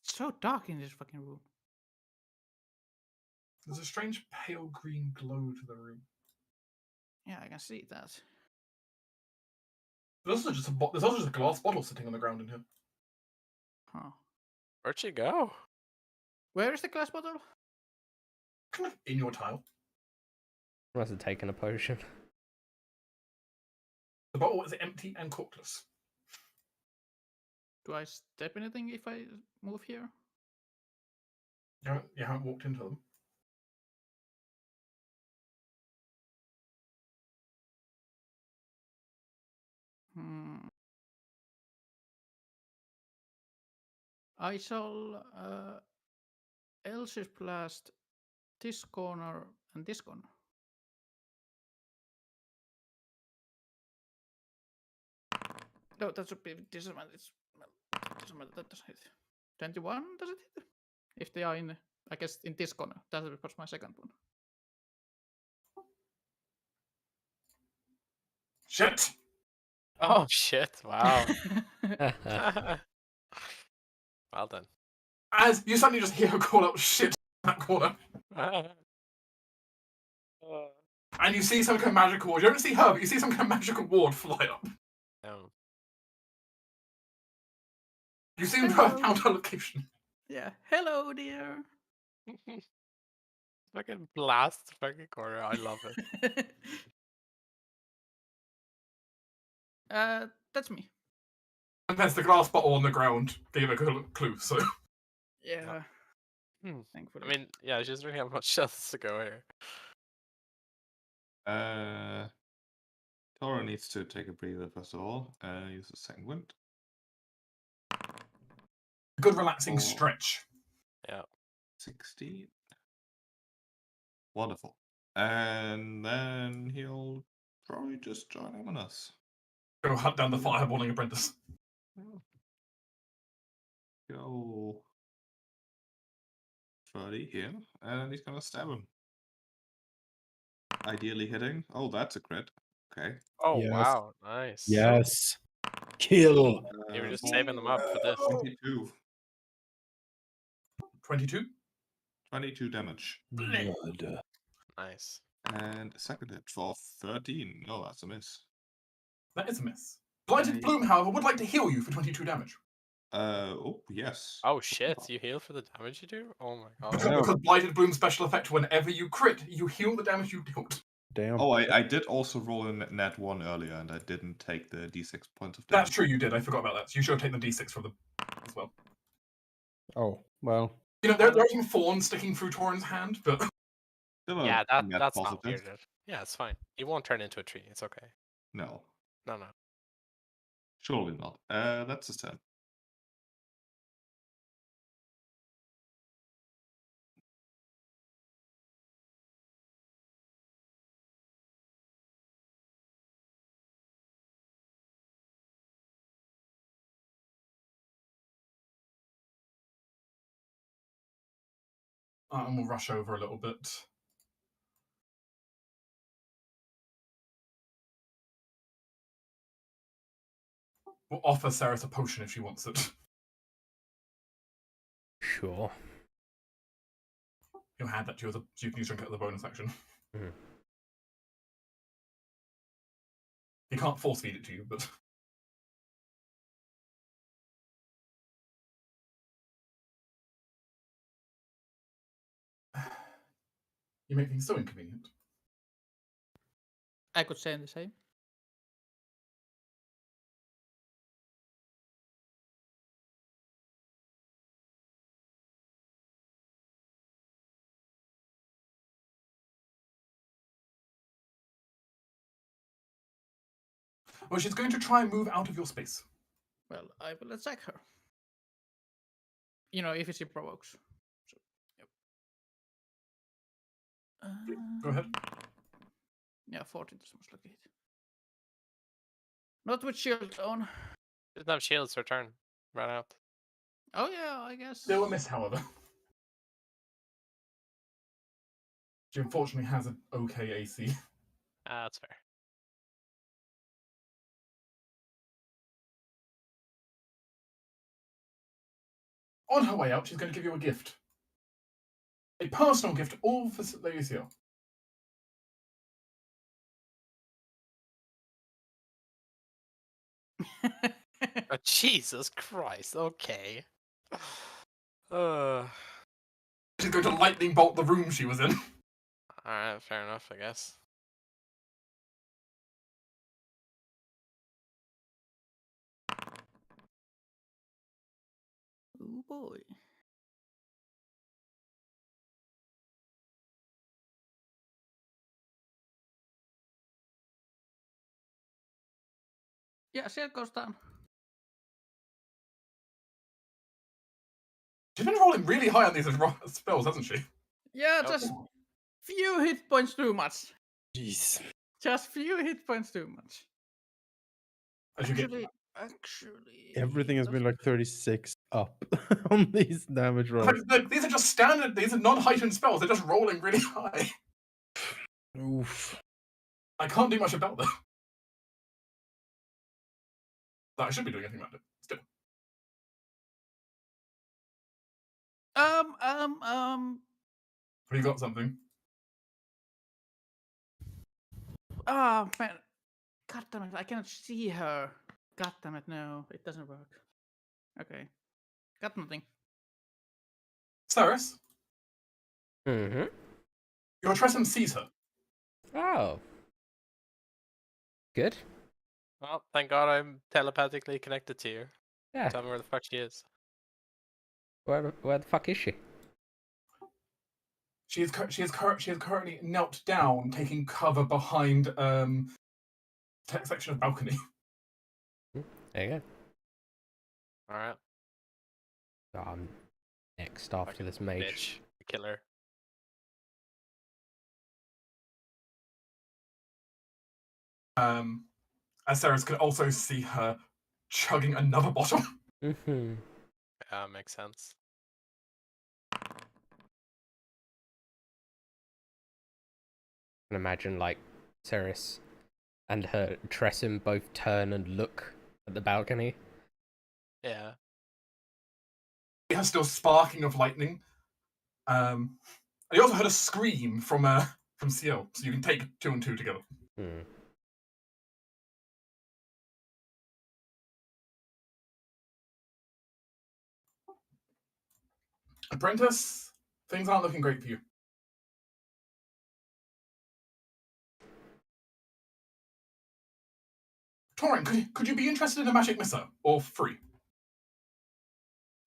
It's so dark in this fucking room. There's a strange pale green glow to the room. Yeah, I can see that. There's also just a glass bottle sitting on the ground in here. Huh. Where'd she go? Where is the glass bottle? Kind of in your tile. Must have taken a potion. The bottle is empty and corkless. Do I step anything if I move here? You haven't walked into them. I shall Eldritch Blast this corner and this corner. No, that should be disadvantage. That doesn't hit. 21 does it hit? If they are in, I guess, in this corner. That was my second one. Shit! Oh shit! Wow. Well done. As you suddenly just hear her call out shit in that corner. And you see some kind of magical ward. You don't see her, but you see some kind of magical ward fly up. Oh. You seem to have found her location. Yeah. Hello, dear. Fucking blast fucking corner. I love it. That's me. And there's the glass bottle on the ground. Gave a clue, so. Yeah. Thankfully. I mean, yeah, she doesn't really have much else to go here. Tora needs to take a breather first of all. Use the second wind. Good relaxing stretch. Yeah. 16. Wonderful. And then he'll probably just join in on us. Go hunt down the fireballing apprentice. Go 30 here, and he's gonna stab him. Ideally hitting. Oh, that's a crit. Okay. Oh Yes. wow, nice. Yes. Kill. You were just saving them up for this. 22. 22? 22 damage. Blood. Nice. And a second hit for 13. No, that's a miss. That is a miss. Blighted Bloom, however, would like to heal you for 22 damage. Oh, yes. Oh shit, you heal for the damage you do? Oh my god. Because Blighted Bloom's special effect, whenever you crit, you heal the damage you dealt. Damn. Oh, I did also roll a nat 1 earlier, and I didn't take the d6 points of damage. That's true, you did. I forgot about that. So you should have taken the d6 from them as well. Oh, well. You know, there are some thorns sticking through Torin's hand, but... Yeah, that's not weird. Yeah, it's fine. He won't turn into a tree. It's okay. No. No. Surely not. That's his turn. And we'll rush over a little bit. We'll offer Ceres a potion if she wants it. Sure. You'll hand that to you so you can use drink it at the bonus action. Mm. He can't force feed it to you, but you make things so inconvenient. I could say the same. Well, she's going to try and move out of your space. Well, I will attack her. You know, if she provokes. So, yep. Go ahead. Yeah, 40 is most likely hit. Not with shield on. Doesn't have shields. Her turn. Ran out. Oh yeah, I guess. They will miss, however. She unfortunately has an okay AC. That's fair. On her way out, she's going to give you a gift. A personal gift, all for Lady Seal. Oh, Jesus Christ. Okay. She's going to lightning bolt the room she was in. Alright, fair enough, I guess. Oh boy. Yeah, shield goes down. She's been rolling really high on these spells, hasn't she? Yeah, just few hit points too much. Jeez. Just few hit points too much. As you get Actually, Everything has been like 36 up on these damage rolls. like, these are just standard. These are non-heightened spells. They're just rolling really high. Oof. I can't do much about them. I should be doing anything about it. Still. Have you got something? Oh man, god damn it! I cannot see her. God damn it! No, it doesn't work. Okay, got nothing. Cyrus, Mm-hmm. your Tressum sees her. Oh. Good. Well, thank God I'm telepathically connected to you. Yeah. Tell me where the fuck she is. Where the fuck is she? She is currently knelt down, taking cover behind section of balcony. There you go. Alright. Oh, I'm next after Fucking this mage. Bitch. Killer. As Cyrus could also see her chugging another bottle. Mm-hmm. Yeah, makes sense. I can imagine like Ceres and her Tressum both turn and look at the balcony. Yeah. It has still sparking of lightning. And you also heard a scream from Ciel, so you can take 2 and 2 together. Hmm. Apprentice, things aren't looking great for you. Torin, could you be interested in a magic missile or free?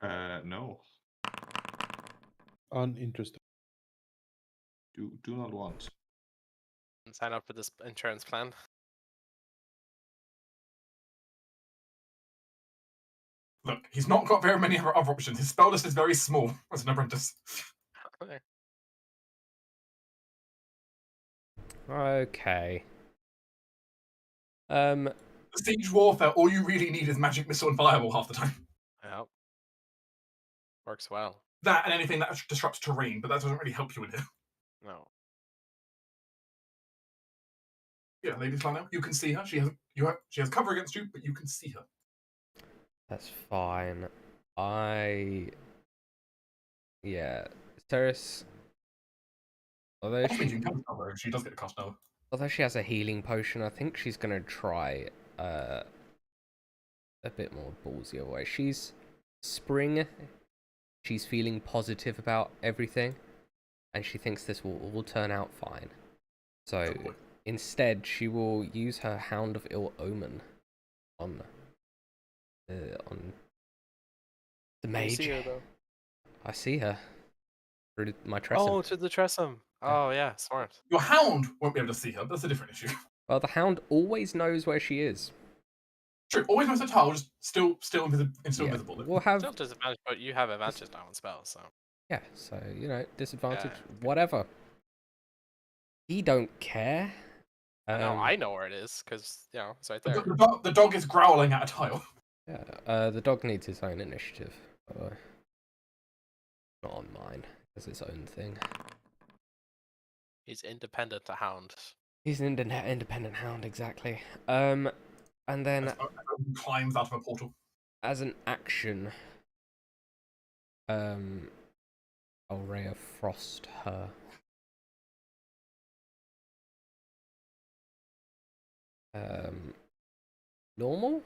No. Uninterested. Do not want. Sign up for this insurance plan. Look, he's not got very many other options. His spell list is very small as an apprentice. Okay. Siege warfare, all you really need is magic missile and fireball half the time. Yeah. Works well. That and anything that disrupts terrain, but that doesn't really help you in here. No. Yeah, ladies fly now. You can see her. She has cover against you, but you can see her. That's fine. Yeah, Ceres. Although Which means you can cover her if she does get cast now. Although she has a healing potion, I think she's gonna try a bit more ballsy away. She's spring. She's feeling positive about everything, and she thinks this will all turn out fine. So instead, she will use her Hound of Ill Omen on the mage. You see her, though? I see her through my tressum. Oh, to the tressum. Oh yeah, smart. Your hound won't be able to see her. That's a different issue. Well, the hound always knows where she is. True. Always knows her tile, just still invisible. We'll have Still disadvantage, but you have advantage now on spells, so. yeah. So disadvantage, Yeah. whatever. He don't care. No, I know where it is because it's right there. The dog is growling at a tile. Yeah. The dog needs his own initiative. Not on mine. It's its own thing. He's independent, the hound. He's an independent hound, exactly. And then climbs out of a portal. As an action, I'll Ray of Frost her. Normal?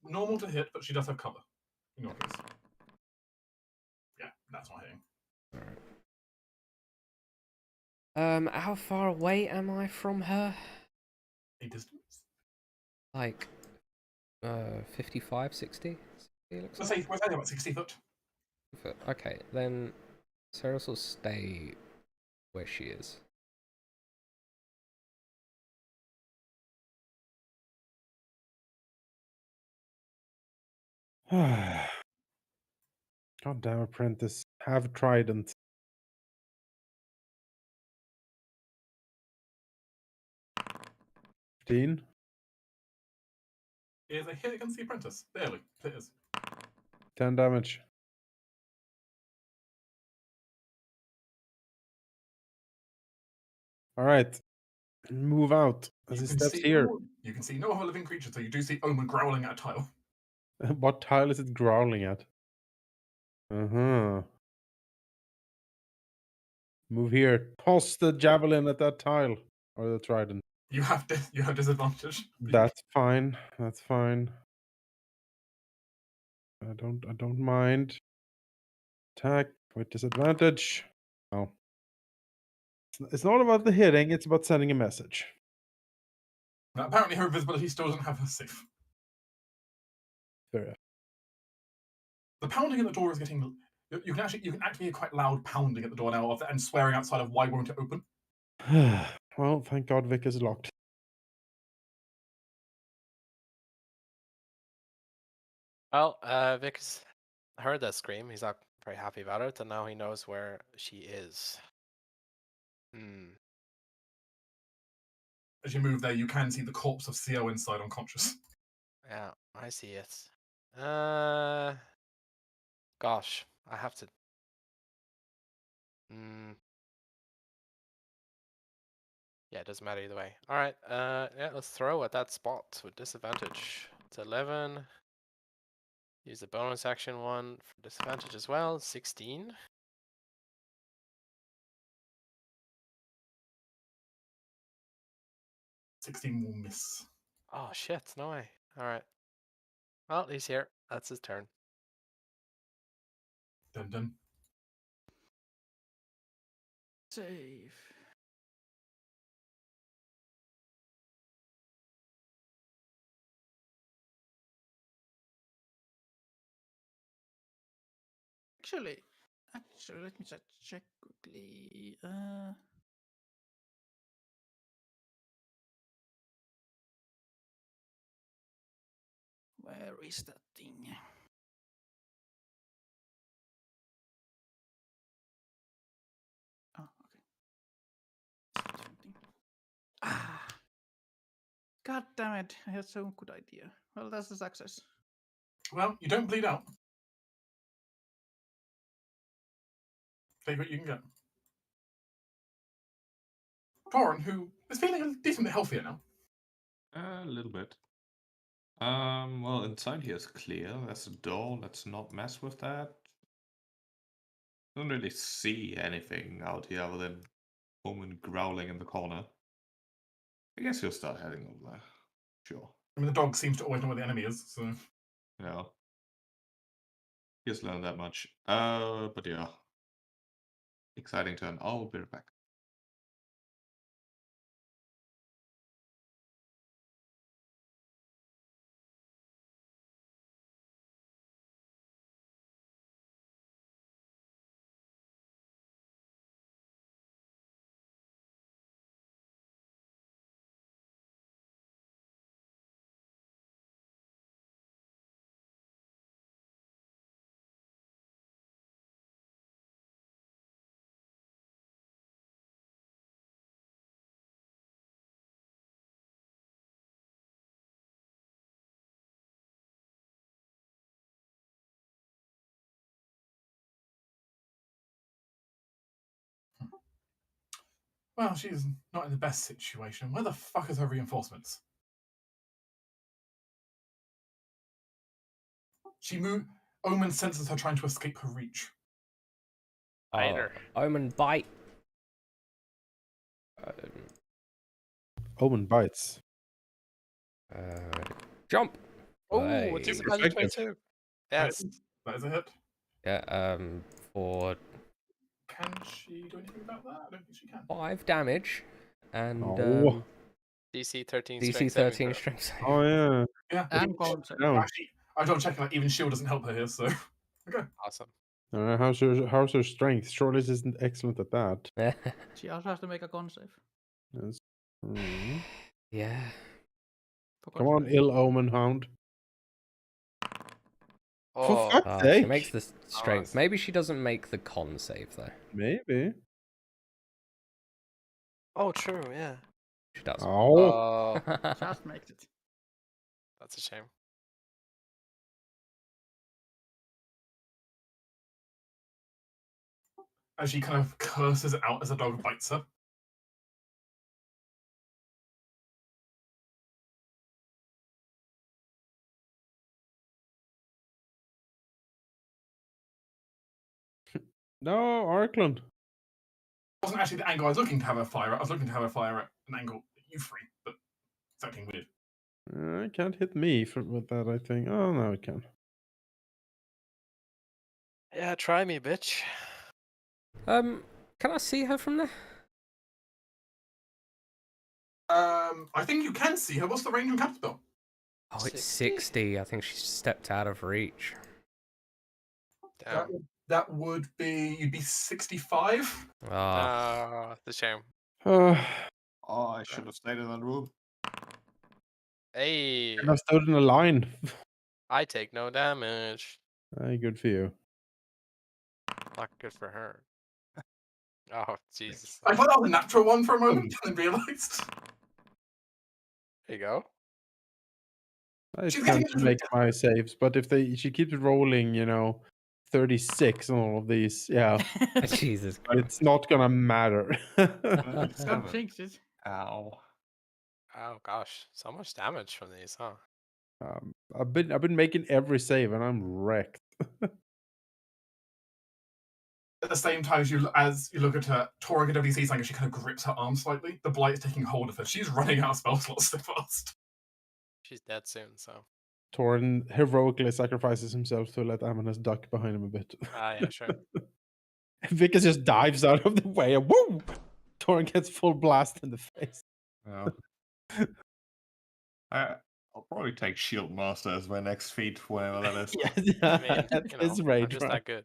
Normal to hit, but she does have cover. In your case. Yeah, that's not hitting. Alright. How far away am I from her? A distance? Like, 55, 60? Let's say about 60 foot. Okay, then Ceres will stay where she is. God damn, apprentice. Have trident. Is a hit against the apprentice. Barely. It is. 10 damage. Alright. Move out. As he steps here. You can see no other living creature, so you do see Omen growling at a tile. What tile is it growling at? Move here. Toss the javelin at that tile. Or the trident. You have disadvantage. That's fine. That's fine. I don't mind. Attack with disadvantage. Oh. It's not about the hitting, it's about sending a message. Now, apparently her invisibility still doesn't have her safe. Fair enough. The pounding at the door is getting. You can actually hear quite loud pounding at the door now, and swearing outside of why won't it open. Well, thank God Vic is locked. Well, Vic's heard that scream. He's not very happy about it, and now he knows where she is. As you move there, you can see the corpse of CO inside, unconscious. Yeah, I see it. Gosh, I have to. Yeah, it doesn't matter either way. All right. Yeah, let's throw at that spot with disadvantage. It's 11. Use the bonus action one for disadvantage as well. 16. Will miss. Oh shit! No way. All right. Well, he's here. That's his turn. Dun dun. Save. Actually, let me just check quickly. Where is that thing? Oh, okay. Ah! God damn it! I had so good idea. Well, that's a success. Well, you don't bleed out. Take what you can get. Torin, who is feeling decently healthier now. A little bit. Well, inside here is clear. That's a door. Let's not mess with that. Don't really see anything out here other than woman growling in the corner. I guess you'll start heading over there. Sure. I mean, the dog seems to always know where the enemy is, so. Yeah. Just learned that much. But yeah. Exciting turn. I'll be right back. Well, she's not in the best situation. Where the fuck is her reinforcements? She moved. Omen senses her trying to escape her reach. Biter. Omen bite. Omen bites. Jump. Oh, Hey. it's a Perfective. 22. Yes. That is a hit. Yeah. For Can she do anything about that? I don't think she can. 5 damage and Oh. DC 13 DC strength 13 saving throw. strength save. Oh yeah. Yeah. And con save. No. Actually, I don't check like even shield doesn't help her here, so okay. Awesome. How's her strength? Surely she isn't excellent at that. She also has to make a con save. Yes. Mm. Yeah. For Come on, concentration. ill omen hound. For Oh, fuck's She sake. makes the strength. Nice. Maybe she doesn't make the con save though. Maybe. oh, true. Yeah. She does. Oh. Just makes it. That's a shame. As she kind of curses it out as the dog bites her. No, Arkland. It wasn't actually the angle I was looking to have her fire at. I was looking to have her fire at an angle at you three, but it's acting weird. It can't hit me with that, I think. Oh, no, it can. Yeah, try me, bitch. Can I see her from there? I think you can see her. What's the range on Caterpillar? Oh, it's 60? 60. I think she's stepped out of reach. Damn. That would be you'd be 65. Ah. The shame. Oh, I should have stayed in that room. Hey, And I stood in a line. I take no damage. Good for you. Not good for her. Oh, Jesus. I thought that was a natural one for a moment and then realised. There you go. I She's tend getting to make my saves, but if she keeps rolling, 36 on all of these, yeah, Jesus. it's not gonna matter. Don't jinx it. Ow. Oh gosh, so much damage from these, huh? I've been making every save and I'm wrecked. At the same time as you look at her, Tora WC something, she kind of grips her arm slightly. The blight is taking hold of her. She's running out of spell slots so fast. She's dead soon, so. Torin heroically sacrifices himself to let Amonas duck behind him a bit. Ah, yeah, sure. Vickers just dives out of the way and woo! Torin gets full blast in the face. Yeah. I'll probably take Shield Master as my next feat, whenever that is. I mean, That's I'm rage, just right? that good.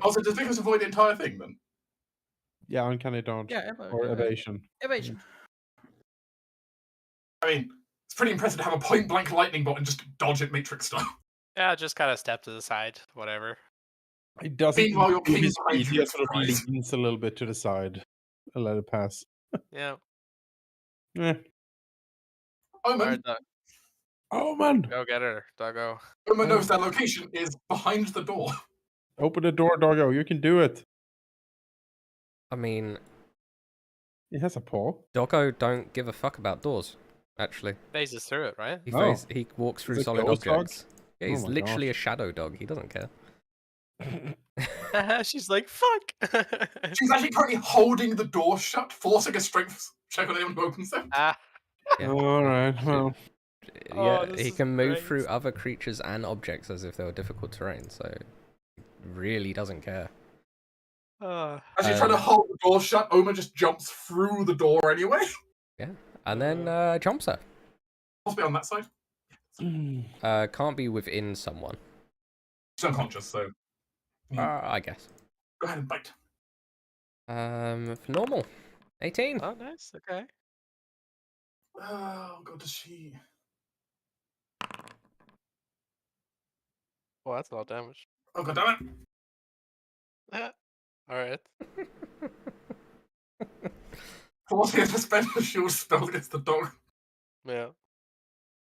Also, does Vickers avoid the entire thing then? Yeah, uncanny dodge. Yeah, Or evasion. evasion. I mean, it's pretty impressive to have a point blank lightning bolt and just dodge it Matrix style. Yeah, just kind of step to the side, whatever. He doesn't Meanwhile, your do king his behind speed, you he is sort of surprised. leans a little bit to the side and let it pass. Yeah. Eh. Omen, Oh man! Go get her, doggo. Omen knows their location is behind the door. Open the door, doggo. You can do it. I mean, He has a paw. Doggo don't give a fuck about doors, actually. Phases through it, right? He walks through He's a solid ghost dog? objects. Yeah, Oh he's my literally gosh. a shadow dog. He doesn't care. She's like, fuck! She's actually currently holding the door shut, forcing a strength check on anyone who opens it. Ah. Yeah. All right. Well, Yeah, Oh, this he is can move great. through other creatures and objects as if they were difficult terrain, so he really doesn't care. Ah. As she's trying to hold the door shut, Oma just jumps through the door anyway. Yeah, and then jumps her. Possibly on that side. Can't be within someone. She's unconscious, so I guess. go ahead and bite. For normal, 18. Oh, nice. Okay. Oh god, does she? Well, that's a lot of damage. Oh god damn it! All right. Forcing her to spend a shield spell against the dog. Yeah.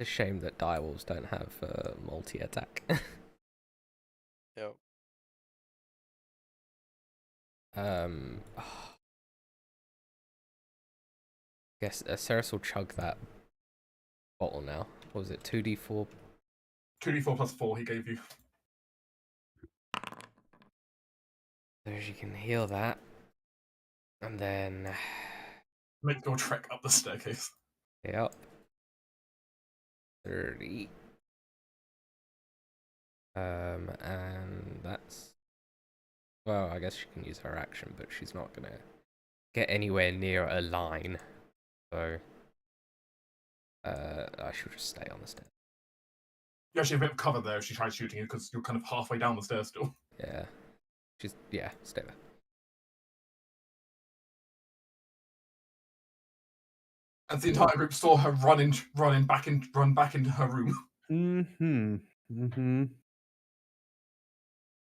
It's a shame that direwolves don't have multi-attack. Yeah. Guess Ceres will chug that bottle now. What was it? 2d4. 2d4 plus 4 he gave you. So she can heal that, and then Make your trek up the staircase. yep. 30. And that's, well, I guess she can use her action, but she's not gonna get anywhere near a line. So I should just stay on the stairs. You actually have a bit of cover there if she tries shooting you because you're kind of halfway down the stairs still. Yeah. Stay there. And the entire group saw her run back into her room.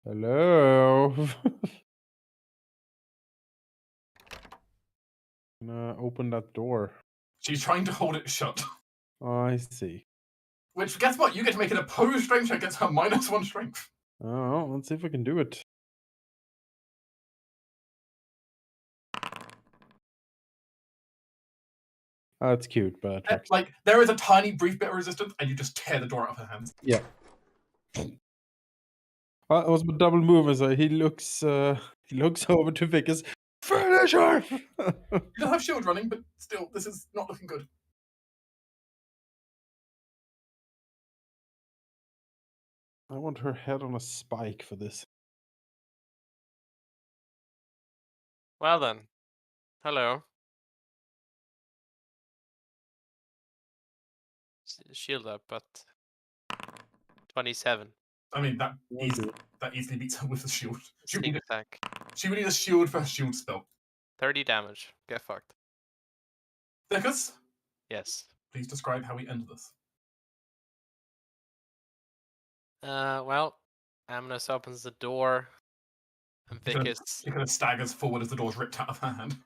Hello. Gonna open that door. She's trying to hold it shut. I see. Which, guess what? You get to make an opposed strength check against her -1 strength. Oh, let's see if we can do it. That's cute, but Like, there is a tiny brief bit of resistance, and you just tear the door out of her hands. yeah. It was a double move, so he looks over to Vickers. Finish her! You don't have shield running, but still, this is not looking good. I want her head on a spike for this. Well then. Hello. Shield up, but 27. I mean, that easily beats her with the shield. She would Sneak need attack. a shield for her shield spell. 30 damage. Get fucked. Vickers, Yes. please describe how we end this. Well, Amnos opens the door, and Vickers, She kind of staggers forward as the door's ripped out of her hand.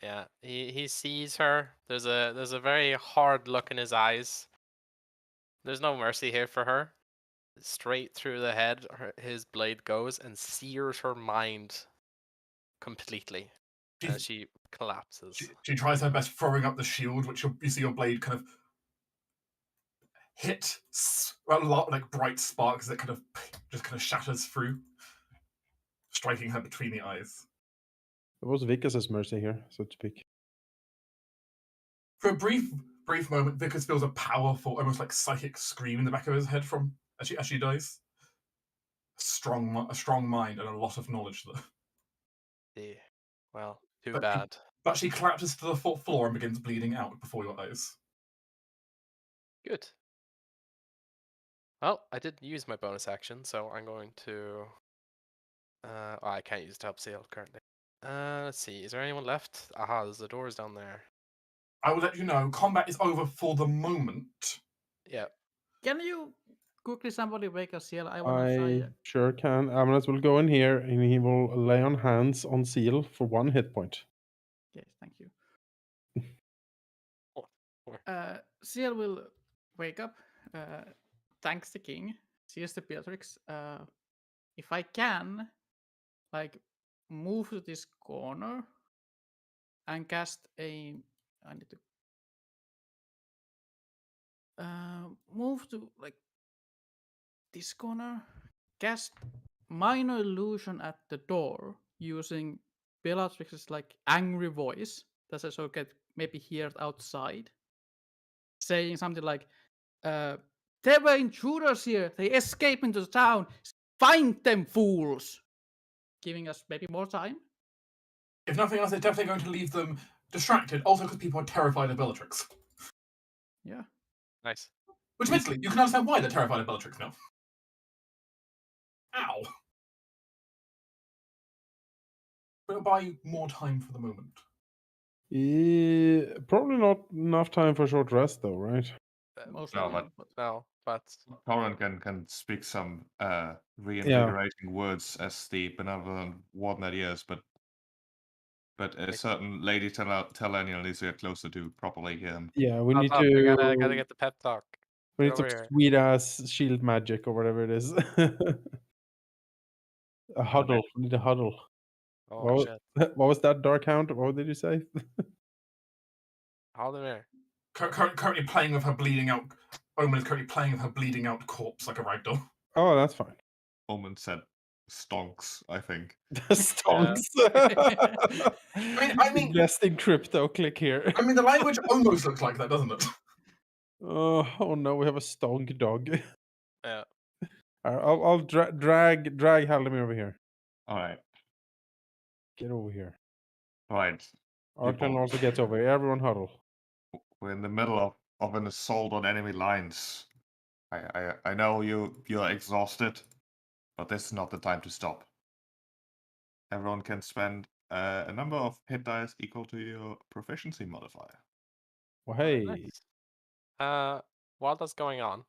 yeah, he sees her. There's a very hard look in his eyes. There's no mercy here for her. Straight through the head, his blade goes and sears her mind completely. And she collapses. She tries her best throwing up the shield, which you see your blade kind of hit a lot like bright sparks that kind of shatters through, striking her between the eyes. It was Vickers' mercy here, so to speak. For a brief moment, Vickers feels a powerful, almost like psychic scream in the back of his head from as she dies. A strong mind and a lot of knowledge there. Yeah. Well, too bad. But she collapses to the floor and begins bleeding out before your eyes. Good. Well, I didn't use my bonus action, so I'm going to... I can't use top seal currently. Let's see, is there anyone left? Aha, there's the doors down there. I will let you know, combat is over for the moment. Yeah. Can you quickly somebody wake us here? I want to try. Sure can. Amnes will go in here and he will lay on hands on Seal for 1 hit point. Yes, thank you. Seal will wake up. Thanks the king. Sees the Beatrix. If I can, like, move to this corner and cast a. I need to move to like this corner. Cast minor illusion at the door using Bellatrix's like angry voice. Does it so get maybe heard outside, saying something like, "There were intruders here. They escaped into the town. Find them, fools!" Giving us maybe more time. If nothing else, it's definitely going to leave them distracted. Also, because people are terrified of Bellatrix. Yeah. Nice. Which, admittedly, you can understand why they're terrified of Bellatrix now. Ow. But it'll buy you more time for the moment. Probably not enough time for a short rest, though, right? Mostly, No, yeah, but Torrent can speak some reinvigorating words as the benevolent warden that he is, but a certain lady Telenial needs to get closer to properly hear him. Yeah, we Stop, need stop, to. I gotta get the pep talk. We Get need some over here. sweet ass shield magic or whatever it is. A huddle. We need a huddle. Oh What, shit. what was that, Dark Hound? What did you say? Halldamir. Currently playing with her bleeding out. Omen is currently playing with her bleeding out corpse like a ragdoll. Oh, that's fine. Omen said stonks, I think. Stonks. I mean, Invest in crypto. Click here. I mean, the language almost looks like that, doesn't it? Oh no, we have a stonk dog. Yeah. I'll drag Halldamir over here. All right. Get over here. All right. Arctan People, also gets over here. Everyone huddle. we're in the middle of an assault on enemy lines. I know you're exhausted, but this is not the time to stop. Everyone can spend a number of hit dice equal to your proficiency modifier. Well, hey. Nice. While that's going on,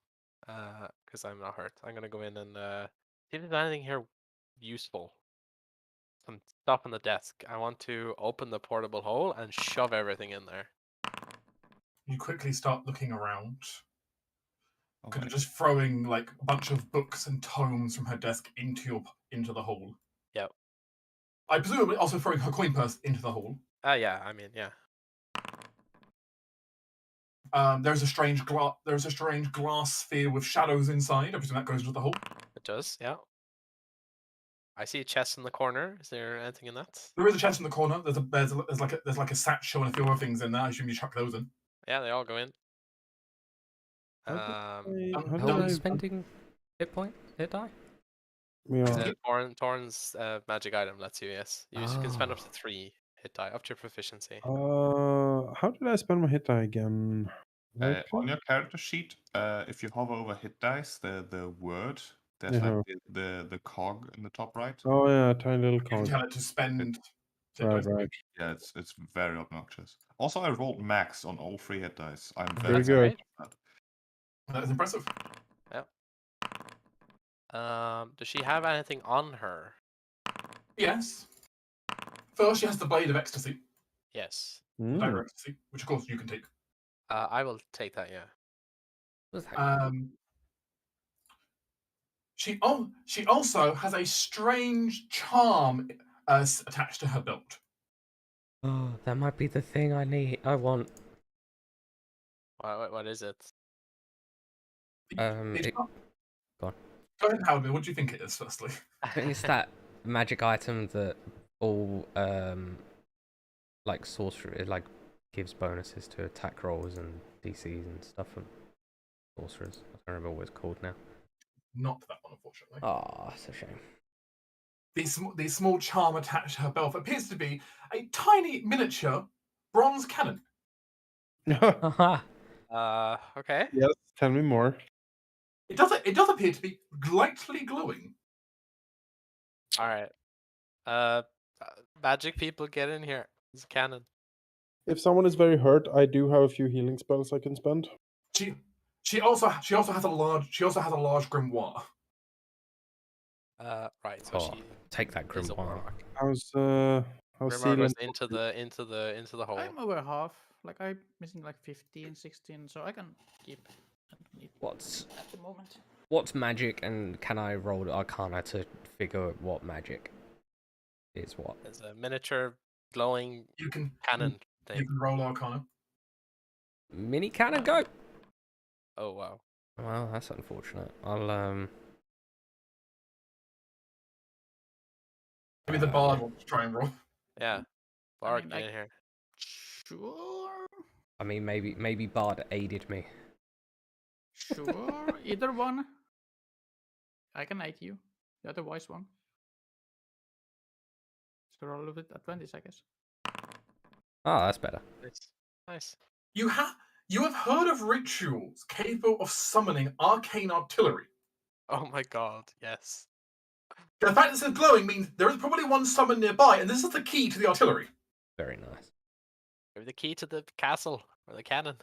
because I'm not hurt, I'm gonna go in and see if there's anything here useful. Some stuff on the desk. I want to open the portable hole and shove everything in there. You quickly start looking around. All Kind right. of just throwing like a bunch of books and tomes from her desk into the hole. Yep. I presumably also throwing her coin purse into the hole. Yeah. I mean, yeah. There's a strange glass sphere with shadows inside. I presume that goes into the hole. It does. Yeah. I see a chest in the corner. Is there anything in that? There is a chest in the corner. There's like a satchel and a few other things in there. I assume you chuck those in. Yeah, they all go in. How are you spending hit die? Yeah. Torrent's magic item lets you, yes. You can spend up to 3 hit die, up to your proficiency. How did I spend my hit die again? On your character sheet, if you hover over hit dice, the word, there's like the cog in the top right. Oh yeah, tiny little You can cog. tell it to spend. Right. Yeah, it's very obnoxious. Also, I rolled max on all 3 hit dice. I'm Very good. That's impressive. Yep. Does she have anything on her? Yes. First, she has the blade of ecstasy. Yes. Dire ecstasy, which of course you can take. I will take that. Yeah. She also has a strange charm attached to her belt. Oh, that might be the thing I want. What is it? Go on. Go ahead, Halldamir. What do you think it is, firstly? I think it's that magic item that all like sorcerer like gives bonuses to attack rolls and DCs and stuff from sorcerers. I don't remember what it's called now. Not that one, unfortunately. Oh, it's a shame. The small charm attached to her belt appears to be a tiny miniature bronze cannon. Okay. Yes, tell me more. It does appear to be lightly glowing. All right. Magic people, get in here. It's a cannon. If someone is very hurt, I do have a few healing spells I can spend. She also has a large grimoire. Right. So she take that grimoire. How's grimoire goes into the hole. I'm over half. Like I'm missing like 15, 16, so I can keep. What's at the moment? What's magic, and can I roll Arcana to figure what magic is what? There's a miniature glowing You can cannon you thing. can roll Arcana. Mini cannon, go! Oh wow. Well, that's unfortunate. I'll Maybe the bard wants to try and roll. Yeah. I Bard, mean, get in here. Sure. I mean, maybe Bard aided me. Sure. Either one. I can aid you. The other wise one. So roll with advantage, I guess. Oh, that's better. Nice. Nice. You have heard of rituals capable of summoning arcane artillery. Oh my god, yes. The fact that it says glowing means there is probably one summoned nearby, and this is the key to the artillery. Very nice. Maybe the key to the castle or the cannon.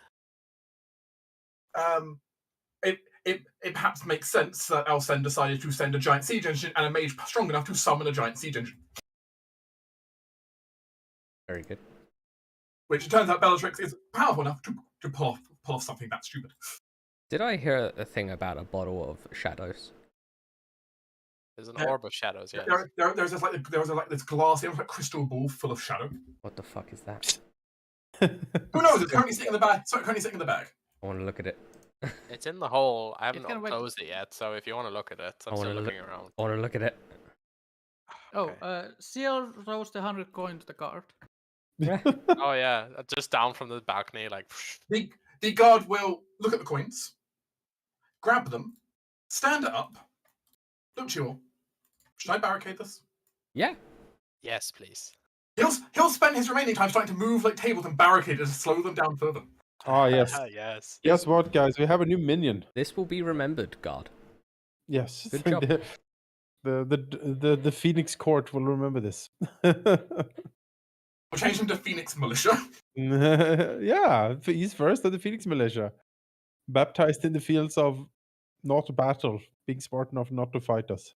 It perhaps makes sense that Alcen decided to send a giant siege engine and a mage strong enough to summon a giant siege engine. Very good. Which it turns out Bellatrix is powerful enough to pull off something that stupid. Did I hear a thing about a bottle of shadows? There's an orb of shadows, yes. There's this glass, like crystal ball full of shadow. What the fuck is that? Who knows? It's currently sitting in the bag. I want to look at it. It's in the hole. I haven't can wait. closed it yet, so if you want to look at it, I'm still looking around. I want to look at it. Okay. Seal throws the 100 coin to the guard. Oh yeah, just down from the balcony, like. The guard will look at the coins, grab them, stand up, look to you all. Should I barricade this? Yeah. Yes, please. He'll spend his remaining time trying to move like tables and barricade it to slow them down further. Oh yes. Yes. Guess what, guys? We have a new minion. This will be remembered, God. Yes. Good job. The Phoenix Court will remember this. We'll change him to Phoenix Militia. Yeah, he's first of the Phoenix Militia. Baptized in the fields of not battle, being smart enough not to fight us.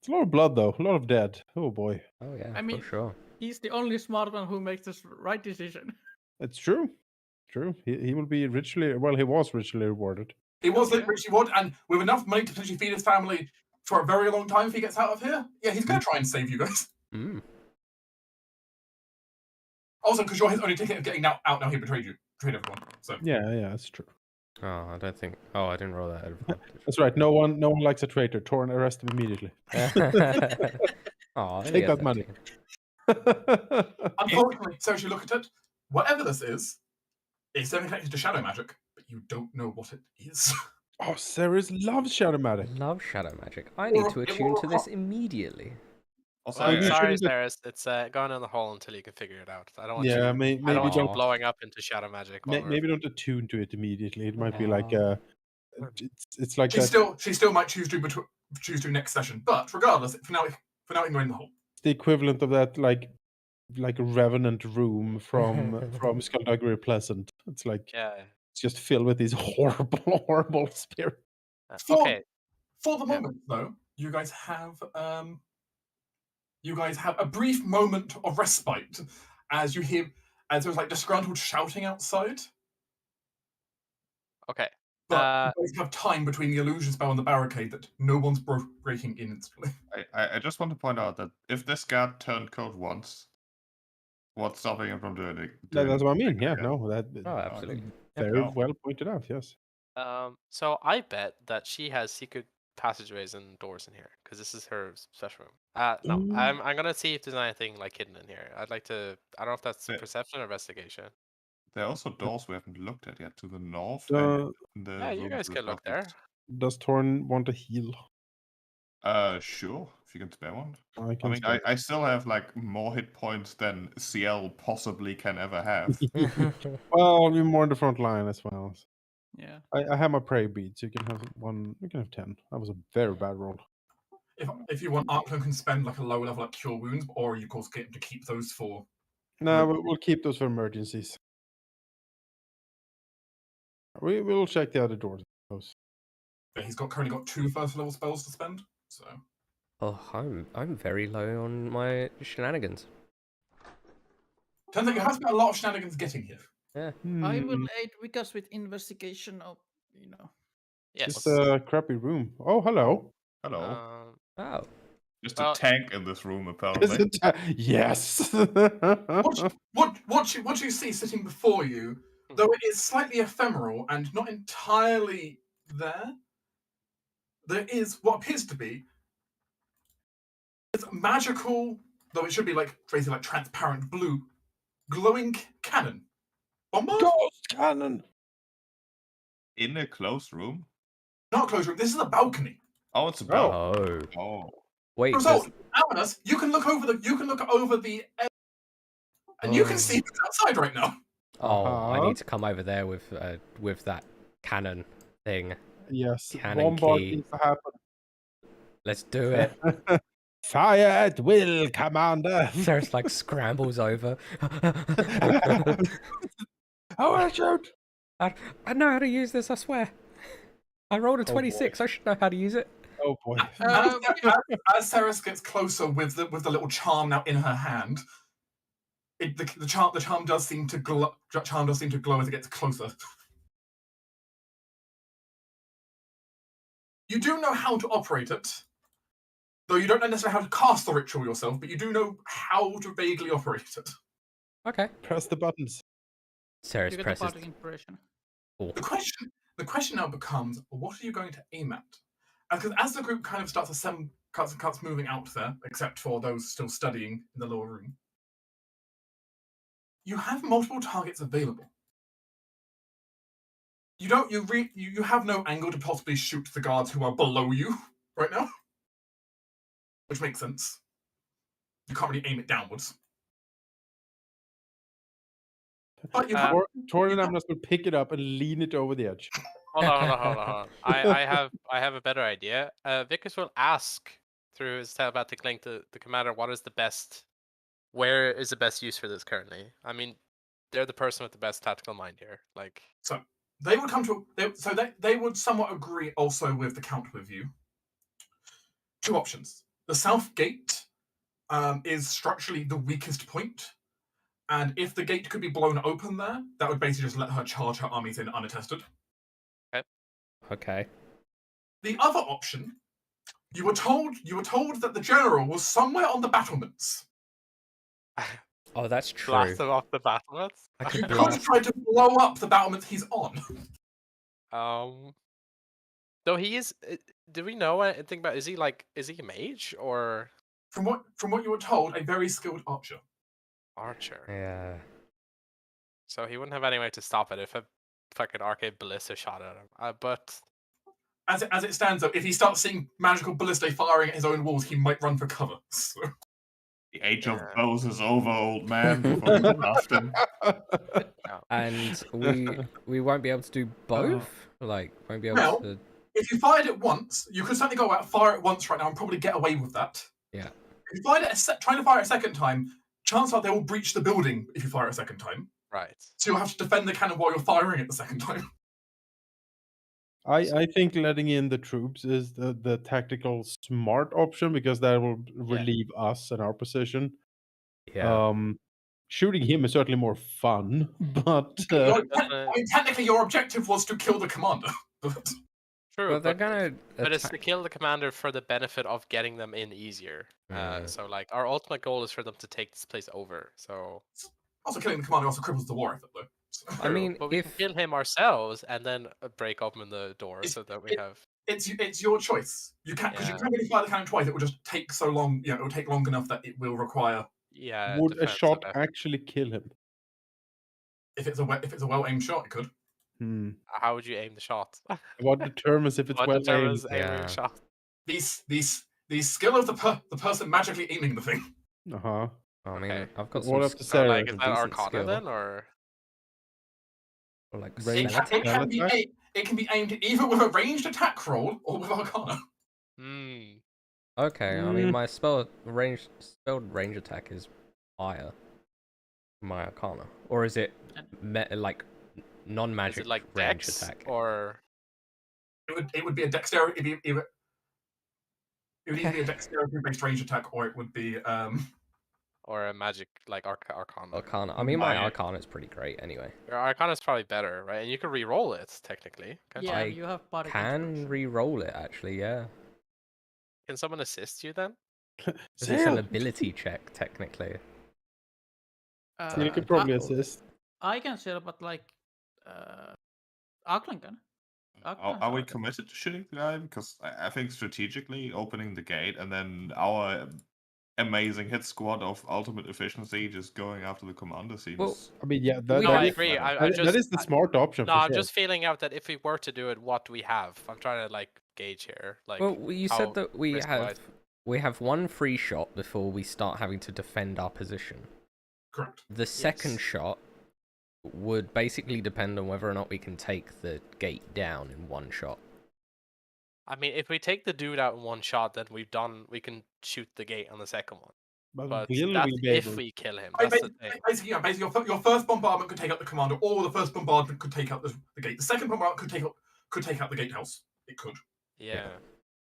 It's a lot of blood, though. A lot of dead. Oh, boy. Oh, yeah, I mean- for sure. He's the only smart one who makes this right decision. It's true. True. He will be richly... Well, he was richly rewarded. He was Okay. richly rewarded, and with enough money to potentially feed his family for a very long time if he gets out of here. Yeah, he's going to try and save you guys. Mm. Also, because you're his only ticket of getting out now, he betrayed you. Betrayed everyone. So Yeah, that's true. Oh, I don't think... Oh, I didn't roll that advantage. That's right. No one likes a traitor. Torn, arrest him immediately. Oh, Take that money. unfortunately, so as you look at it, whatever this is, it's then connected to shadow magic, but you don't know what it is. Oh, Ceres loves shadow magic. Love shadow magic. I need to attune to this immediately. Also, Maybe you Sorry, shouldn't Ceres. It's going in the hole until you can figure it out. I don't want Yeah, you. maybe I don't want you don't- blowing up into shadow magic. while we're- maybe don't attune to it immediately. It might be like Oh. it's like she that. still might choose to next session, but regardless, for now you're in the hole. The equivalent of that, like a revenant room from Skullduggery Pleasant. It's like Yeah. it's just filled with these horrible spirits. Okay. For the Yeah. moment, though, you guys have a brief moment of respite as there's like disgruntled shouting outside. Okay. But you guys have time between the illusion spell and the barricade that no one's breaking in instantly. I just want to point out that if this guard turned code once, what's stopping him from doing it? That's what I mean. Yeah, again? no, that Oh, absolutely. very Yeah. well pointed out. Yes. So I bet that she has secret passageways and doors in here because this is her special room. No, Mm. I'm gonna see if there's anything like hidden in here. I'd like to. I don't know if that's Yeah. perception or investigation. There are also doors we haven't looked at yet to the north. Uh, and the Yeah, you room guys to the can look there. southeast. Does Torn want to heal? Sure, if you can spare one. I I can. mean, spare- I still have like more hit points than CL possibly can ever have. Well, you're more in the front line as well. Yeah. I have my prey beads. You can have one. You can have 10. That was a very bad roll. If you want, Arclone can spend like a low level like cure wounds, or you of course get him to keep those for. No, we'll keep those for emergencies. We will check the other doors. He's currently got 2 first level spells to spend. So Oh, I'm very low on my shenanigans. turns out you have spent a lot of shenanigans getting here. Yeah. I will Hmm, aid Vikas with investigation of, Yes. Just a crappy room. Oh, hello. Hello. Um, Oh. Just a tank in this room, Is apparently. it yes. What you see sitting before you, though it is slightly ephemeral and not entirely there is what appears to be magical, though it should be like basically like transparent blue, glowing cannon. Bombard? Ghost cannon. In a closed room? Not closed room. This is a balcony. Oh, it's a bell. Oh. Oh. Wait. Result, Amanas, you can look over the and you can see who's outside right now. Oh, I need to come over there with that cannon thing. Yes. Cannon Bombard key. needs to happen. Let's do it. Fire at will, Commander. There's like scrambles over. I want to shoot. I know how to use this, I swear. I rolled a 26. I should know how to use it. Oh boy. As Ceres gets closer with the little charm now in her hand, the charm does seem to glow. Charm does seem to glow as it gets closer. You do know how to operate it, though you don't know necessarily how to cast the ritual yourself, but you do know how to vaguely operate it. Okay. Press the buttons. Ceres You get presses. the bardic inspiration. Cool. The question now becomes, what are you going to aim at? Because as the group kind of starts moving out there, except for those still studying in the lower room, you have multiple targets available. You have no angle to possibly shoot the guards who are below you right now, which makes sense. You can't really aim it downwards. But you Torn and Amnas will pick it up and lean it over the edge. Hold on. I have a better idea. Vickers will ask through his telepathic link to the commander where is the best use for this currently. I mean, they're the person with the best tactical mind here. Like, so they would come to they would somewhat agree also with the count with you. Two options. The south gate is structurally the weakest point, and if the gate could be blown open there, that would basically just let her charge her armies in unattested. Okay. The other option, you were told that the general was somewhere on the battlements. Oh, that's true. blast them off the battlements. You could try to blow up the battlements he's on. Though he is. Do we know anything about? Is he a mage or? From what you were told, a very skilled archer. Archer. Yeah. So he wouldn't have any way to stop it if a fucking arcade ballista shot at him. But as it stands, though, if he starts seeing magical ballistae firing at his own walls, he might run for cover. So. The age of bows is over, old man. Before you laughed him. And we won't be able to do both. Won't be able to. If you fired it once, you could certainly go out, fire it once right now, and probably get away with that. Yeah. If you fired it trying to fire it a second time, chances are they will breach the building if you fire it a second time. Right. So you'll have to defend the cannon while you're firing it the second time. I think letting in the troops is the tactical smart option because that will relieve us and our position. Yeah. Shooting him is certainly more fun, but technically your objective was to kill the commander. True, well, they're gonna. But it's to kill the commander for the benefit of getting them in easier. So our ultimate goal is for them to take this place over. So also killing the commander also cripples the war effort, though. So. I mean, but we can kill him ourselves and then break open the door so that we have. It's your choice. You can't because you can't really fire the cannon twice. It will just take so long. It will take long enough that it will require. Yeah. Would a shot actually kill him? If it's a well aimed shot, it could. How would you aim the shot? What determines if it's well aimed? Aiming shot? The skill of the person magically aiming the thing. Uh-huh. I mean, I've got What some. up to say? Is that Arcana then, or like range? It can be aimed either with a ranged attack roll or with Arcana. Okay, I mean my spelled range attack is higher. My Arcana, or is it non-magic is it like range Dex, attack? Or it would be a dexterity. It would either be a dexterity-based range attack, or it would be or a magic like Arcana. Arcana. I mean, my Arcana is pretty great anyway. Your Arcana is probably better, right? And you can re-roll it technically. Yeah, you have bardic can inspiration. re-roll it actually. Yeah. Can someone assist you then? It's an ability check, technically. You could probably assist. I can sail, but like, Auckland can. Are we committed to shooting the guy? Because I think strategically opening the gate and then our amazing hit squad of ultimate efficiency just going after the commander seems. Well, I mean, yeah, No, I agree. that is the smart option. No, for I'm sure. just feeling out that if we were to do it, what do we have? I'm trying to like gauge here. Like, well, you said that we risk-wise. have one free shot before we start having to defend our position. Correct. The second shot would basically depend on whether or not we can take the gate down in one shot. I mean, if we take the dude out in one shot, then we can shoot the gate on the second one. But that's if we kill him. That's the thing. Basically, your first bombardment could take out the commander, or the first bombardment could take out the gate. The second bombardment could take out the gatehouse. It could. Yeah.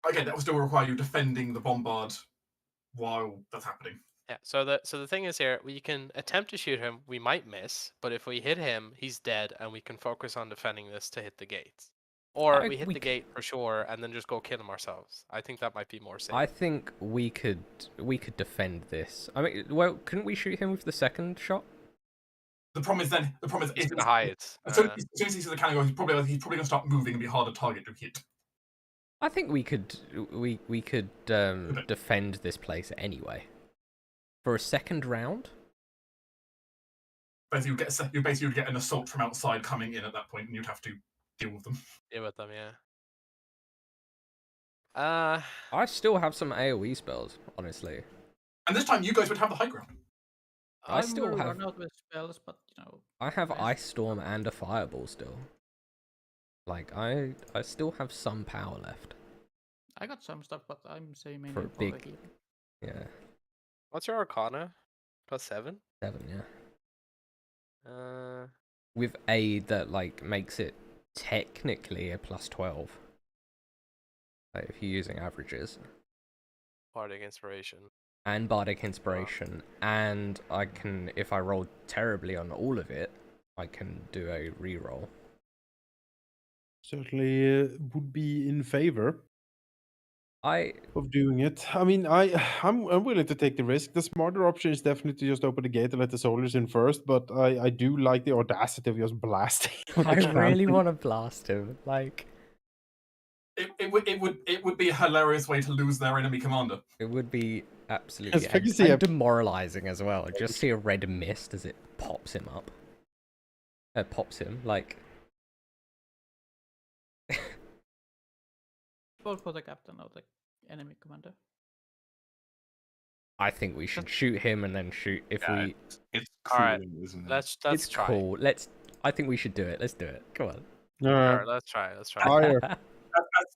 Again, that would still require you defending the bombard while that's happening. Yeah. So the thing is here, we can attempt to shoot him. We might miss, but if we hit him, he's dead, and we can focus on defending this to hit the gates. Or we hit the gate for sure, and then just go kill him ourselves. I think that might be more safe. I think we could defend this. I mean, well, couldn't we shoot him with the second shot? The problem is he's gonna hide. As soon as he sees the cannon go, he's probably gonna start moving and be a harder target to hit. I think we could defend this place anyway. For a second round. Basically, you get an assault from outside coming in at that point, and you'd have to deal with them. Yeah. I still have some AoE spells, honestly. And this time, you guys would have the high ground. I still have. Run out with spells, but you know. I have Ice Storm and a Fireball still. Like I still have some power left. I got some stuff, but I'm saying maybe for a big. Yeah. What's your Arcana? +7? 7, yeah. With aid that like makes it technically a +12. Like if you're using averages. Bardic Inspiration. And Bardic Inspiration. And I can, if I roll terribly on all of it, I can do a reroll. Certainly would be in favor of doing it. I mean, I'm willing to take the risk. The smarter option is definitely to just open the gate and let the soldiers in first, but I do like the audacity of just blasting. I really want to blast him. Like it would be a hilarious way to lose their enemy commander. It would be absolutely and demoralizing as well. Just see a red mist as it pops him up. Pops him like. Vote for the captain of the enemy commander. I think we should shoot him and then shoot if we. It's cool, all right. Isn't it? Let's it's try. Cool. I think we should do it. Let's do it. Come on. All right, let's try. Fire.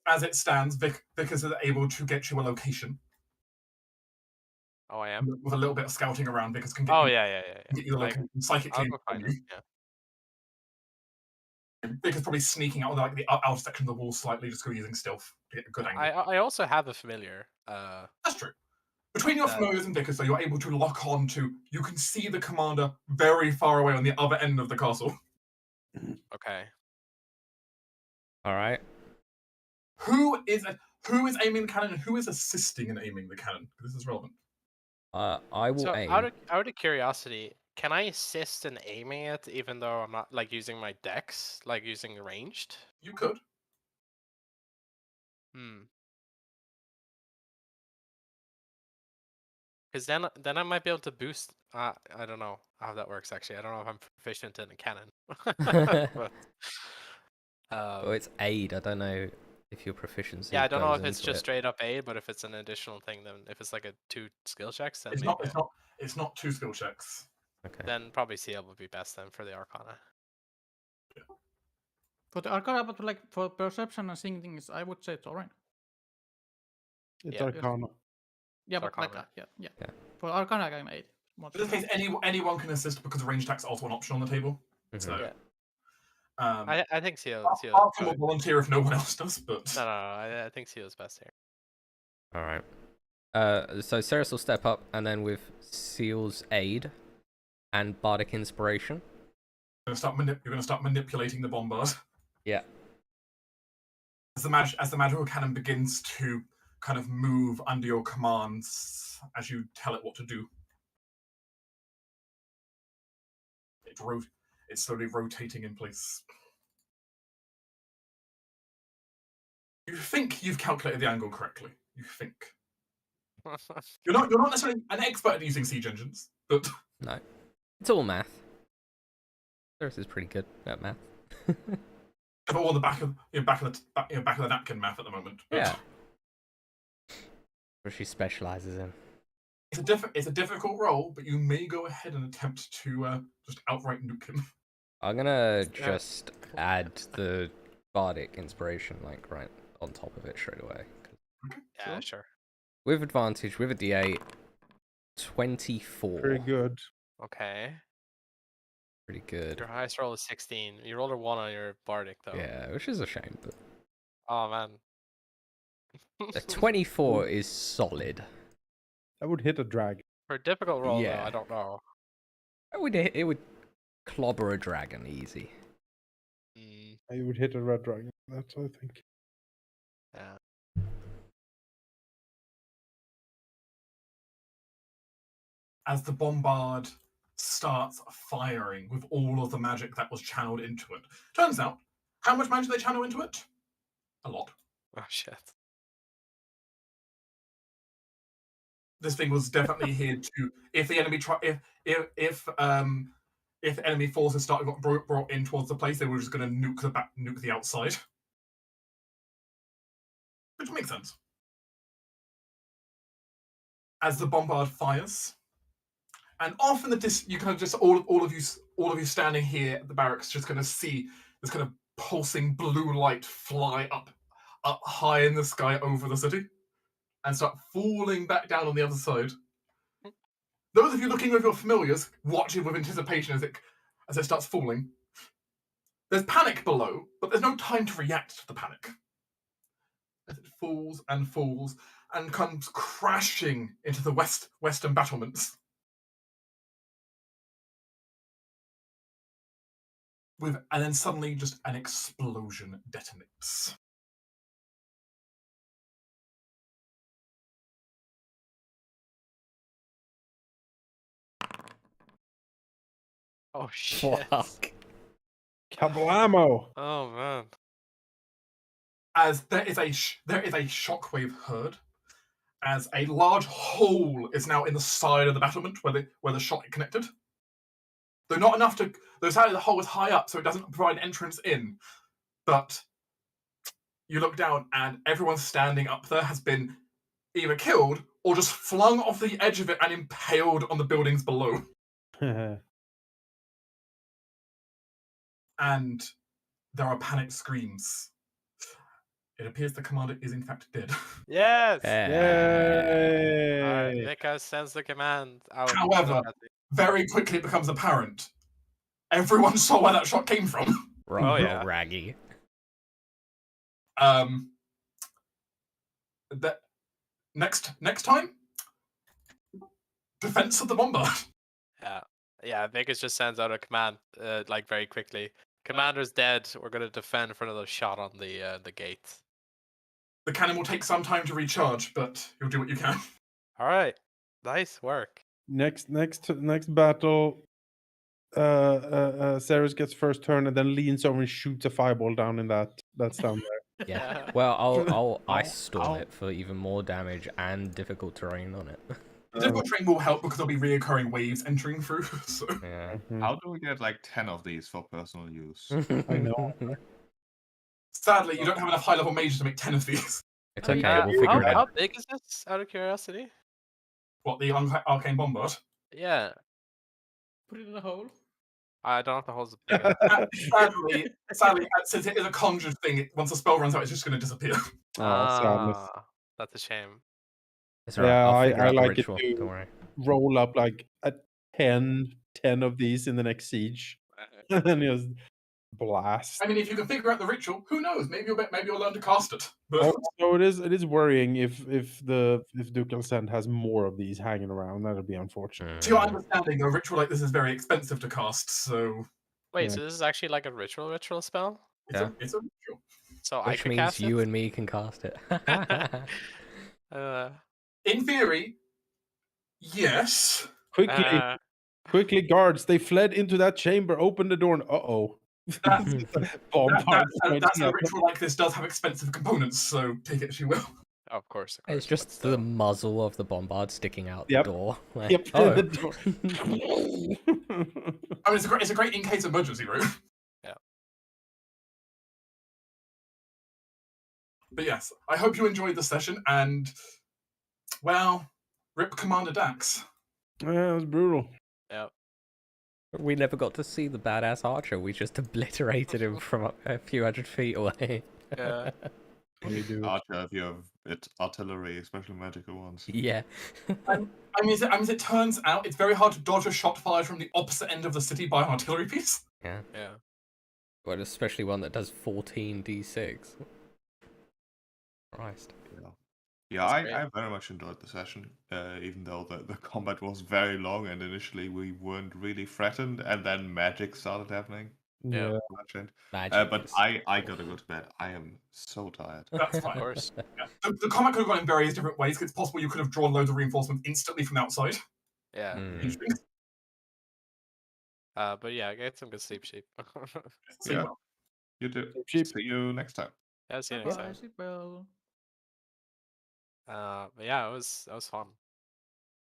As it stands, Vickers is able to get you a location. Oh, I am. With a little bit of scouting around, Vickers can get get you the location psychically. Vickers probably sneaking out of like the outer section of the wall slightly, just using stealth to get a good angle. I also have a familiar. That's true. Between your familiars and Vickers, so you're able to lock on to. You can see the commander very far away on the other end of the castle. Okay. All right. Who is aiming the cannon and who is assisting in aiming the cannon? This is relevant. I will aim. Out of curiosity, can I assist in aiming it even though I'm not like using my dex, like using ranged? You could. Because then I might be able to boost. I don't know how that works actually. I don't know if I'm proficient in a cannon. But, well, it's aid. I don't know if your proficiency. Yeah, I don't know if it's just straight up aid, but if it's an additional thing, then if it's like a 2 skill checks, then it's not 2 skill checks. Okay. Then probably CL would be best then for the Arcana. For the Arcana, but like for perception and seeing things, I would say it's alright. It's Arcana. Yeah, but Arcana. Like yeah. For Arcana, I can aid. In this case, anyone can assist because range attack's also an option on the table. So. Yeah. I think CL. I'll volunteer if no one else does, but no, I think CL's best here. All right. So Ceres will step up, and then with Seal's aid and Bardic Inspiration, you're gonna start manipulating the bombard. Yeah. As the magical cannon begins to kind of move under your commands as you tell it what to do. It's slowly rotating in place. You think you've calculated the angle correctly. You think. You're not necessarily an expert at using siege engines, but no, it's all math. Cyrus is pretty good at math. all on the back of the napkin math at the moment. But Yeah. What she specializes in. It's a difficult role, but you may go ahead and attempt to just outright nuke him. I'm gonna just add the bardic inspiration, like right on top of it straight away. Yeah, sure. With advantage, with a D8, 24. Very good. Okay. Pretty good. Your highest roll is 16. You rolled a 1 on your bardic, though. Yeah, which is a shame, but Oh, man. the 24 is solid. That would hit a dragon. For a difficult roll, Yeah. though, I don't know. It would clobber a dragon easy. It would hit a red dragon. That's what I think. Yeah. As the bombard starts firing with all of the magic that was channeled into it. Turns out, how much magic they channel into it? A lot. Oh, shit. This thing was definitely here to, if the enemy if enemy forces started got brought in towards the place, they were just going to nuke the outside, which makes sense. As the bombard fires, and off in the you kind of just all of you standing here at the barracks, just going to see this kind of pulsing blue light fly up high in the sky over the city, and start falling back down on the other side. Those of you looking with your familiars, watching with anticipation as it starts falling. There's panic below, but there's no time to react to the panic. As it falls and comes crashing into the western battlements. And then suddenly just an explosion detonates. Oh, shit. Fuck. Kablamo! Oh, man. As there is a shockwave heard, as a large hole is now in the side of the battlement where the shot connected. Though not enough to, the hole is high up, so it doesn't provide entrance in. But you look down, and everyone standing up there has been either killed or just flung off the edge of it and impaled on the buildings below. And there are panicked screams. It appears the commander is in fact dead. Yes! Yay! Alright, Mika sends the command out. However, very quickly it becomes apparent. Everyone saw where that shot came from. Oh, yeah. Raggy. That next time, defense of the bombard. Yeah, Vegas just sends out a command, like very quickly. Commander's dead. We're gonna defend for another shot on the gate. The cannon will take some time to recharge, but you'll do what you can. All right, nice work. Next battle, Ceres gets first turn and then leans over and shoots a fireball down in that's down there. Yeah. Well, I'll ice storm it for even more damage and difficult terrain on it. The difficult terrain will help because there'll be reoccurring waves entering through. So. Yeah. How do we get like 10 of these for personal use? I know. Sadly, you don't have enough high-level mages to make 10 of these. It's okay, we'll figure it How out. big is this, out of curiosity? What, the arcane bombard? Yeah. Put it in a hole. I don't have the holes big enough. Sadly, since it is a conjured thing, once the spell runs out, it's just going to disappear. Sadness. That's a shame. It's alright, I'll figure I out the like it ritual, too. don't worry. Roll up like a 10 of these in the next siege. And then just blast. I mean, if you can figure out the ritual, who knows? Maybe you'll learn to cast it. But Also, it is worrying if Ducal Send has more of these hanging around. That'd be unfortunate. to your understanding, a ritual like this is very expensive to cast, so Wait, Yeah. so this is actually like a ritual spell? it's a ritual. So I Which can means cast you it? and me can cast it. In theory, yes. Quickly, guards! They fled into that chamber. Open the door. And That Bombard. ritual like this does have expensive components, so take it as you will. Of course. It's just the muzzle of the bombard sticking out Yep. the door. Like, Yep. oh. The door. I mean, it's a great in case emergency room. Yeah. But yes, I hope you enjoyed the session, and well, rip Commander Dax. Yeah, it was brutal. Yeah. We never got to see the badass archer. We just obliterated him from a few hundred feet away. Yeah. Archer, if you have artillery, especially magical ones. Yeah. I mean, it turns out it's very hard to dodge a shot fired from the opposite end of the city by an artillery piece. Yeah. Yeah. Well, especially one that does 14d6. Christ. Yeah, I very much enjoyed the session, even though the combat was very long and initially we weren't really threatened, and then magic started happening. Yeah. But I gotta go to bed. I am so tired. That's fine. Of course. Yeah. The combat could have gone in various different ways. It's possible you could have drawn loads of reinforcements instantly from outside. Yeah. Interesting. But yeah, get some good sleep, sheep. Yeah. You too. Sheep. See you next time. Yeah, see you next time. But yeah, it was fun.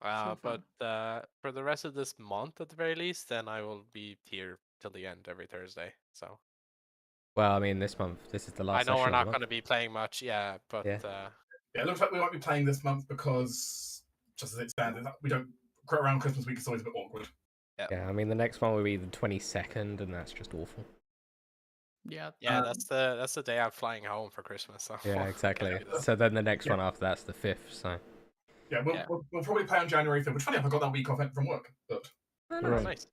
But for the rest of this month, at the very least, then I will be here till the end every Thursday. So. Well, I mean, this month, this is the last. I know we're session of not the going to be playing much, yeah, but Yeah, it looks like we won't be playing this month because, just as it stands, we don't around Christmas week. It's always a bit awkward. Yeah, I mean, the next one will be the 22nd, and that's just awful. Yeah. Yeah, that's the day I'm flying home for Christmas. So. Yeah, exactly. So then the next one after that's the 5th. So. Yeah, we'll probably play on January 5th. Which funny, I got that week off from work, but. Nice.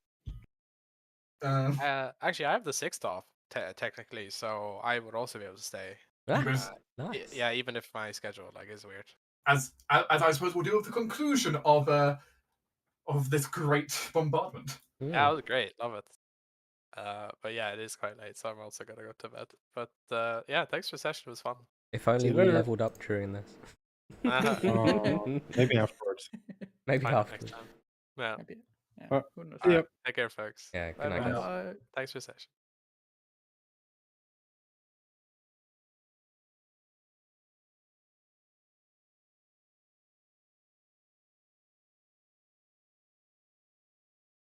Actually, I have the 6th off technically, so I would also be able to stay. Nice. Yeah, even if my schedule is weird. As I suppose we'll deal with the conclusion of this great bombardment. Yeah, it was great. Love it. But yeah, it is quite late, so I'm also gonna go to bed. But yeah, thanks for the session. It was fun. If only we leveled up during this. Maybe afterwards. Maybe afterwards. Next time. Yeah. Maybe. Yeah. Take care, folks. Yeah. Good night, guys. Thanks for the session.